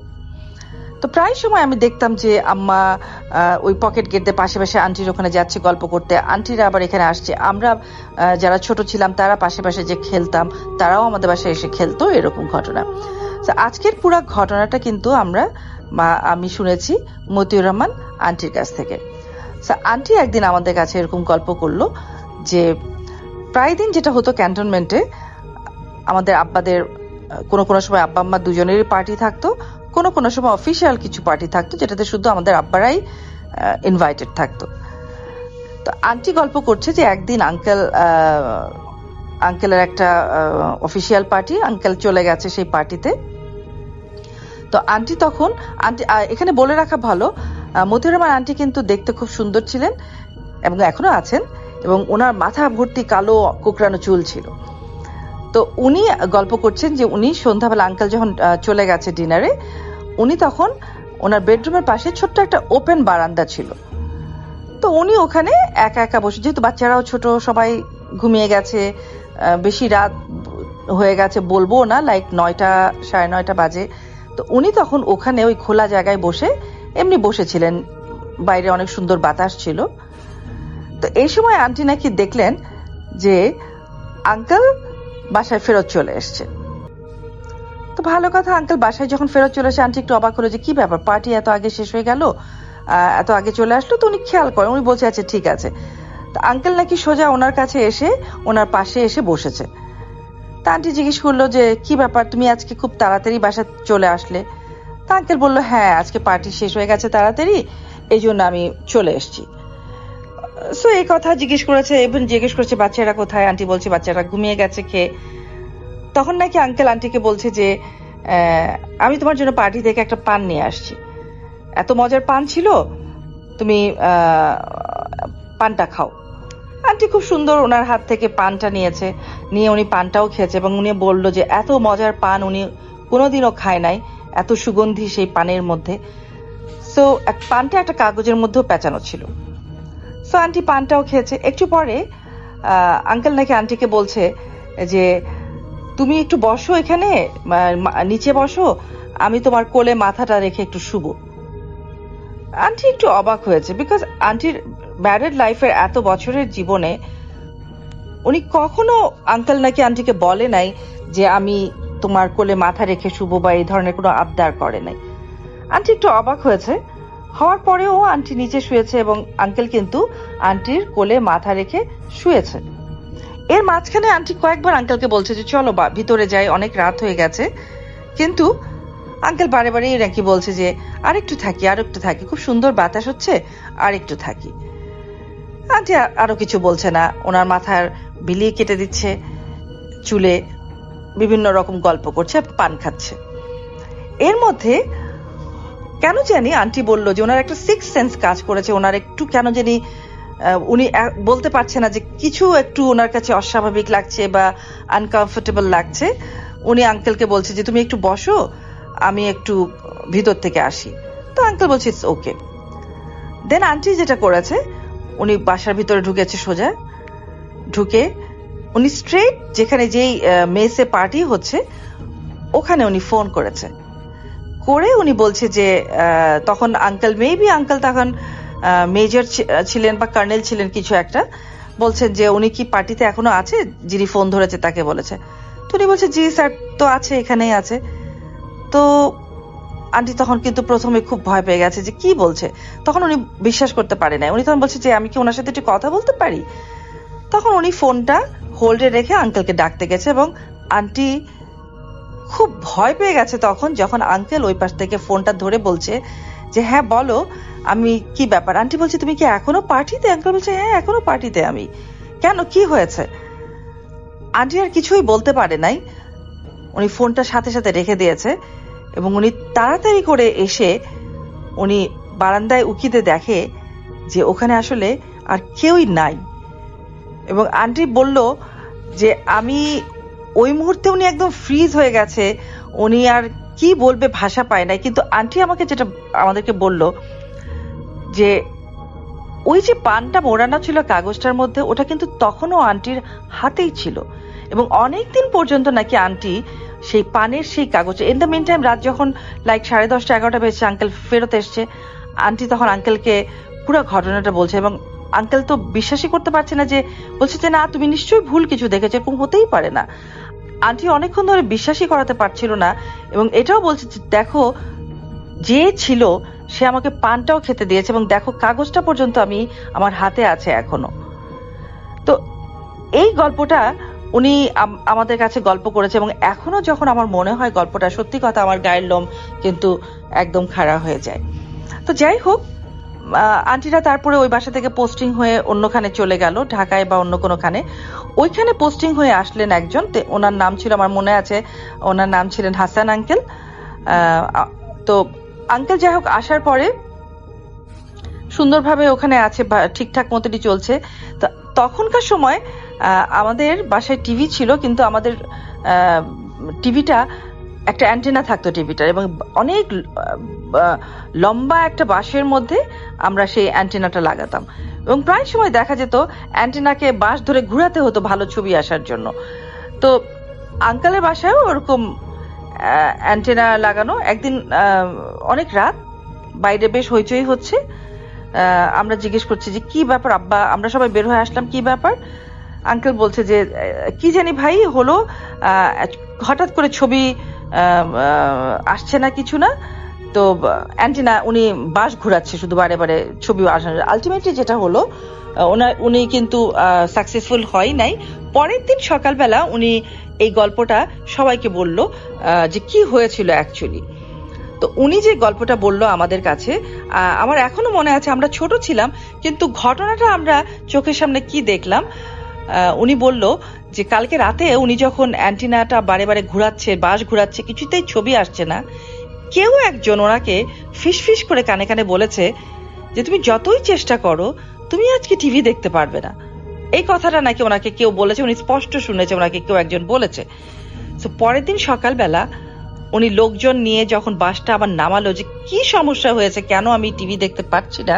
তো প্রায় সময় আমি দেখতাম যে আম্মা ওই পকেট গেট দিয়ে পাশে পাশে আন্টির ওখানে যাচ্ছে গল্প করতে, আন্টিরা আবার এখানে আসছে। আমরা যারা ছোট ছিলাম তারা পাশে পাশে যে খেলতাম, তারাও আমাদের বাসায় এসে খেলতো, এরকম ঘটনা। আজকের পুরো ঘটনাটা কিন্তু আমরা আমি শুনেছি মতিউর রহমান আন্টির কাছ থেকে। আন্টি একদিন আমাদের কাছে এরকম গল্প করলো যে প্রায় দিন যেটা হতো ক্যান্টনমেন্টে, আমাদের আব্বাদের কোনো কোনো সময় আব্বা আম্মা দুজনেরই পার্টি থাকতো, কোনো কোনো সময় অফিসিয়াল কিছু পার্টি থাকতো যেটাতে শুধু আমাদের আব্বারাই ইনভাইটেড থাকতো। তো আন্টি গল্প করছে যে একদিন আঙ্কেলের একটা অফিসিয়াল পার্টি, আঙ্কেল চলে গেছে সেই পার্টিতে। তো আন্টি এখানে বলে রাখা ভালো, মতিউর রহমান আন্টি কিন্তু দেখতে খুব সুন্দর ছিলেন এবং এখনো আছেন, এবং ওনার মাথা ভর্তি কালো কোকড়ানো চুল ছিল। তো উনি গল্প করছেন যে উনি সন্ধ্যাবেলা আঙ্কেল যখন চলে গেছে ডিনারে, উনি তখন ওনার বেডরুমের পাশে ছোট্ট একটা ওপেন বারান্দা ছিল। তো উনি ওখানে একা একা বসে, যেহেতু বাচ্চারাও ছোট, সবাই ঘুমিয়ে গেছে, বেশি রাত হয়ে গেছে বলবো না, লাইক 9টা 9:30 বাজে। তো উনি তখন ওখানে ওই খোলা জায়গায় বসে এমনি বসেছিলেন, বাইরে অনেক সুন্দর বাতাস ছিল। তো এই সময় আন্টি নাকি দেখলেন যে আঙ্কেল বাসায় ফেরত চলে এসছে। তো ভালো কথা, আঙ্কেল বাসায় যখন ফেরত চলে এসে আন্টি একটু অবাক হলো যে কি ব্যাপার, পার্টি এত আগে শেষ হয়ে গেল, এত আগে চলে আসলো। তো উনি খেয়াল করেন, উনি বলছে আচ্ছা ঠিক আছে। তো আঙ্কেল নাকি সোজা ওনার কাছে এসে ওনার পাশে এসে বসেছে। তা আন্টি জিজ্ঞেস করলো যে কি ব্যাপার, তুমি আজকে খুব তাড়াতাড়ি বাসা চলে আসলে? তা আঙ্কেল বললো হ্যাঁ, আজকে পার্টি শেষ হয়ে গেছে তাড়াতাড়ি, এই জন্য আমি চলে এসছি। সো এই কথা জিজ্ঞেস করেছে বাচ্চারা কোথায়? আন্টি বলছে বাচ্চারা ঘুমিয়ে গেছে খেয়ে। তখন নাকি আঙ্কেল আন্টিকে বলছে যে আমি তোমার জন্য পার্টি থেকে একটা পান নিয়ে আসছি, এত মজার পান ছিল, তুমি পানটা খাও। আন্টি খুব সুন্দর ওনার হাত থেকে পানটা নিয়ে উনি পানটাও খেয়েছে, এবং উনি বললো যে এত মজার পান উনি কোনোদিনও খায় নাই, এত সুগন্ধি সেই পানের মধ্যে। সো পানটা একটা কাগজের মধ্যেও পেঁচানো ছিল। সো আন্টি পানটাও খেয়েছে। একটু পরে আঙ্কেল নাকি আন্টিকে বলছে যে তুমি একটু বসো, এখানে নিচে বসো, আমি তোমার কোলে মাথাটা রেখে একটু শুবো। আন্টি একটু অবাক হয়েছে, বিকজ আন্টির ম্যারিড লাইফের এত বছরের জীবনে উনি কখনো আঙ্কেল নাকি আন্টিকে বলে নাই যে আমি তোমার কোলে মাথা রেখে শুবো, বা এই ধরনের কোনো আবদার করে নাই। আন্টি একটু অবাক হয়েছে, হওয়ার পরেও আন্টি নিচে শুয়েছে এবং আঙ্কেল কিন্তু আন্টির কোলে মাথা রেখে শুয়েছে। এর মাঝখানে আন্টি কয়েকবার আঙ্কেলকে বলছে যে চলো ভিতরে যাই, অনেক রাত হয়ে গেছে, কিন্তু আঙ্কেল বারে বারে নাকি বলছে যে আরেকটু থাকি, খুব সুন্দর বাতাস হচ্ছে, আরেকটু থাকি। আন্টি আরো কিছু বলছে না, ওনার মাথার বিলিয়ে কেটে দিচ্ছে, চুলে বিভিন্ন রকম গল্প করছে, পান খাচ্ছে। এর মধ্যে কেন জানি আন্টি বলল যে ওনার একটা সিক্স সেন্স কাজ করেছে, ওনার একটু কেন জানি উনি বলতে পারছে না যে কিছু একটু ওনার কাছে অস্বাভাবিক লাগছে বা আনকমফোর্টেবল লাগছে। উনি আঙ্কেলকে বলছে যে তুমি একটু বসো, আমি একটু ভিতর থেকে আসি। তো আঙ্কেল বলছে ইটস ওকে। দেন আন্টি যেটা করেছে, উনি বাসার ভিতরে ঢুকেছে, সোজা ঢুকে উনি স্ট্রেট যেখানে যেই মেসে পার্টি হচ্ছে ওখানে উনি ফোন করেছে। করে উনি বলছে যে তখন আঙ্কেল তখন মেজর ছিলেন বা কর্নেল ছিলেন কিছু একটা, বলছেন যে উনি কি পার্টিতে এখনো আছে, যিনি ফোন ধরেছে তাকে বলেছে। তো উনি বলছে জি স্যার, তো আছে, এখানেই আছে। তো আন্টি তখন কিন্তু প্রথমে খুব ভয় পেয়ে গেছে যে কি বলছে, তখন উনি বিশ্বাস করতে পারে না। উনি তখন বলছে যে আমি কি ওনার সাথে একটু কথা বলতে পারি? তখন উনি ফোনটা হোল্ডে রেখে আঙ্কেলকে ডাকতে গেছে, এবং আন্টি খুব ভয় পেয়ে গেছে তখন, যখন আঙ্কেল ওই পাশ থেকে ফোনটা ধরে বলছে যে হ্যাঁ বলো, আমি কি ব্যাপার? আন্টি বলছে তুমি কি এখনো পার্টিতে? আঙ্কেল বলছে হ্যাঁ এখনো পার্টিতে আমি। কেন, কি হয়েছে? আন্টি আর কিছুই বলতে পারে নাই, উনি ফোনটা সাথে সাথে রেখে দিয়েছে, এবং উনি তাড়াতাড়ি করে এসে উনি বারান্দায় উকিতে দেখে যে ওখানে আসলে আর কেউই নাই। এবং আন্টি বলল যে আমি ওই মুহূর্তে উনি একদম ফ্রিজ হয়ে গেছে, উনি আর কি বলবে ভাষা পায় নাই। কিন্তু আন্টি আমাদেরকে বলল যে ওই যে পানটা মোড়ানো ছিল কাগজটার মধ্যে, ওটা কিন্তু তখনও আন্টির হাতেই ছিল, এবং অনেকদিন পর্যন্ত নাকি আন্টি সেই পানের সেই কাগজ। ইন দ্য মিন টাইম রাত যখন লাইক 10:30 11টা বেজেছে, আঙ্কেল ফেরত এসছে, আন্টি তখন আঙ্কেলকে পুরো ঘটনাটা বলছে, এবং আঙ্কেল তো বিশ্বাসই করতে পারছে না, যে বলছে যে না তুমি নিশ্চয়ই ভুল কিছু দেখেছো, এরকম হতেই পারে না। আন্টি অনেকক্ষণ ধরে বিশ্বাসই করাতে পারছিল না, এবং এটাও বলছে যে দেখো যে ছিল সে আমাকে পানটাও খেতে দিয়েছে, এবং দেখো কাগজটা পর্যন্ত আমি আমার হাতে আছে এখনো। তো এই গল্পটা উনি আমাদের কাছে গল্প করেছে, এবং এখনো যখন আমার মনে হয় গল্পটা, সত্যি কথা আমার গায়ের লোম কিন্তু একদম খাড়া হয়ে যায়। তো যাই হোক, আন্টিরা তারপরে ওই বাসা থেকে পোস্টিং হয়ে অন্যখানে চলে গেল, ঢাকায় বা অন্য কোনোখানে। ওইখানে পোস্টিং হয়ে আসলেন একজন, ওনার নাম ছিল, আমার মনে আছে ওনার নাম ছিলেন হাসান আঙ্কেল। তো আঙ্কেল যাই হোক আসার পরে সুন্দরভাবে ওখানে আছে, ঠিকঠাক মতনই চলছে। তো তখনকার সময় আমাদের বাসায় টিভি ছিল, কিন্তু আমাদের টিভিটা একটা অ্যান্টেনা থাকতো টিভিটার, এবং অনেক লম্বা একটা বাঁশের মধ্যে আমরা সেই অ্যান্টেনাটা লাগাতাম, এবং প্রায় সময় দেখা যেত অ্যান্টেনাকে বাঁশ ধরে ঘুরাতে হতো ভালো ছবি আসার জন্য। তো আঙ্কেলের বাসায়ও ওরকম অ্যান্টেনা লাগানো। একদিন অনেক রাত, বাইরে বেশ হইচই হচ্ছে, আমরা জিজ্ঞেস করছি যে কি ব্যাপার আব্বা, আমরা সবাই বের হয়ে আসলাম, কি ব্যাপার? আঙ্কেল বলছে যে কি জানি ভাই হলো, হঠাৎ করে ছবি আসছে না, কিছু না, তো অ্যান্টেনা উনি বাঁশ ঘুরাচ্ছে শুধু বারে বারে ছবি আসা। আলটিমেটলি যেটা হলো, উনি কিন্তু সাকসেসফুল হয় নাই। পরের দিন সকালবেলা উনি এই গল্পটা সবাইকে বলল যে কি হয়েছিল অ্যাকচুয়ালি। তো উনি যে গল্পটা বলল আমাদের কাছে, আমার এখনো মনে আছে, আমরা ছোট ছিলাম কিন্তু ঘটনাটা আমরা চোখের সামনে কি দেখলাম। উনি বলল যে কালকে রাতে উনি যখন অ্যান্টিনাটা বারে বারে ঘুরাচ্ছে, বাঁশ ঘুরাচ্ছে, কিছুতেই ছবি আসছে না, কেউ একজন ওনাকে ফিসফিস করে কানে কানে বলেছে যে তুমি যতই চেষ্টা করো তুমি আজকে টিভি দেখতে পারবে না। এই কথাটা নাকি ওনাকে কেউ বলেছে, উনি স্পষ্ট শুনেছে ওনাকে কেউ একজন বলেছে। তো পরের দিন সকালবেলা উনি লোকজন নিয়ে যখন বাসটা আবার নামালো যে কি সমস্যা হয়েছে, কেন আমি টিভি দেখতে পাচ্ছি না,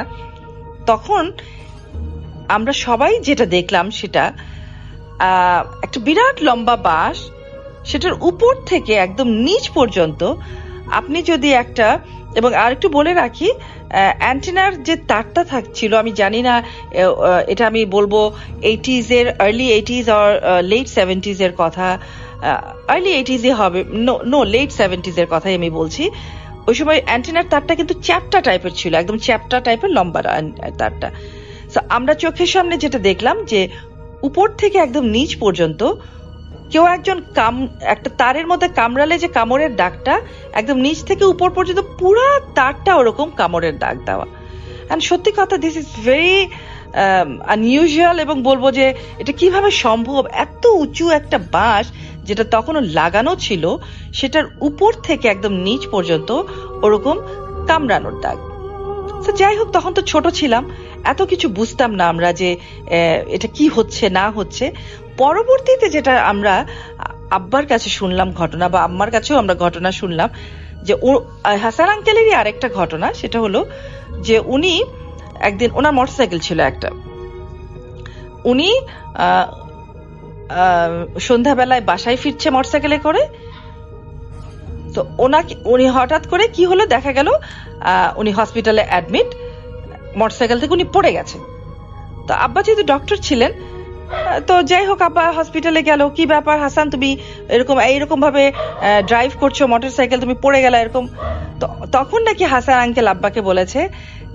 তখন আমরা সবাই যেটা দেখলাম সেটা একটা বিরাট লম্বা বাঁশ, সেটার উপর থেকে একদম নিচ পর্যন্ত আপনি যদি একটা, এবং আরেকটু বলে রাখি, অ্যান্টেনার যে তারটা থাকছিল, আমি জানি না এটা আমি বলবো 80s এর, আর্লি 80s আর লেট 70s এর কথা, আর্লি 80s এ হবে, নো লেট 70s এর কথাই আমি বলছি। ওই সময় অ্যান্টেনার তারটা কিন্তু চ্যাপ্টা টাইপের ছিল, একদম চ্যাপ্টা টাইপের লম্বা তারটা। তো আমরা চোখের সামনে যেটা দেখলাম যে উপর থেকে একদম নিচ পর্যন্ত কেউ একজন একটা তারের মধ্যে কামড়ালে যে কামড়ের দাগটা, একদম নিচ থেকে উপর পর্যন্ত পুরো তারটা ওরকম কামড়ের দাগ দেওয়া। এন্ড সত্যি কথা, দিস ইজ ভেরি আনইউজুয়াল, এবং বলবো যে এটা কিভাবে সম্ভব, এত উঁচু একটা বাঁশ যেটা তখনও লাগানো ছিল, সেটার উপর থেকে একদম নিচ পর্যন্ত ওরকম কামড়ানোর দাগ। তো যাই হোক, তখন তো ছোট ছিলাম, এত কিছু বুঝতাম না আমরা যে এটা কি হচ্ছে না হচ্ছে। পরবর্তীতে যেটা আমরা আব্বার কাছে শুনলাম ঘটনা, বা আম্মার কাছেও আমরা ঘটনা শুনলাম, যে হাসান আঙ্কেলেরই আরেকটা ঘটনা, সেটা হলো যে উনি একদিন, ওনার মোটরসাইকেল ছিল একটা, উনি সন্ধ্যাবেলায় বাসায় ফিরছে মোটরসাইকেলে করে। তো উনি হঠাৎ করে কি হলো, দেখা গেল উনি হসপিটালে অ্যাডমিট, মোটরসাইকেল থেকে উনি পড়ে গেছে। তো আব্বা যেহেতু ডক্টর ছিলেন, তো যাই হোক আব্বা হসপিটালে গেল, কি ব্যাপার হাসান, তুমি এইরকম ভাবে ড্রাইভ করছো মোটরসাইকেল, তুমি পড়ে গেলা এরকম। তখন নাকি হাসান আঙ্কেল আব্বাকে বলেছে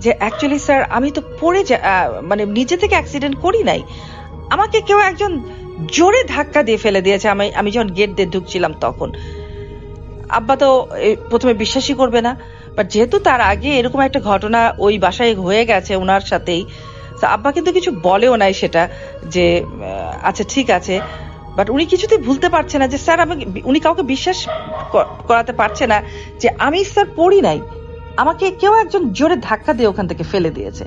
যে অ্যাকচুয়ালি স্যার, আমি তো মানে নিজে থেকে অ্যাক্সিডেন্ট করি নাই, আমাকে কেউ একজন জোরে ধাক্কা দিয়ে ফেলে দিয়েছে আমি যখন গেট দিয়ে ঢুকছিলাম তখন। আব্বা তো প্রথমে বিশ্বাসই করবে না, বাট যেহেতু তার আগে এরকম একটা ঘটনা ওই বাসায় হয়ে গেছে ওনার সাথেই, আব্বা কিন্তু কিছু বলেও নাই সেটা, যে আচ্ছা ঠিক আছে, বাট উনি কিছুতেই ভুলতে পারছে না যে স্যার, উনি কাউকে বিশ্বাস করাতে পারছে না যে আমি স্যার পড়ি নাই, আমাকে কেউ একজন জোরে ধাক্কা দিয়ে ওখান থেকে ফেলে দিয়েছে।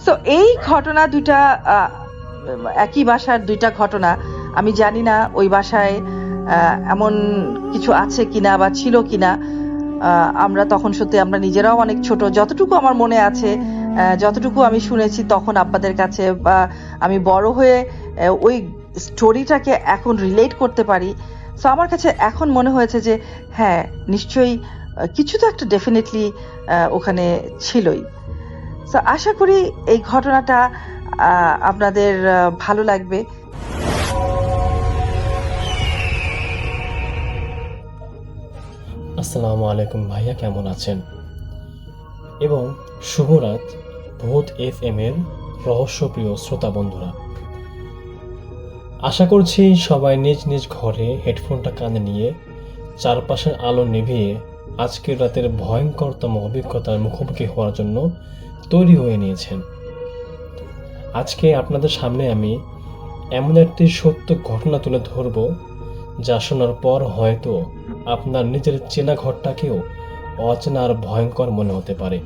তো এই ঘটনা দুইটা, একই বাসার দুইটা ঘটনা। আমি জানি না ওই বাসায় এমন কিছু আছে কিনা বা ছিল কিনা। আমরা তখন সত্যি আমরা নিজেরাও অনেক ছোট, যতটুকু আমার মনে আছে, যতটুকু আমি শুনেছি তখন আব্বাদের কাছে, বা আমি বড় হয়ে ওই স্টোরিটাকে এখন রিলেট করতে পারি। সো আমার কাছে এখন মনে হয়েছে যে হ্যাঁ, নিশ্চয়ই কিছু তো একটা ডেফিনেটলি ওখানে ছিলই। সো আশা করি এই ঘটনাটা আপনাদের ভালো লাগবে। আসসালামু আলাইকুম ভাইয়া, কেমন আছেন? এবং শুভরাত ভূত FM এর রহস্যপ্রিয় শ্রোতা বন্ধুরা। আশা করছি সবাই নিজ নিজ ঘরে হেডফোনটা কানে নিয়ে চারপাশের আলো নিভিয়ে আজকের রাতের ভয়ঙ্করতম অভিজ্ঞতার মুখোমুখি হওয়ার জন্য তৈরি হয়ে নিয়েছেন। আজকে আপনাদের সামনে আমি এমন একটি সত্য ঘটনা তুলে ধরব যা শোনার পর হয়তো আপনার নিজের চেনা ঘরটাকেও অচেনা আর ভয়ঙ্কর মনে হতে পারে।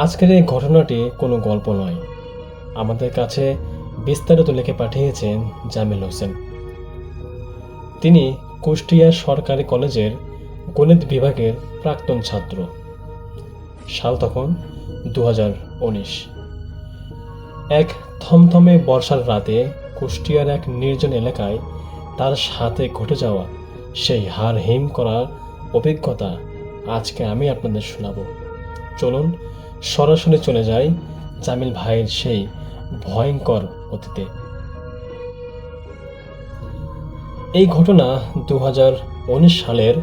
আজকের এই ঘটনাটি কোনো গল্প নয়, আমাদের কাছে বিস্তারিত লিখে পাঠিয়েছেন জামিল হোসেন। তিনি কুষ্টিয়া সরকারি কলেজের গণিত বিভাগের প্রাক্তন ছাত্র। সাল তখন 2019। এক থমথমে বর্ষার রাতে কুষ্টিয়ার এক নির্জন এলাকায় তার সাথে ঘটে যাওয়া সেই হাড় হিম করার অভিজ্ঞতা আজকে আমি আপনাদের শোনাব। চলুন সরাসরি চলে যাই জামিল ভাইয়ের সেই ভয়ঙ্কর অতীতে। এই ঘটনা 2019 সালের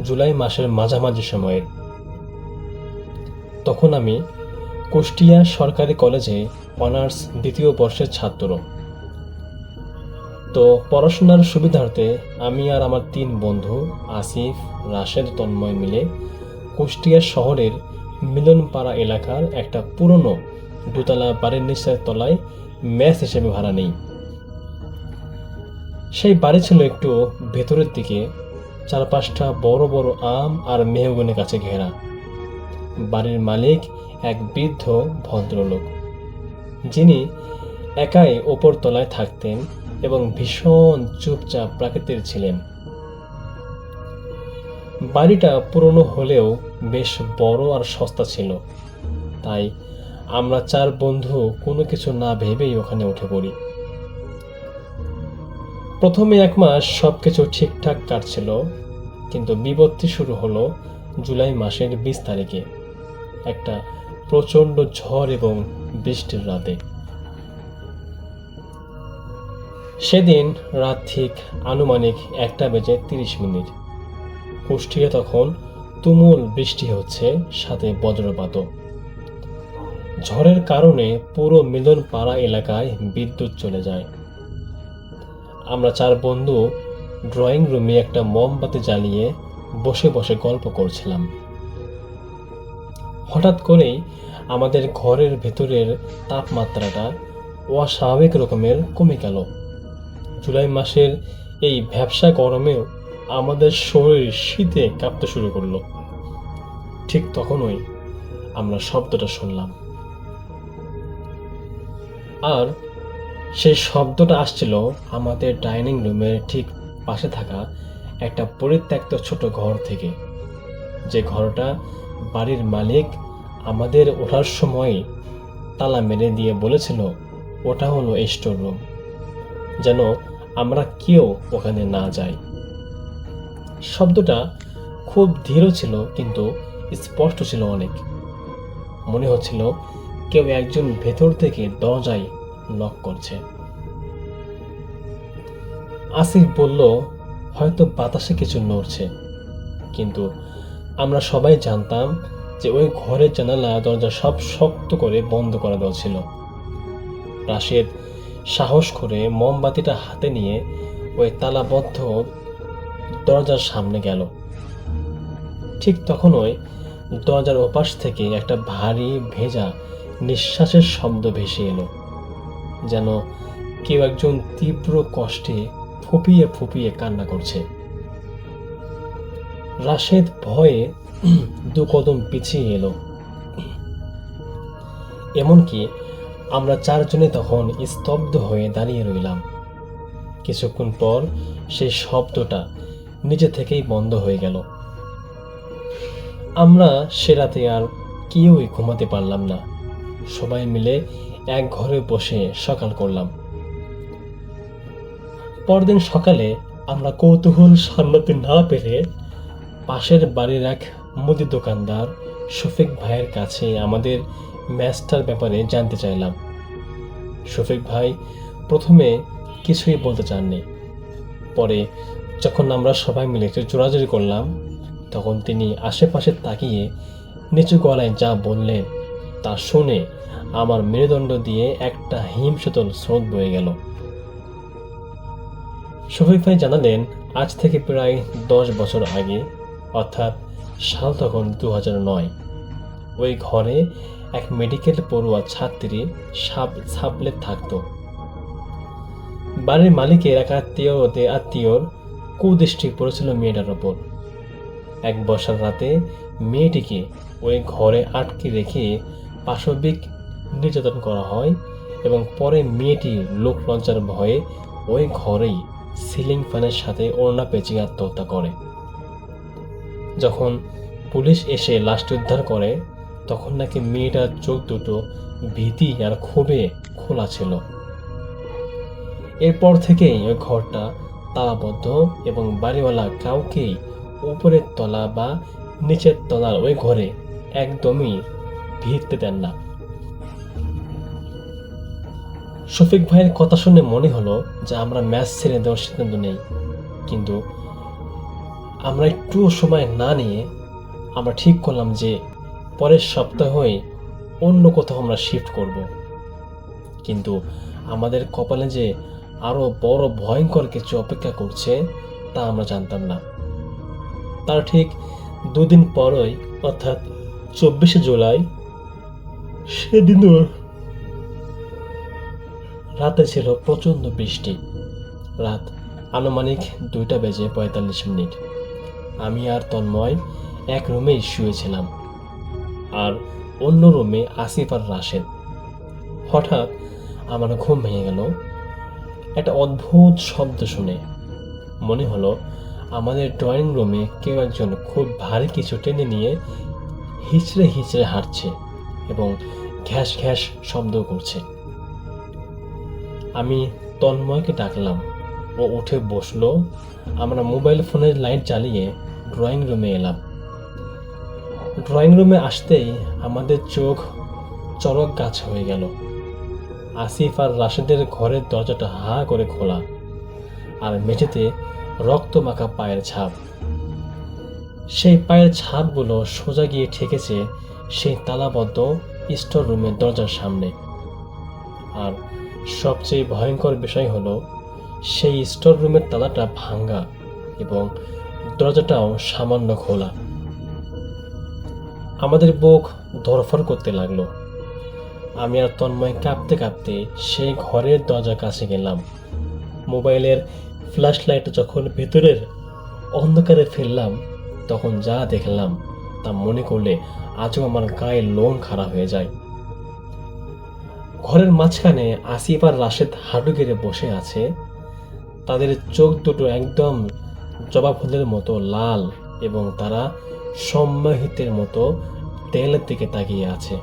জুলাই মাসের মাঝামাঝি সময়ের। তখন আমি কুষ্টিয়া সরকারি কলেজে অনার্স দ্বিতীয় বর্ষের ছাত্র। তো পড়াশোনার সুবিধার্থে আমি আর আমার 3 বন্ধু আসিফ, রাশেদ, তন্ময় মিলে কুষ্টিয়া শহরের মিলনপাড়া এলাকার একটা পুরনো দোতলা বাড়ির নিচের তলায় মেস হিসেবে ভাড়া নেই। সেই বাড়ি ছিল একটু ভেতরের দিকে, 4-5টা বড় বড় আম আর মেহগনি গাছে ঘেরা। বাড়ির মালিক এক বৃদ্ধ ভদ্রলোক, যিনি একাই ওপর তলায় থাকতেন এবং ভীষণ চুপচাপ প্রাকৃতিক ছিলেন। বাড়িটা পুরনো হলেও বেশ বড় আর সস্তা ছিল, তাই আমরা 4 বন্ধু কোনো কিছু না ভেবেই ওখানে উঠে পড়ি। প্রথমে 1 মাস সবকিছু ঠিকঠাক কাটছিল, কিন্তু বিপত্তি শুরু হলো জুলাই মাসের 20 তারিখে, একটা প্রচণ্ড ঝড় এবং বৃষ্টির রাতে। সেদিন রাত ঠিক আনুমানিক 1:30। কুষ্টিয়া তখন তুমুল বৃষ্টি হচ্ছে, সাথে বজ্রপাতও। ঝড়ের কারণে পুরো মিলনপাড়া এলাকায় বিদ্যুৎ চলে যায়। আমরা 4 বন্ধু ড্রয়িং রুমে একটা মোমবাতি জ্বালিয়ে বসে বসে গল্প করছিলাম। হঠাৎ করেই আমাদের ঘরের ভেতরের তাপমাত্রাটা অস্বাভাবিক রকমের কমে গেল। জুলাই মাসের এই ভ্যাপসা গরমেও আমাদের শরীর শীতে কাঁপতে শুরু করলো। ঠিক তখনই আমরা শব্দটা শুনলাম, আর সেই শব্দটা আসছিল আমাদের ডাইনিং রুমের ঠিক পাশে থাকা একটা পরিত্যক্ত ছোট ঘর থেকে, যে ঘরটা বাড়ির মালিক আমাদের ওঠার সময় তালা মেরে দিয়ে বলেছিল ওটা হলো স্টোর রুম, যেন আমরা কেউ ওখানে না যাই। শব্দটা খুব ধীর ছিল, কিন্তু স্পষ্ট ছিল অনেক। মনে হচ্ছিল কেউ একজন ভেতর থেকে দরজায় নক করছে। আসিফ বলল হয়তো বাতাসে কিছু নড়ছে, কিন্তু আমরা সবাই জানতাম যে ওই ঘরের জানালা দরজা সব শক্ত করে বন্ধ করা দেওয়া ছিল। রাশেদ সাহস করে মোমবাতিটা হাতে নিয়ে ওই তালাবদ্ধ দরজার সামনে গেল। ঠিক তখনই দরজার ওপাশ থেকে একটা ভারী ভেজা নিঃশ্বাসের শব্দ ভেসে এলো, যেন কেউ একজন তীব্র কষ্টে ফুপিয়ে ফুপিয়ে কান্না করছে। রাশেদ ভয়ে 2 কদম পিছিয়ে এলো। এমনকি আমরা 4 জনে তখন স্তব্ধ হয়ে দাঁড়িয়ে রইলাম। কিছুক্ষণ পর সেই শব্দটা নিজে থেকেই বন্ধ হয়ে গেল। আমরা সে রাতে আর কেউই ঘুমাতে পারলাম না। সবাই মিলে এক ঘরে বসে সকাল করলাম। পরদিন সকালে আমরা কৌতূহল সামলাতে না পেরে পাশের বাড়ির এক মুদি দোকানদার শফিক ভাইয়ের কাছে আমাদের ম্যাচটার ব্যাপারে জানতে চাইলাম। শফিক ভাই প্রথমে কিছুই বলতে চাননি, পরে যখন আমরা সবাই মিলে একটু জোরাজুরি করলাম, তখন তিনি আশেপাশে তাকিয়ে নিচু গলায় যা বললেন তা শুনে আমার মেরুদণ্ড দিয়ে একটা হিমশীতল স্রোত বয়ে গেল। শফিক ভাই জানালেন, আজ থেকে প্রায় 10 বছর আগে, অর্থাৎ সাল তখন 2009, ওই ঘরে এক মেডিকেল পড়ুয়া ছাত্রী সাবলেট থাকতো। বাড়ির মালিকের এক আত্মীয়র কুদৃষ্টি পড়েছিল মেয়েটার ওপর। এক বর্ষার রাতে মেয়েটিকে ওই ঘরে আটকে রেখে পাশবিক নির্যাতন করা হয় এবং পরে মেয়েটি লোক লজ্জার ভয়ে ওই ঘরেই সিলিং ফ্যানের সাথে ওড়না পেঁচিয়ে আত্মহত্যা করে। যখন পুলিশ এসে লাশটি উদ্ধার করে, তখন নাকি মেয়েটার চোখ দুটো ভীতি আর ক্ষোভে খোলা ছিল। এরপর থেকেই ওই ঘরটা তালাবদ্ধ এবং বাড়িওয়ালা কাউকেই উপরের তলা বা নিচের তলার ওই ঘরে একদমই ভিড়তে দেন না। শফিক ভাইয়ের কথা শুনে মনে হলো যে আমরা ম্যাচ ছেড়ে দেওয়ার সিদ্ধান্ত নেই, কিন্তু আমরা একটু সময় না নিয়ে আমরা ঠিক করলাম যে পরের সপ্তাহে অন্য কোথাও আমরা শিফট করব। কিন্তু আমাদের কপালে যে আরো বড় ভয়ঙ্কর কিছু অপেক্ষা করছে তা আমরা জানতাম না। তার ঠিক 2 দিন পরই, অর্থাৎ 24শে জুলাই, সেদিনও রাতে ছিল প্রচন্ড বৃষ্টি। রাত আনুমানিক 2:45। আমি আর তন্ময় এক রুমেই শুয়েছিলাম, আর অন্য রুমে আসিফ আর রাশেদ। হঠাৎ আমার ঘুম ভেঙে গেল একটা অদ্ভুত শব্দ শুনে। মনে হলো আমাদের ড্রয়িং রুমে কেউ একজন খুব ভারী কিছু টেনে নিয়ে হিচড়ে হিচড়ে হাঁটছে এবং ঘ্যাস ঘ্যাস শব্দ করছে। আমি তন্ময়কে ডাকলাম, ও উঠে বসলো। আমরা মোবাইল ফোনের লাইট জ্বালিয়ে ড্রয়িং রুমে এলাম। ড্রয়িং রুমে আসতেই আমাদের চোখ চড়ক গাছ হয়ে গেল। আসিফ আর রাশেদের ঘরের দরজাটা হা করে খোলা, আর মেঝেতে রক্ত মাখা পায়ের ছাপ। সেই পায়ের ছাপগুলো সোজা গিয়ে ঠেকেছে সেই তালাবদ্ধ স্টোর রুমের দরজার সামনে। আর সবচেয়ে ভয়ঙ্কর বিষয় হলো, সেই স্টোর রুমের তালাটা ভাঙ্গা এবং দরজাটাও সামান্য খোলা। আমাদের বুক ধরফর করতে লাগলো। আমি আর তন্ময় কাঁপতে কাঁপতে সেই ঘরের দরজার কাছে গেলাম। মোবাইলের ফ্ল্যাশ লাইট যখন ভেতরের অন্ধকারে ফেললাম, তখন যা দেখলাম তা মনে করলে আজও আমার গায়ে লোম খাড়া হয়ে যায়। ঘরের মাঝখানে আসিফ আর রাশেদ হাঁটু গেড়ে বসে আছে। তাদের চোখ দুটো একদম জবা ফুলের মতো লাল এবং তারা সম্মোহিতের মতো দেয়ালের দিকে তাকিয়ে আছে।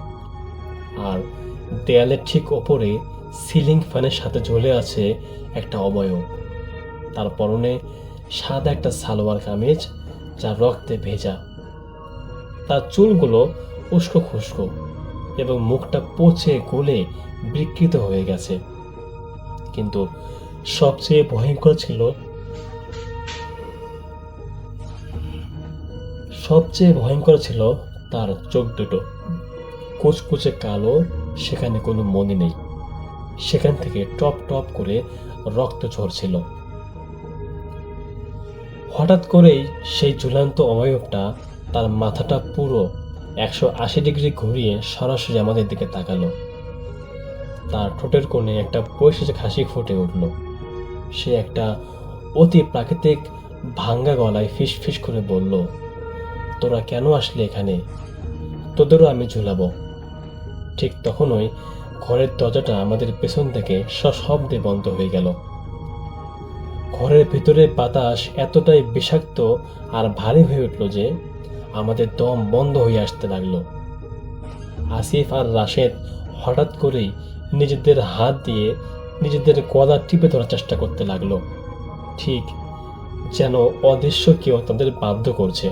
আর দেয়ালের ঠিক ওপরে সিলিং ফ্যানের সাথে ঝুলে আছে একটা অবয়ব। তার পরনে সাদা একটা সালোয়ার কামিজ যা রক্তে ভেজা। তার চুলগুলো উস্কো খুস্কো এবং মুখটা পচে গলে বিকৃত হয়ে গেছে। কিন্তু সবচেয়ে ভয়ঙ্কর ছিল তার চোখ দুটো। কুচকুচে কালো, সেখানে কোনো মনি নেই। সেখান থেকে টপ টপ করে রক্ত ঝরছিল। হঠাৎ করেই সেই ঝুলন্ত অবয়বটা তার মাথাটা পুরো 180 ডিগ্রি ঘুরিয়ে সরাসরি আমাদের দিকে তাকালো। তার ঠোঁটের কোণে একটা পৈশাচিক হাসি ফুটে উঠল। সে একটা অতি প্রাকৃতিক ভাঙ্গা গলায় ফিস ফিস করে বলল, তোরা কেন আসলে এখানে? তোদেরও আমি ঝুলাবো। ঠিক তখনই ঘরের দরজাটা আমাদের পেছন থেকে সশব্দে বন্ধ হয়ে গেল। ঘরের ভিতরে বাতাস এতটাই বিষাক্ত আর ভারী হয়ে উঠল যে আমাদের দম বন্ধ হয়ে আসতে লাগলো। আসিফ আর রাশেদ হঠাৎ করেই নিজেদের হাত দিয়ে নিজেদের গলা টিপে ধরার চেষ্টা করতে লাগলো, ঠিক যেন অদৃশ্য কেউ তাদের বাধ্য করছে।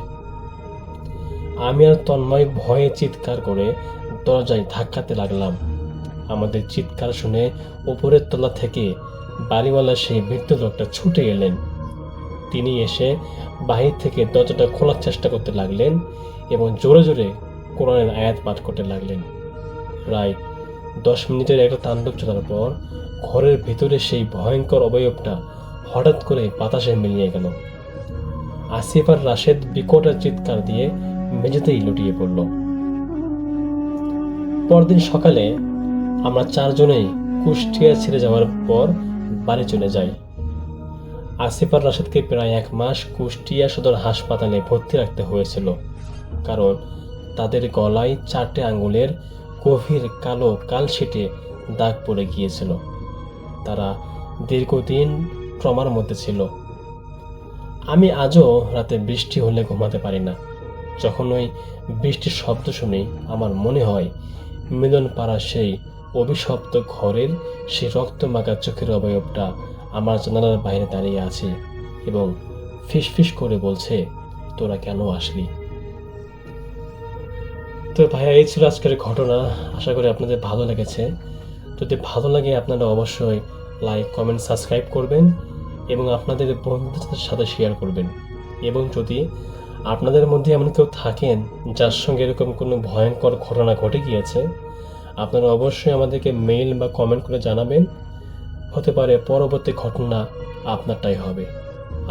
আমি আর তন্ময় ভয়ে চিৎকার করে দরজায় ধাক্কাতে লাগলাম। আমাদের চিৎকার শুনে উপরের তলা থেকে বাড়িওয়ালা সেই বৃদ্ধ লোকটা ছুটে এলেন। তিনি এসে বাহির থেকে দরজাটা খোলার চেষ্টা করতে লাগলেন এবং জোরে জোরে কোরআনের আয়াত পাঠ করতে লাগলেন। প্রায় 10 মিনিটের একটা তাণ্ডব চলার পর ঘরের ভিতরে সেই ভয়ঙ্কর অবয়বটা হঠাৎ করে বাতাসে মিলিয়ে গেল। আসিফ আর রাশেদ বিকট চিৎকার দিয়ে মেঝেতেই লুটিয়ে পড়ল। পরদিন সকালে আমরা 4 জনেই কুষ্টিয়া ছেড়ে যাওয়ার পর বাড়ি চলে যাই। আসিফ আর রাশেদকে প্রায় 1 মাস কুষ্টিয়া সদর হাসপাতালে ভর্তি রাখতে হয়েছিল, কারণ তাদের গলায় 4টে আঙ্গুলের গভীর কালো কালশিটে দাগ পড়ে গিয়েছিল। তারা দীর্ঘদিন ট্রমার মধ্যে ছিল। আমি আজও রাতে বৃষ্টি হলে ঘুমাতে পারি না। যখন ওই বৃষ্টির শব্দ শুনি আমার মনে হয় মিলন পাড়া সেই অভিশপ্ত ঘরের সেই রক্তমাখা চোখের অবয়বটা আমার জানালার বাইরে দাঁড়িয়ে আছে এবং ফিসফিস করে বলছে, তোরা কেন আসলি? তো ভাইয়া, এই ছিল আজকের ঘটনা। আশা করি আপনাদের ভালো লেগেছে। যদি ভালো লাগে আপনারা অবশ্যই লাইক, কমেন্ট, সাবস্ক্রাইব করবেন এবং আপনাদের বন্ধুদের সাথে শেয়ার করবেন। এবং যদি আপনাদের মধ্যে এমন কেউ থাকেন যার সঙ্গে এরকম কোনো ভয়ঙ্কর ঘটনা ঘটে গিয়েছে, আপনারা অবশ্যই আমাদেরকে মেইল বা কমেন্ট করে জানাবেন। হতে পারে পরবর্তী ঘটনা আপনারটাই হবে।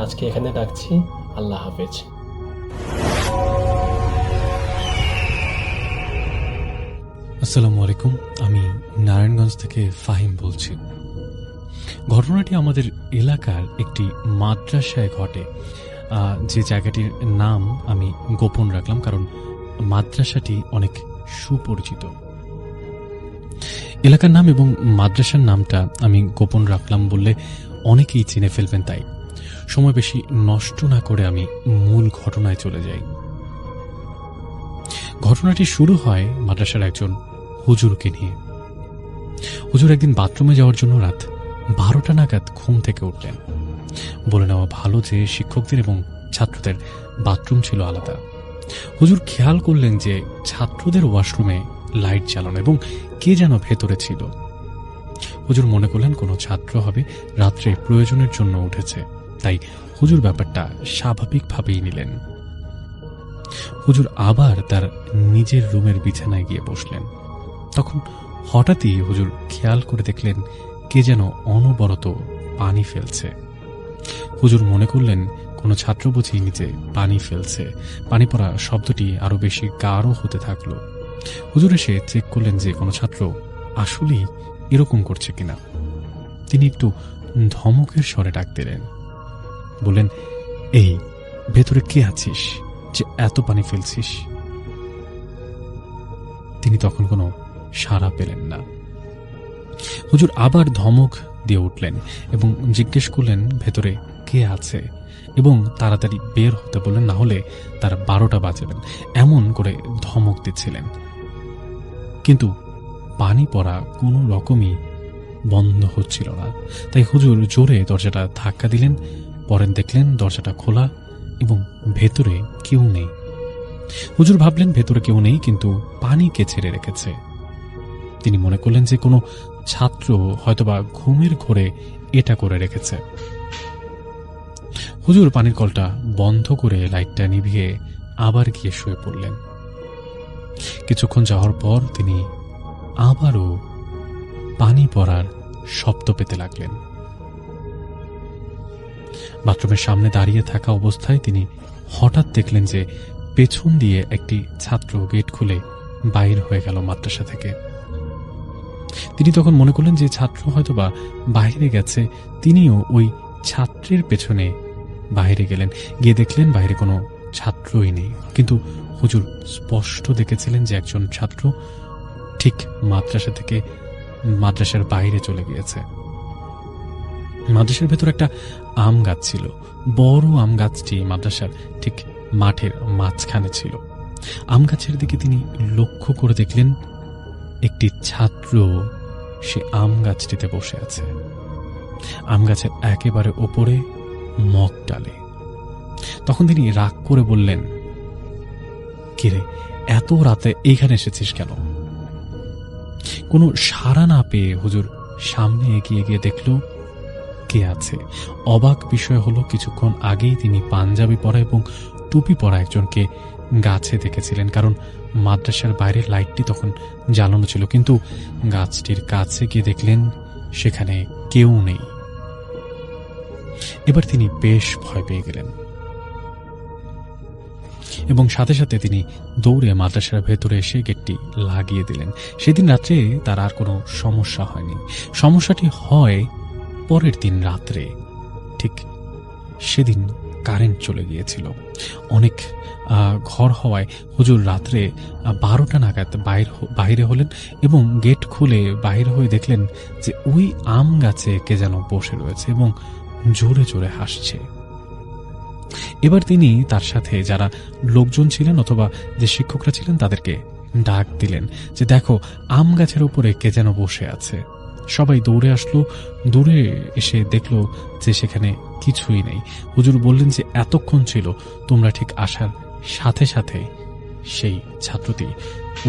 আজকে এখানে রাখছি। আল্লাহ হাফেজ। আসসালামু আলাইকুম। আমি নারায়ণগঞ্জ থেকে ফাহিম বলছি। ঘটনাটি আমাদের এলাকার একটি মাদ্রাসায় ঘটে, যে জায়গাটির নাম আমি গোপন রাখলাম কারণ মাদ্রাসাটি অনেক সুপরিচিত। এলাকার নাম এবং মাদ্রাসার নামটা আমি গোপন রাখলাম বললে অনেকেই চিনে ফেলবেন, তাই সময় বেশি নষ্ট না করে আমি মূল ঘটনায় চলে যাই। ঘটনাটি শুরু হয় মাদ্রাসার একজন হুজুরকে নিয়ে। হুজুর একদিন বাথরুমে যাওয়ার জন্য রাত 12টা নাগাদ ঘুম থেকে উঠলেন। বলে নেওয়া ভালো যে শিক্ষকদের এবং ছাত্রদের বাথরুম ছিল আলাদা। হুজুর খেয়াল করলেন যে ছাত্রদের ওয়াশরুমে লাইট জ্বালানো এবং কে যেন ভেতরে ছিল। হুজুর মনে করলেন কোনো ছাত্র হবে, রাত্রে প্রয়োজনের জন্য উঠেছে, তাই হুজুর ব্যাপারটা স্বাভাবিকভাবেই নিলেন। হুজুর আবার তার নিজের রুমের বিছানায় গিয়ে বসলেন। তখন হঠাৎই হুজুর খেয়াল করে দেখলেন কে যেন অনবরত পানি ফেলছে। হুজুর মনে করলেন কোনো ছাত্র বুঝি নিচে পানি ফেলছে। পানি পড়া শব্দটি আরো বেশি গাঢ় হতে থাকলো। হুজুর এসে চেক করলেন যে কোনো ছাত্র আসলেই এরকম করছে কিনা। তিনি একটু ধমকের স্বরে ডাক দিলেন, বললেন, এই ভেতরে কে আছিস যে এত পানি ফেলছিস? তিনি তখন কোনো সাড়া পেলেন না। হুজুর আবার ধমক দিয়ে উঠলেন এবং জিজ্ঞেস করলেন ভেতরে কে আছে এবং তাড়াতাড়ি বের হতে বললেন, না হলে তার 12টা বাজাবেন, এমন করে ধমক দিচ্ছিলেন। কিন্তু পানি পড়া কোনো রকমই বন্ধ হচ্ছিল না। তাই হুজুর জোরে দরজাটা ধাক্কা দিলেন। পরে দেখলেন দরজাটা খোলা এবং ভেতরে কেউ নেই। হুজুর ভাবলেন ভেতরে কেউ নেই, কিন্তু পানি কে ছেড়ে রেখেছে। তিনি মনে করলেন যে কোনো ছাত্র হয়তোবা ঘুমের ঘোরে এটা করে রেখেছে। হুজুর পানির কলটা বন্ধ করে লাইটটা নিভিয়ে আবার গিয়ে শুয়ে পড়লেন। কিছুক্ষণ যাওয়ার পর তিনি আবারও পানি পড়ার শব্দ পেতে লাগলেন। বাথরুমের সামনে দাঁড়িয়ে থাকা অবস্থায় তিনি হঠাৎ দেখলেন যে পেছন দিয়ে একটি ছাত্র গেট খুলে বাইর হয়ে গেল মাদ্রাসা থেকে। তিনি তখন মনে করলেন যে ছাত্র হয়তোবা বাইরে গেছে। তিনিও ওই ছাত্রের পেছনে বাইরে গেলেন। গিয়ে দেখলেন বাইরে কোনো ছাত্রই নেই, কিন্তু হুজুর স্পষ্ট দেখেছিলেন যে একজন ছাত্র ঠিক মাদ্রাসা থেকে মাদ্রাসার বাইরে চলে গিয়েছে। মাদ্রাসার ভেতর একটা আম গাছ ছিল। বড় আম গাছটি মাদ্রাসার ঠিক মাঠের মাঝখানে ছিল। আম গাছের দিকে তিনি লক্ষ্য করে দেখলেন একটি ছাত্র সে আম গাছটিতে বসে আছে। আম গাছের একেবারে ওপরে মগ ডালে। তখন তিনি রাগ করে বললেন, কিরে, এত রাতে এইখানে এসেছিস কেন? কোনো সাড়া না পেয়ে হুজুর সামনে এগিয়ে গিয়ে দেখল কে আছে। অবাক বিষয় হলো কিছুক্ষণ আগেই তিনি পাঞ্জাবি পরা এবং টুপি পরা একজনকে গাছে দেখেছিলেন, কারণ মাদ্রাসার বাইরে লাইটটি তখন জ্বালানো ছিল, কিন্তু গাছটির কাছে গিয়ে দেখলেন সেখানে কেউ নেই। এবার তিনি বেশ ভয় পেয়ে গেলেন এবং সাথে সাথে তিনি দৌড়ে মাদ্রাসার ভেতরে এসে গেটটি লাগিয়ে দিলেন। সেদিন রাত্রে তার আর কোনো সমস্যা হয়নি। সমস্যাটি হয় পরের দিন রাত্রে। ঠিক সেদিন কারেন্ট চলে গিয়েছিল। অনেক ঘর হওয়ায় হুজুর রাত্রে 12টা নাগাদ বাইরে হলেন এবং গেট খুলে বাইরে হয়ে দেখলেন যে ওই আম গাছে কে যেন বসে রয়েছে এবং জোরে জোরে হাসছে। এবার তিনি তার সাথে যারা লোকজন ছিলেন অথবা যে শিক্ষকরা ছিলেন তাদেরকে ডাক দিলেন যে দেখো, আম গাছের উপরে কে যেন বসে আছে। সবাই দৌড়ে আসলো, দূরে এসে দেখলো যে সেখানে কিছুই নেই। হুজুর বললেন যে এতক্ষণ ছিল, তোমরা ঠিক আসার সাথে সাথে সেই ছাত্রটি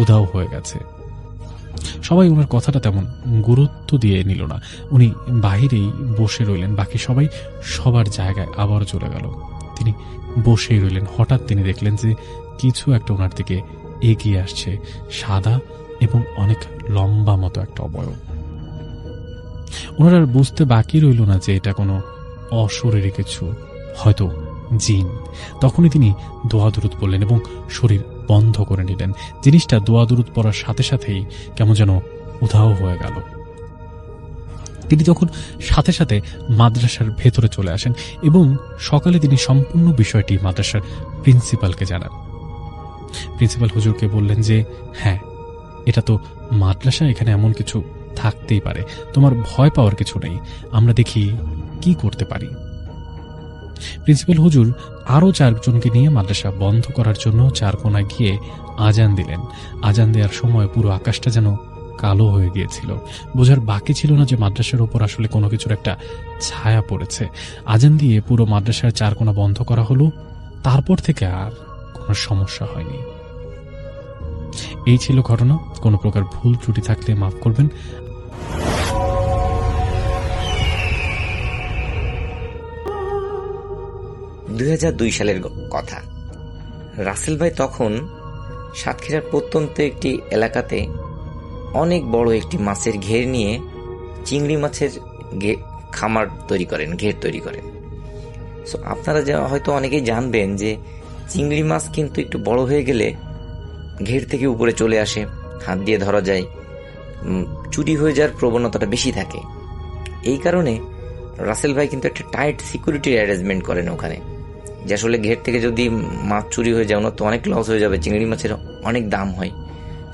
উধাও হয়ে গেছে। সবাই ওনার কথাটা তেমন গুরুত্ব দিয়ে নিল না। উনি বাহিরেই বসে রইলেন। বাকি সবাই সবার জায়গায় আবার চলে গেল। তিনি বসেই রইলেন। হঠাৎ তিনি দেখলেন যে কিছু একটা ওনার দিকে এগিয়ে আসছে, সাদা এবং অনেক লম্বা মতো একটা অবয়ব। ওনার আর বুঝতে বাকি রইল না যে এটা কোনো অশরীরী কিছু, হয়তো জিন। তখনই তিনি দোয়া দুরুদ পড়লেন এবং শরীর বন্ধ করে নিলেন। জিনিসটা দোয়া দুরুদ পড়ার সাথে সাথেই কেমন যেন উধাও হয়ে গেল। তিনি তখন সাথে সাথে মাদ্রাসার ভেতরে চলে আসেন এবং সকালে তিনি সম্পূর্ণ বিষয়টি মাদ্রাসার প্রিন্সিপালকে জানান। প্রিন্সিপাল হুজুরকে বললেন যে হ্যাঁ, এটা তো মাদ্রাসা, এখানে এমন কিছু থাকতেই পারে, তোমার ভয় পাওয়ার কিছু নেই, আমরা দেখি কি করতে পারি। প্রিন্সিপাল হুজুর আরও 4 জনকে নিয়ে মাদ্রাসা বন্ধ করার জন্য 4 কোণায় গিয়ে আজান দিলেন। আজান দেওয়ার সময় পুরো আকাশটা যেন কালো হয়ে গিয়েছিল। বোঝার বাকি ছিল না যে মাদ্রাসার ওপর আসলে কোনো কিছুর একটা ছায়া পড়েছে। আজান দিয়ে পুরো মাদ্রাসার 4 কোণা বন্ধ করা হলো। তারপর থেকে আর কোনো সমস্যা হয়নি। এই ছিল ঘটনা। কোনো প্রকার ভুল ত্রুটি থাকলে মাফ করবেন। 2002 সালের কথা। রাসেল ভাই তখন সাতক্ষীরার প্রত্যন্ত একটি এলাকাতে অনেক বড় একটি মাছের ঘের নিয়ে চিংড়ি মাছের খামার তৈরি করেন, ঘের তৈরি করেন। সো আপনারা হয়তো অনেকেই জানবেন যে চিংড়ি মাছ কিন্তু একটু বড় হয়ে গেলে ঘের থেকে উপরে চলে আসে, হাত দিয়ে ধরা যায়, চুরি হয়ে যাওয়ার প্রবণতাটা বেশি থাকে। এই কারণে রাসেল ভাই কিন্তু একটা টাইট সিকিউরিটি অ্যারেঞ্জমেন্ট করেন ওখানে, যে আসলে ঘের থেকে যদি মাছ চুরি হয়ে যায় ওনার তো অনেক লস হয়ে যাবে, চিংড়ি মাছের অনেক দাম হয়।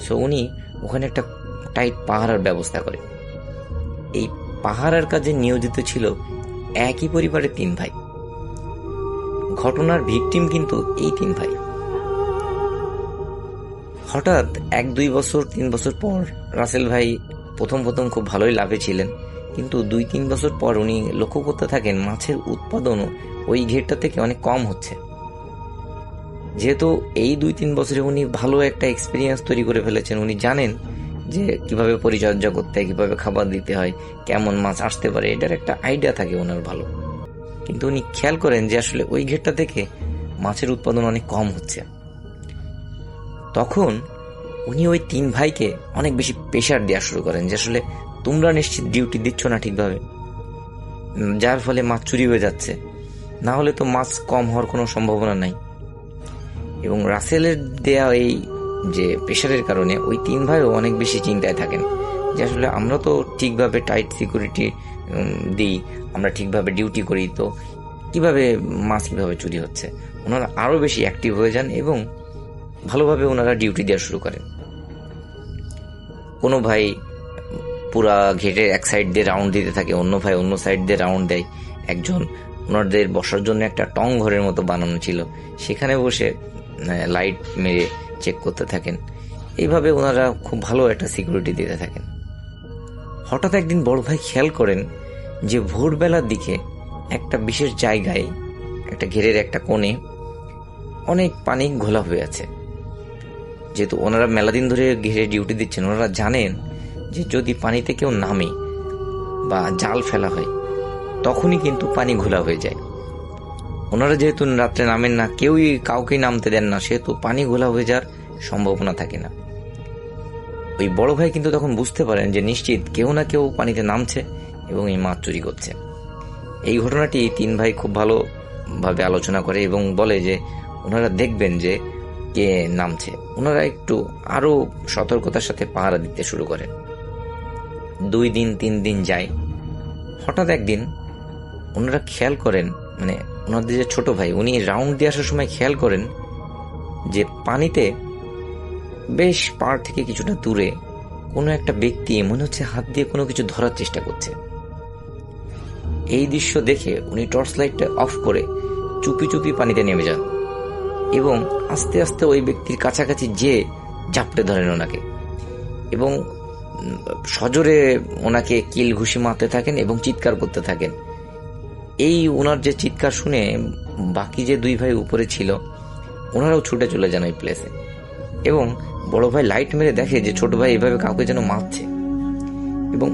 সো উনি ওখানে একটা টাইট পাহারার ব্যবস্থা করে। এই পাহারার কাজে নিয়োজিত ছিল একই পরিবারের 3 ভাই। ঘটনার ভিকটিম কিন্তু এই 3 ভাই। হঠাৎ 1-2 বছর 3 বছর পর রাসেল ভাই প্রথম খুব ভালোই লাভে ছিলেন, কিন্তু 2-3 বছর পর উনি লক্ষ্য করতে থাকেন মাছের উৎপাদনও ওই ঘেরটা থেকে অনেক কম হচ্ছে। যেহেতু এই 2-3 বছরে উনি ভালো একটা এক্সপিরিয়েন্স তৈরি করে ফেলেছেন, উনি জানেন যে কিভাবে পরিচর্যা করতে হয়, কিভাবে খাবার দিতে হয়, কেমন মাছ আসতে পারে, এটার একটা আইডিয়া থাকে ওনার ভালো। কিন্তু উনি খেয়াল করেন যে আসলে ওই ঘেরটা থেকে মাছের উৎপাদন অনেক কম হচ্ছে। তখন উনি ওই 3 ভাইকে অনেক বেশি প্রেশার দেওয়া শুরু করেন যে আসলে তোমরা নিশ্চিত ডিউটি দিচ্ছ না ঠিকভাবে, যার ফলে মাছ চুরি হয়ে যাচ্ছে, না হলে তো মাছ কম হওয়ার কোনো সম্ভাবনা নাই। এবং রাসেলের দেয়া এই যে প্রেশারের কারণে ওই 3 ভাইও অনেক বেশি চিন্তায় থাকেন যে আসলে আমরা তো ঠিকভাবে টাইট সিকিউরিটি দিই, আমরা ঠিকভাবে ডিউটি করি, তো কিভাবে মাছ কিভাবে চুরি হচ্ছে। ওনারা আরও বেশি অ্যাক্টিভ হয়ে যান এবং ভালোভাবে ওনারা ডিউটি দেওয়া শুরু করেন। কোনো ভাই পুরা ঘেটের এক সাইড দিয়ে রাউন্ড দিতে থাকে, অন্য ভাই অন্য সাইড দিয়ে রাউন্ড দেয়। একজন ওনাদের বসার জন্য একটা টং ঘরের মতো বানানো ছিল, সেখানে বসে লাইট মেরে চেক করতে থাকেন। এইভাবে ওনারা খুব ভালো একটা সিকিউরিটি দিতে থাকেন। হঠাৎ একদিন বড় ভাই খেয়াল করেন যে ভোরবেলার দিকে একটা বিশেষ জায়গায়, একটা ঘেরের একটা কোণে অনেক পানি ঘোলা হয়ে আছে। যেহেতু ওনারা মেলাদিন ধরে ঘেরে ডিউটি দিচ্ছেন, ওনারা জানেন যে যদি পানিতে কেউ নামে বা জাল ফেলা হয় তখনই কিন্তু পানি ঘোলা হয়ে যায়। ওনারা যেহেতু রাত্রে নামেন না, কেউই কাউকে নামতে দেন না, সেহেতু পানি ঘোলা হয়ে যাওয়ার সম্ভাবনা থাকে না। ওই বড় ভাই কিন্তু তখন বুঝতে পারেন যে নিশ্চিত কেউ না কেউ পানিতে নামছে এবং এই মাছ চুরি করছে। এই ঘটনাটি 3 ভাই খুব ভালোভাবে আলোচনা করে এবং বলে যে ওনারা দেখবেন যে কে নামছে। ওনারা একটু আরো সতর্কতার সাথে পাহারা দিতে শুরু করেন। 2 দিন 3 দিন যায়। হঠাৎ একদিন ওনারা খেয়াল করেন, মানে ওনাদের যে ছোট ভাই, উনি রাউন্ড দিয়ে আসার সময় খেয়াল করেন যে পানিতে বেশ পাড় থেকে কিছুটা দূরে কোনো একটা ব্যক্তি মনে হচ্ছে হাত দিয়ে কোনো কিছু ধরার চেষ্টা করছে। এই দৃশ্য দেখে উনি টর্চ লাইটটা অফ করে চুপি চুপি পানিতে নেমে যান এবং আস্তে আস্তে ওই ব্যক্তির কাছাকাছি যেয়ে ঝাপটে ধরেন ওনাকে এবং সজোরে ওনাকে কিল ঘুষি মারতে থাকেন এবং চিৎকার করতে থাকেন। এই ওনার যে চিৎকার শুনে বাকি যে 2 ভাই উপরে ছিল ওনারাও ছুটে চলে যান ওই প্লেসে এবং বড় ভাই লাইট মেরে দেখে যে ছোট ভাই এভাবে কাউকে যেন মারছে এবং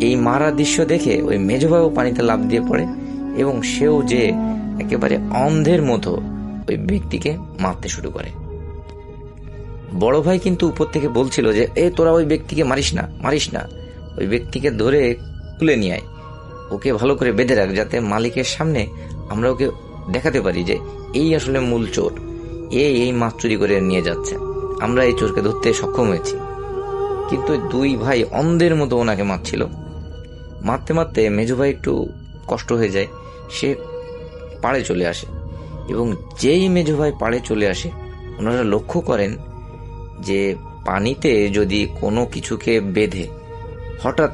এই মারা দৃশ্য দেখে ওই মেজ ভাইও পানিতে লাফ দিয়ে পড়ে এবং সেও যে একেবারে অন্ধের মতো ওই ব্যক্তিকে মারতে শুরু করে। বড় ভাই কিন্তু উপর থেকে বলছিল যে তোরা ওই ব্যক্তিকে মারিস না, ওই ব্যক্তিকে ধরে তুলে নিয়ে আয়, ওকে ভালো করে বেঁধে রাখ, যাতে মালিকের সামনে আমরা ওকে দেখাতে পারি যে এই আসলে মূল চোর, এই মাছ চুরি করে নিয়ে যাচ্ছে, আমরা এই চোরকে ধরতে সক্ষম হয়েছি। কিন্তু 2 ভাই অন্ধের মতো ওনাকে মারছিল। মারতে মারতে মেজো ভাই একটু কষ্ট হয়ে যায়, সে পাড়ে চলে আসে এবং যেই মেজো ভাই পাড়ে চলে আসে ওনারা লক্ষ্য করেন যে পানিতে যদি কোনো কিছুকে বেঁধে হঠাৎ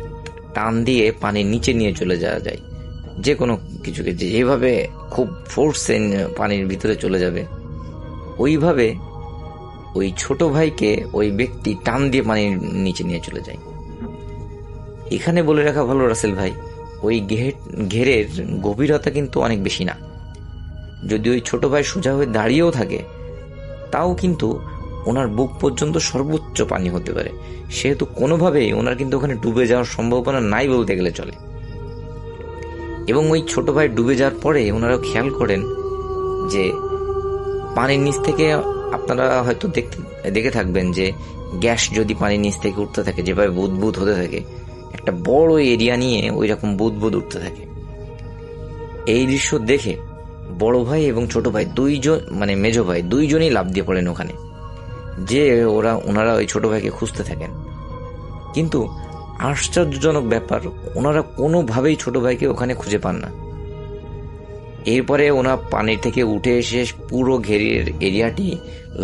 টান দিয়ে পানির নিচে নিয়ে চলে যাওয়া যায়, যে কোনো কিছুকে যেভাবে খুব ফোর্সে পানির ভিতরে চলে যাবে, ওইভাবে ওই ছোট ভাইকে ওই ব্যক্তি টান দিয়ে পানির নিচে নিয়ে চলে যায়। এখানে বলে রাখা ভালো রাসেল ভাই, ওই ঘেরের গভীরতা কিন্তু অনেক বেশি না। যদি ওই ছোট ভাই সোজা হয়ে দাঁড়িয়েও থাকে তাও কিন্তু ওনার বুক পর্যন্ত সর্বোচ্চ পানি হতে পারে, সেহেতু কোনোভাবেই ওনার কিন্তু ওখানে ডুবে যাওয়ার সম্ভাবনা নাই বলতে গেলে চলে। এবং ওই ছোট ভাই ডুবে যাওয়ার পরে ওনারা খেয়াল করেন যে পানির নিচ থেকে, আপনারা হয়তো দেখে থাকবেন যে গ্যাস যদি পানির নিচ থেকে উঠতে থাকে, যেভাবে বুদবুদ হতে থাকে, একটা বড় এরিয়া নিয়ে ওই রকম বুদবুদ উঠতে থাকে। এই দৃশ্য দেখে বড় ভাই এবং ছোট ভাই 2 জন, মানে মেজো ভাই 2 জনই লাফ দিয়ে পড়েন ওখানে, যে ওনারা ওই ছোট ভাইকে খুঁজতে থাকেন। কিন্তু আশ্চর্যজনক ব্যাপার, ওনারা কোনোভাবেই ছোট ভাইকে ওখানে খুঁজে পান না। এরপরে ওনারা পানির থেকে উঠে এসে পুরো ঘেরের এরিয়াটি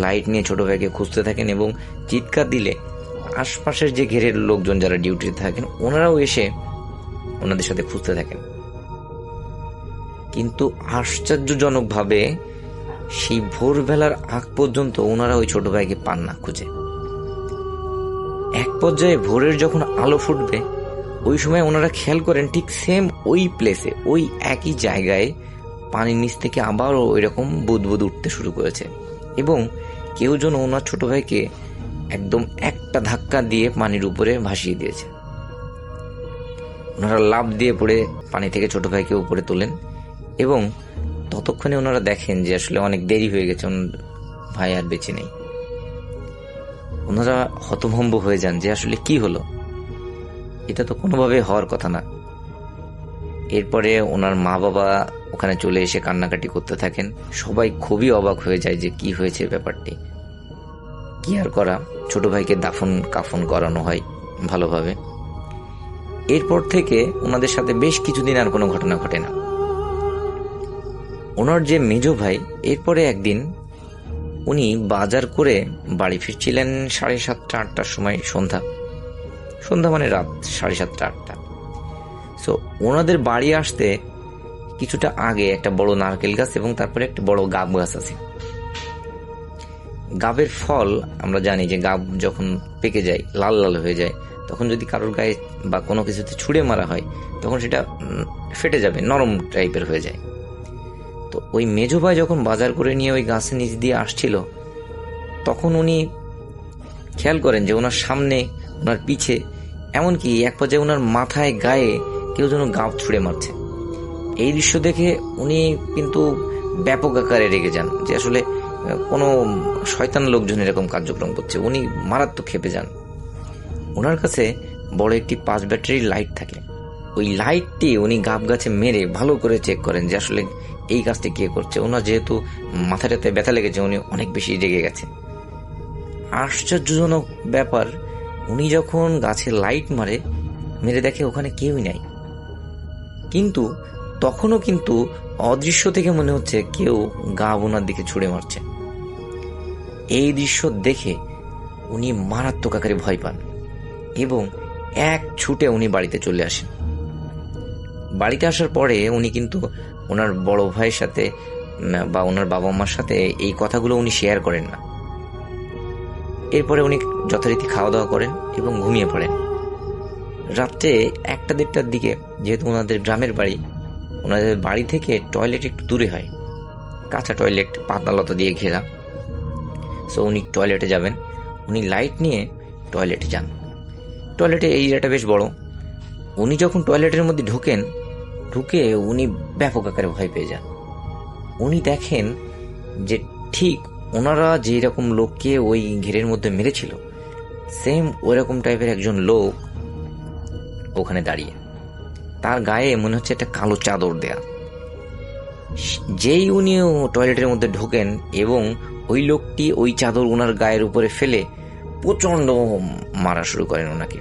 লাইট নিয়ে ছোট ভাইকে খুঁজতে থাকেন এবং চিৎকার দিলে আশপাশের যে ঘেরের লোকজন যারা ডিউটিতে থাকেন ওনারাও এসে ওনাদের সাথে খুঁজতে থাকেন। কিন্তু আশ্চর্যজনকভাবে সেই ভোরবেলার আগ পর্যন্ত ওনারা ওই ছোট ভাইকে পান না খুঁজে। এক পর্যায়ে ভোরের যখন আলো ফুটবে ওই সময় ওনারা খেয়াল করেন ঠিক সেম ওই প্লেসে, ওই একই জায়গায় পানির নিচ থেকে আবারও ওই রকম বুদবুদ উঠতে শুরু করেছে এবং কেউ যেন ওনার ছোট ভাইকে একদম একটা ধাক্কা দিয়ে পানির উপরে ভাসিয়ে দিয়েছে। ওনারা লাফ দিয়ে পড়ে পানি থেকে ছোট ভাইকে উপরে তোলেন এবং ততক্ষণে ওনারা দেখেন যে আসলে অনেক দেরি হয়ে গেছে, ভাই আর বেঁচে নেই। ওনারা হতভম্ব হয়ে যান যে আসলে কি হলো, এটা তো কোনোভাবে হওয়ার কথা না। এরপরে ওনার মা বাবা ওখানে চলে এসে কান্নাকাটি করতে থাকেন। সবাই খুবই অবাক হয়ে যায় যে কি হয়েছে ব্যাপারটি। কি আর করা, ছোট ভাইকে দাফন কাফন করানো হয় ভালোভাবে। এরপর থেকে ওনাদের সাথে বেশ কিছুদিন আর কোনো ঘটনা ঘটে না। ওনার যে মেজো ভাই, এরপরে একদিন উনি বাজার করে বাড়ি ফিরছিলেন 7:30-8টার সময়, সন্ধ্যা মানে রাত 7:30-8টা। সো ওনাদের বাড়ি আসতে কিছুটা আগে একটা বড় নারকেল গাছ এবং তারপরে একটা বড় গাব গাছ আছে। গাবের ফল আমরা জানি যে গাব যখন পেকে যায়, লাল লাল হয়ে যায়, তখন যদি কারোর গায়ে বা কোনো কিছুতে ছুঁড়ে মারা হয় তখন সেটা ফেটে যাবে, নরম টাইপের হয়ে যায়। তো ওই মেজো ভাই যখন বাজার করে নিয়ে ওই গাছের নিচ দিয়ে আসছিল তখন উনি খেয়াল করেন যে ওনার সামনে, ওনার পিছে, এমনকি এক পর্যায়ে ওনার মাথায় গায়ে কেউ যেন গাব ছুঁড়ে মারছে এই দৃশ্য দেখে উনি কিন্তু ব্যাপক আকারে রেগে যান যে আসলে কোনো শয়তান লোকজন এরকম কার্যক্রম করছে। উনি মারাত্মক ক্ষেপে যান। ওনার কাছে বড় একটি 5 ব্যাটারির লাইট থাকে। ওই লাইটটি উনি গাব গাছে মেরে ভালো করে চেক করেন যে আসলে এই কাজটি কে করছে। ওনার যেহেতু মাথাটাতে ব্যথা লেগেছে, উনি অনেক বেশি রেগে গেছে। আশ্চর্যজনক ব্যাপার, উনি যখন গাছে লাইট মেরে দেখে ওখানে কেউই নাই, কিন্তু তখনও কিন্তু অদৃশ্য থেকে মনে হচ্ছে কেউ গাব ওনার দিকে ছুঁড়ে মারছে। এই দৃশ্য দেখে উনি মারাত্মক আকারে ভয় পান এবং এক ছুটে উনি বাড়িতে চলে আসেন। বাড়িতে আসার পরে উনি কিন্তু ওনার বড় ভাইয়ের সাথে বা ওনার বাবা মার সাথে এই কথাগুলো উনি শেয়ার করেন না। এরপরে উনি যথারীতি খাওয়া দাওয়া করেন এবং ঘুমিয়ে পড়েন। রাত্রে 1টা-1:30টার দিকে, যেহেতু ওনাদের গ্রামের বাড়ি, ওনাদের বাড়ি থেকে টয়লেট একটু দূরে হয়, কাঁচা টয়লেট, পাতালতা দিয়ে ঘেরা। সো উনি টয়লেটে যাবেন। উনি লাইট নিয়ে টয়লেটে যান। টয়লেটে এই এরিয়াটা বেশ বড়। উনি যখন টয়লেটের মধ্যে ঢুকে উনি ব্যাপক আকারে ভয় পেয়ে যান। উনি দেখেন যে ঠিক ওনারা যেই রকম লোককে ওই ঘেরের মধ্যে মেরেছিল, সেম ওইরকম টাইপের একজন লোক ওখানে দাঁড়িয়ে। তার গায়ে মনে হচ্ছে একটা কালো চাদর দেয়া। যেই উনি টয়লেটের মধ্যে ঢোকেন এবং ওই লোকটি ওই চাদর ওনার গায়ের উপরে ফেলে প্রচন্ড মারা শুরু করেন ওনাকে,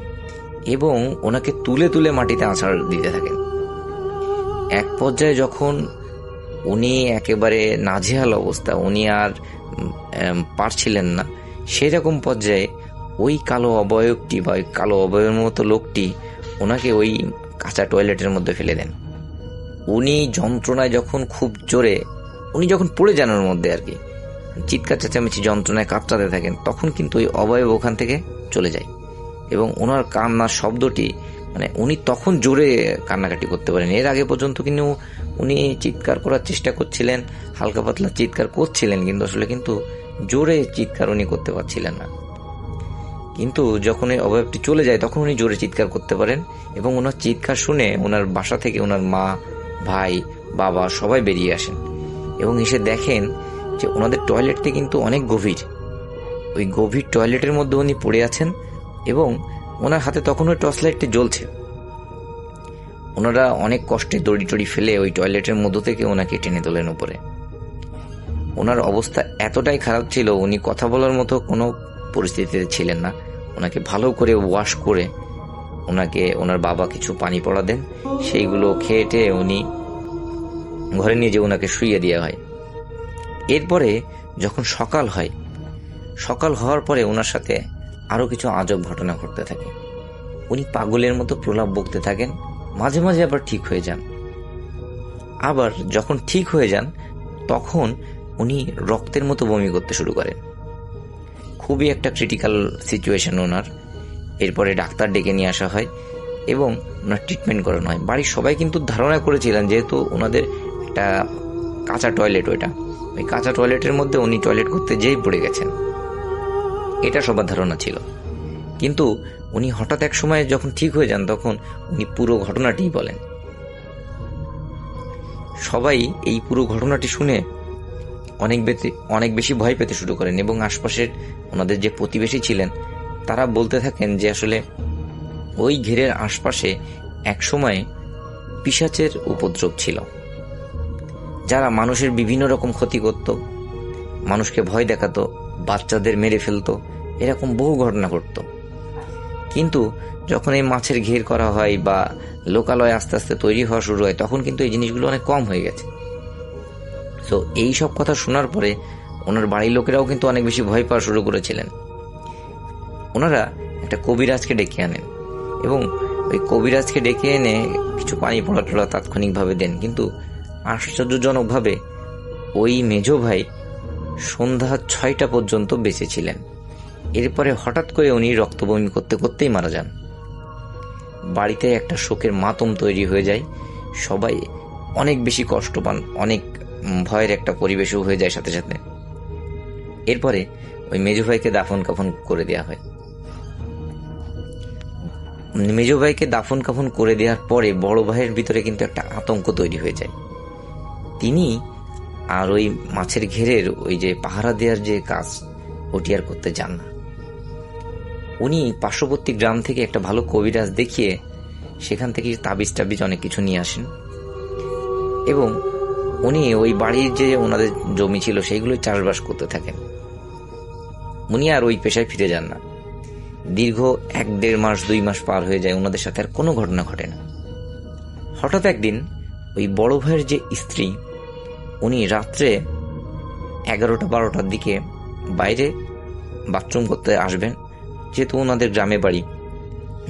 এবং ওনাকে তুলে তুলে মাটিতে আছাড় দিতে থাকেন। এক পর্যায়ে যখন উনি একেবারে নাজেহাল অবস্থা, উনি আর পারছিলেন না, সেরকম পর্যায়ে ওই কালো অবয়বটি বা ওই কালো অবয়বের মতো লোকটি ওনাকে ওই কাঁচা টয়লেটের মধ্যে ফেলে দেন। উনি যন্ত্রণায় যখন খুব জোরে উনি যখন পড়ে যান ওর মধ্যে আর কি, চিৎকার চেঁচামেচি যন্ত্রণায় কাতরাতে থাকেন, তখন কিন্তু ওই অবয়ব ওখান থেকে চলে যায় এবং ওনার কান্নার শব্দটি, মানে উনি তখন জোরে কান্নাকাটি করতে পারেন। এর আগে পর্যন্ত কিন্তু উনি চিৎকার করার চেষ্টা করছিলেন, হালকা পাতলা চিৎকার করছিলেন, কিন্তু আসলে কিন্তু জোরে চিৎকার উনি করতে পারছিলেন না। কিন্তু যখন এই অবয়বটি চলে যায় তখন উনি জোরে চিৎকার করতে পারেন এবং ওনার চিৎকার শুনে ওনার বাসা থেকে ওনার মা, ভাই, বাবা সবাই বেরিয়ে আসেন এবং এসে দেখেন যে ওনাদের টয়লেটটি কিন্তু অনেক গভীর। ওই গভীর টয়লেটের মধ্যে উনি পড়ে আছেন এবং ওনার হাতে তখন ওই টর্চ লাইটটি জ্বলছে। ওনারা অনেক কষ্টে দড়ি টড়ি ফেলে ওই টয়লেটের মধ্য থেকে ওনাকে টেনে তোলেন উপরে। ওনার অবস্থা এতটাই খারাপ ছিল, উনি কথা বলার মতো কোনো পরিস্থিতিতে ছিলেন না। ওনাকে ভালো করে ওয়াশ করে ওনাকে ওনার বাবা কিছু পানি পড়া দেন, সেইগুলো খেয়ে উনি ঘরে নিয়ে যে ওনাকে শুইয়ে দেওয়া হয়। এরপরে যখন সকাল হওয়ার পরে ওনার সাথে আরও কিছু আজব ঘটনা ঘটতে থাকে। উনি পাগলের মতো প্রলাপ বকতে থাকেন, মাঝে মাঝে আবার ঠিক হয়ে যান। আবার যখন ঠিক হয়ে যান তখন উনি রক্তের মতো বমি করতে শুরু করেন। খুবই একটা ক্রিটিক্যাল সিচুয়েশন ওনার। এরপরে ডাক্তার ডেকে নিয়ে আসা হয় এবং ওনার ট্রিটমেন্ট করানো হয়। বাড়ির সবাই কিন্তু ধারণা করেছিলেন, যেহেতু ওনাদের একটা কাঁচা টয়লেট, ওই কাঁচা টয়লেটের মধ্যে উনি টয়লেট করতে যেই পড়ে গেছেন, এটা সবার ধারণা ছিল। কিন্তু উনি হঠাৎ এক সময় যখন ঠিক হয়ে যান তখন উনি পুরো ঘটনাটিই বলেন। সবাই এই পুরো ঘটনাটি শুনে অনেক বেশি ভয় পেতে শুরু করেন এবং আশপাশের ওনাদের যে প্রতিবেশী ছিলেন তারা বলতে থাকেন যে আসলে ওই ঘেরের আশপাশে একসময় পিশাচের উপদ্রব ছিল, যারা মানুষের বিভিন্ন রকম ক্ষতি করত, মানুষকে ভয় দেখাতো, বাচ্চাদের মেরে ফেলতো, এরকম বহু ঘটনা ঘটত। কিন্তু যখন এই মাছের ঘের করা হয় বা লোকালয় আস্তে আস্তে তৈরি হওয়া শুরু হয় তখন কিন্তু এই জিনিসগুলো অনেক কম হয়ে গেছে। তো এই সব কথা শোনার পরে ওনার বাড়ির লোকেরাও কিন্তু অনেক বেশি ভয় পাওয়া শুরু করেছিলেন। ওনারা একটা কবিরাজকে ডেকে আনেন এবং ওই কবিরাজকে ডেকে এনে কিছু পানি পড়া টড়া তাৎক্ষণিকভাবে দেন, কিন্তু আশ্চর্যজনকভাবে ওই মেজো ভাই সন্ধ্যা 6টা পর্যন্ত বেঁচে ছিলেন। এরপরে হঠাৎ করে উনি রক্তবমি করতে করতেই মারা যান। বাড়িতে একটা শোকের মাতম তৈরি হয়ে যায়, সবাই অনেক বেশি কষ্ট পান, অনেক ভয়ের একটা পরিবেশও হয়ে যায় সাথে সাথে। এরপরে ওই মেজো ভাইকে দাফন কাফন করে দেওয়া হয়। মেজ ভাইকে দাফন কাফন করে দেওয়ার পরে বড় ভাইয়ের ভিতরে কিন্তু একটা আতঙ্ক তৈরি হয়ে যায়। তিনি আর ওই মাছের ঘেরের ওই যে পাহারা দেওয়ার যে কাজ ওটি আর করতে যান না। উনি পার্শ্ববর্তী গ্রাম থেকে একটা ভালো কবিরাজ দেখিয়ে সেখান থেকে তাবিজ টাবিজ অনেক কিছু নিয়ে আসেন এবং উনি ওই বাড়ির যে ওনাদের জমি ছিল সেইগুলো চাষবাস করতে থাকেন। উনি আর ওই পেশায় ফিরে যান না। দীর্ঘ 1-1.5 মাস 2 মাস পার হয়ে যায়, ওনাদের সাথে আর কোনো ঘটনা ঘটে না। হঠাৎ একদিন ওই বড় ভাইয়ের যে স্ত্রী, উনি রাত্রে 11টা-12টার দিকে বাইরে বাথরুম করতে আসবেন। যেহেতু ওনাদের গ্রামে বাড়ি,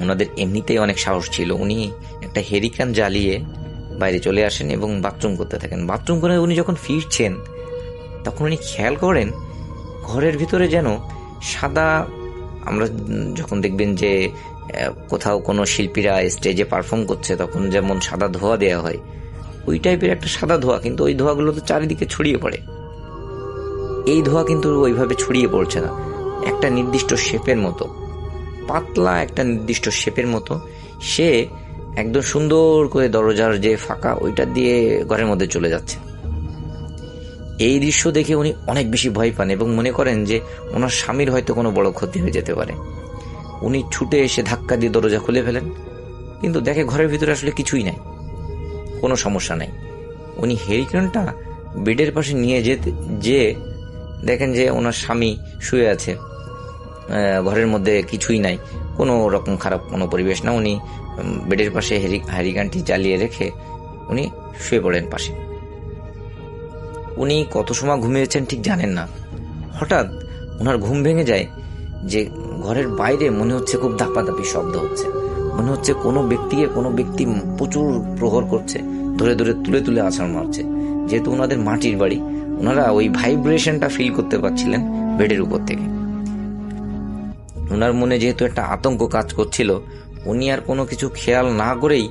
ওনাদের এমনিতেই অনেক সাহস ছিল, উনি একটা হেরিকেন জ্বালিয়ে বাইরে চলে আসেন এবং বাথরুম করতে থাকেন। বাথরুম করে উনি যখন ফিরছেন তখন উনি খেয়াল করেন ঘরের ভিতরে যেন সাদা, আমরা যখন দেখবেন যে কোথাও কোনো শিল্পীরা স্টেজে পারফর্ম করছে তখন যেমন সাদা ধোঁয়া দেওয়া হয়, ওই টাইপের একটা সাদা ধোঁয়া, কিন্তু ওই ধোঁয়াগুলো তো চারিদিকে ছড়িয়ে পড়ে। এই ধোঁয়া কিন্তু ওইভাবে ছড়িয়ে পড়ছে না, একটা নির্দিষ্ট শেপের মতো, পাতলা একটা নির্দিষ্ট শেপের মতো। সে একদম সুন্দর করে দরজার যে ফাঁকা ওইটা দিয়ে ঘরের মধ্যে চলে যাচ্ছে। এই দৃশ্য দেখে উনি অনেক বেশি ভয় পান এবং মনে করেন যে ওনার স্বামীর হয়তো কোনো বড় ক্ষতি হয়ে যেতে পারে। উনি ছুটে এসে ধাক্কা দিয়ে দরজা খুলে ফেলেন, কিন্তু দেখে ঘরের ভিতরে আসলে কিছুই নাই, কোনো সমস্যা নাই। উনি হেরিকেনটা বেডের পাশে নিয়ে যে দেখেন যে ওনার স্বামী শুয়ে আছে, ঘরের মধ্যে কিছুই নাই, কোনো রকম খারাপ কোনো পরিবেশ না। উনি বেডের পাশে হেরিকেনটি জ্বালিয়ে রেখে উনি শুয়ে পড়েন পাশে। উনি কত সময় ঘুমিয়েছেন ঠিক জানেন না। হঠাৎ ওনার ঘুম ভেঙে যায় যে ঘরের বাইরে মনে হচ্ছে খুব ধাপাধাপি শব্দ হচ্ছে, মনে হচ্ছে কোনো ব্যক্তি প্রচুর প্রহর করছে, ধরে ধরে তুলে তুলে আছাড় মারছে। যেহেতু ওনাদের মাটির বাড়ি, ওনারা ওই ভাইব্রেশনটা ফিল করতে পারছিলেন বেডের উপর থেকে। ওনার মনে যেহেতু একটা আতঙ্ক কাজ করছিল, উনি আর কোনো কিছু খেয়াল না করেই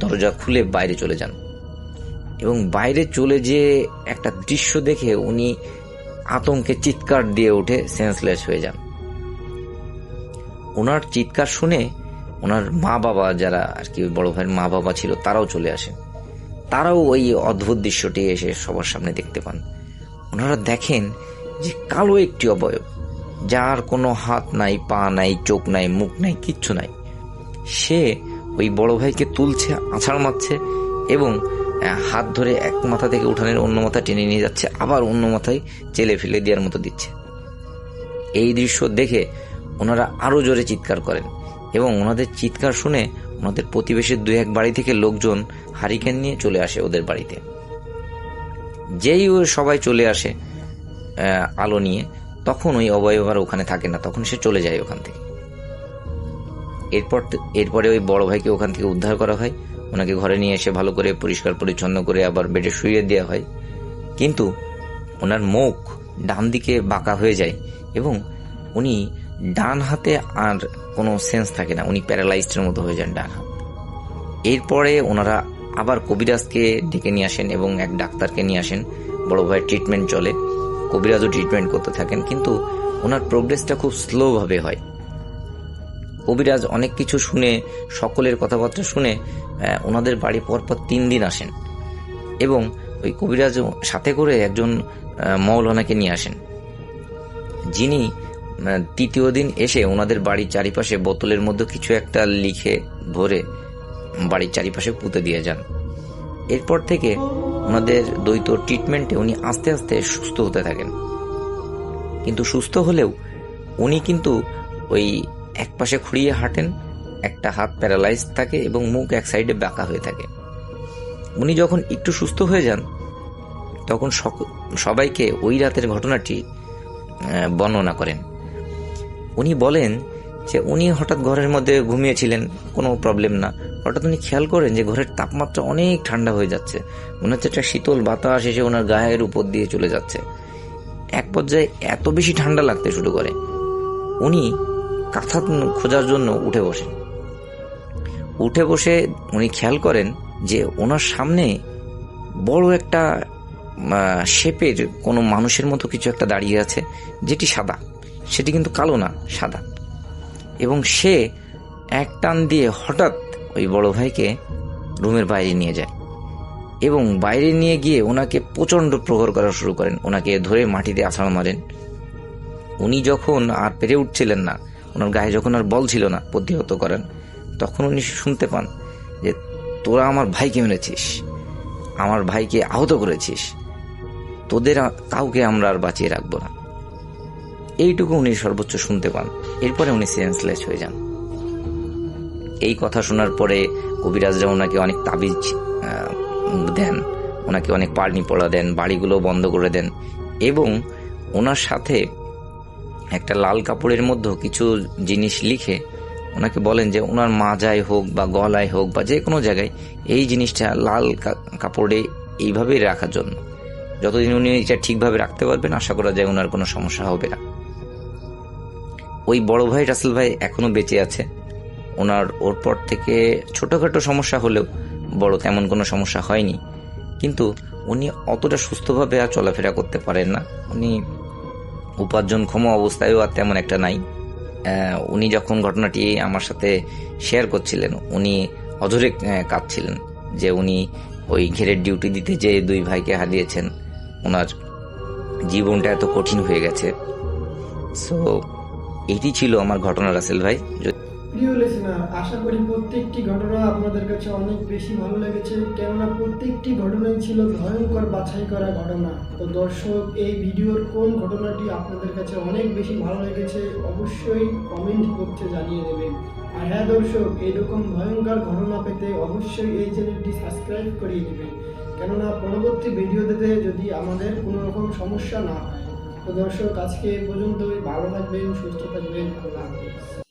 দরজা খুলে বাইরে চলে যান এবং বাইরে চলে যেয়ে একটা দৃশ্য দেখে উনি আতঙ্কে চিৎকার দিয়ে উঠে সেন্সলেস হয়ে যান। ওনার চিৎকার শুনে ওনার মা বাবা, যারা আর কি বড় ভাইয়ের মা বাবা ছিল, তারাও চলে আসেন। তারাও ওই অদ্ভুত দৃশ্যটি এসে সবার সামনে দেখতে পান। ওনারা দেখেন যে কালো একটি অবয়ব, যার কোনো হাত নাই, পা নাই, চোখ নাই, মুখ নাই, কিচ্ছু নাই, সে ওই বড় ভাইকে তুলছে, আছাড় মারছে এবং হাত ধরে এক মাথা থেকে উঠানের অন্য মাথা টেনে নিয়ে যাচ্ছে, আবার অন্য মাথায় চেলে ফেলে দেওয়ার মতো দিচ্ছে। এই দৃশ্য দেখে ওনারা আরো জোরে চিৎকার করেন এবং ওনাদের চিৎকার শুনে ওনাদের প্রতিবেশীর 2-1 বাড়ি থেকে লোকজন হারিকেন নিয়ে চলে আসে ওদের বাড়িতে। যেই সবাই চলে আসে আলো নিয়ে, তখন ওই অবয়ব আর ওখানে থাকে না, তখন সে চলে যায় ওখান থেকে। এরপরে ওই বড় ভাইকে ওখান থেকে উদ্ধার করা হয়, ওনাকে ঘরে নিয়ে এসে ভালো করে পরিষ্কার পরিচ্ছন্ন করে আবার বেডে শুইয়ে দেওয়া হয়। কিন্তু ওনার মুখ ডান দিকে বাঁকা হয়ে যায় এবং উনি ডান হাতে আর কোনো সেন্স থাকে না, উনি প্যারালাইজডের মতো হয়ে যান ডান হাত। এরপরে ওনারা আবার কবিরাজকে ডেকে নিয়ে আসেন এবং এক ডাক্তারকে নিয়ে আসেন। বড় ভাইয়ের ট্রিটমেন্ট চলে, কবিরাজও ট্রিটমেন্ট করতে থাকেন, কিন্তু ওনার প্রোগ্রেসটা খুব স্লোভাবে হয়। কবিরাজ অনেক কিছু শুনে, সকলের কথাবার্তা শুনে ওনাদের বাড়ি পরপর 3 দিন আসেন এবং ওই কবিরাজ সাথে করে একজন মৌলানাকে নিয়ে আসেন, যিনি 3য় দিন এসে ওনাদের বাড়ির চারিপাশে বোতলের মধ্যে কিছু একটা লিখে ভরে বাড়ির চারিপাশে পুঁতে দিয়ে যান। এরপর থেকে ওনাদের দ্বৈত ট্রিটমেন্টে উনি আস্তে আস্তে সুস্থ হতে থাকেন। কিন্তু সুস্থ হলেও উনি কিন্তু ওই এক পাশে খুঁড়িয়ে হাঁটেন, একটা হাত প্যারালাইজ থাকে এবং মুখ এক সাইডে বাঁকা হয়ে থাকে। উনি যখন একটু সুস্থ হয়ে যান তখন সবাইকে ওই রাতের ঘটনাটি বর্ণনা করেন। উনি বলেন যে উনি হঠাৎ ঘরের মধ্যে ঘুমিয়েছিলেন, কোনো প্রবলেম না, হঠাৎ উনি খেয়াল করেন যে ঘরের তাপমাত্রা অনেক ঠান্ডা হয়ে যাচ্ছে, মনে হচ্ছে একটা শীতল বাতাস এসে ওনার গায়ের উপর দিয়ে চলে যাচ্ছে। এক পর্যায়ে এত বেশি ঠান্ডা লাগতে শুরু করে, উনি কাঁথা খোঁজার জন্য উঠে বসেন। উঠে বসে উনি খেয়াল করেন যে ওনার সামনে বড় একটা শেপের কোনো মানুষের মতো কিছু একটা দাঁড়িয়ে আছে, যেটি সাদা, সেটি কিন্তু কালো না, সাদা, এবং সে এক টান দিয়ে হঠাৎ ওই বড় ভাইকে রুমের বাইরে নিয়ে যায় এবং বাইরে নিয়ে গিয়ে ওনাকে প্রচণ্ড প্রহার করা শুরু করেন, ওনাকে ধরে মাটিতে আছাড় মারেন। উনি যখন আর পেরে উঠছিলেন না, ওনার গায়ে যখন আর বল ছিল না প্রতিহত করেন, তখন উনি শুনতে পান যে তোরা আমার ভাইকে মেরেছিস, আমার ভাইকে আহত করেছিস, তোদের কাউকে আমরা আর বাঁচিয়ে রাখবো না। এইটুকু উনি সর্বোচ্চ শুনতে পান। এরপরে উনি সেন্সলেস হয়ে যান। এই কথা শোনার পরে কবিরাজরা ওনাকে অনেক তাবিজ দেন, ওনাকে অনেক পারনি পড়া দেন, বাড়িগুলো বন্ধ করে দেন এবং ওনার সাথে একটা লাল কাপড়ের মধ্যে কিছু জিনিস লিখে ওনাকে বলেন যে ওনার মাজায় হোক বা গলায় হোক বা যে কোনো জায়গায় এই জিনিসটা লাল কাপড়ে এইভাবেই রাখার জন্য। যতদিন উনি এটা ঠিকভাবে রাখতে পারবেন আশা করা যায় ওনার কোনো সমস্যা হবে না। ওই বড় ভাই রাসেল ভাই এখনো বেঁচে আছে। ওর পর থেকে ছোটখাটো সমস্যা হলেও বড় তেমন কোনো সমস্যা হয়নি, কিন্তু উনি অতটা সুস্থভাবে আর চলাফেরা করতে পারেন না। উনি উপার্জনক্ষম অবস্থায়ও আর তেমন একটা নাই। উনি যখন ঘটনাটি আমার সাথে শেয়ার করছিলেন, উনি অঝরে কাঁদছিলেন যে উনি ওই ঘেরের ডিউটি দিতে যে দুই ভাইকে হারিয়েছেন, ওনার জীবনটা এত কঠিন হয়ে গেছে। সো এটি ছিল আমার ঘটনা রাসেল ভাই। প্রিয় লিসেনার, আশা করি প্রত্যেকটি ঘটনা আপনাদের কাছে অনেক বেশি ভালো লেগেছে, কেননা প্রত্যেকটি ঘটনাই ছিল ভয়ঙ্কর বাছাই করা ঘটনা। তো দর্শক, এই ভিডিওর কোন ঘটনাটি আপনাদের কাছে অনেক বেশি ভালো লেগেছে অবশ্যই কমেন্ট বক্সে জানিয়ে দেবেন। আর হ্যাঁ দর্শক, এরকম ভয়ঙ্কর ঘটনা পেতে অবশ্যই এই চ্যানেলটি সাবস্ক্রাইব করিয়ে দেবেন, কেননা পরবর্তী ভিডিওতে যদি আমাদের কোনো রকম সমস্যা না হয়। তো দর্শক, আজকে এই পর্যন্তই। ভালো থাকবেন, সুস্থ থাকবেন, আল্লাহ হাফেজ।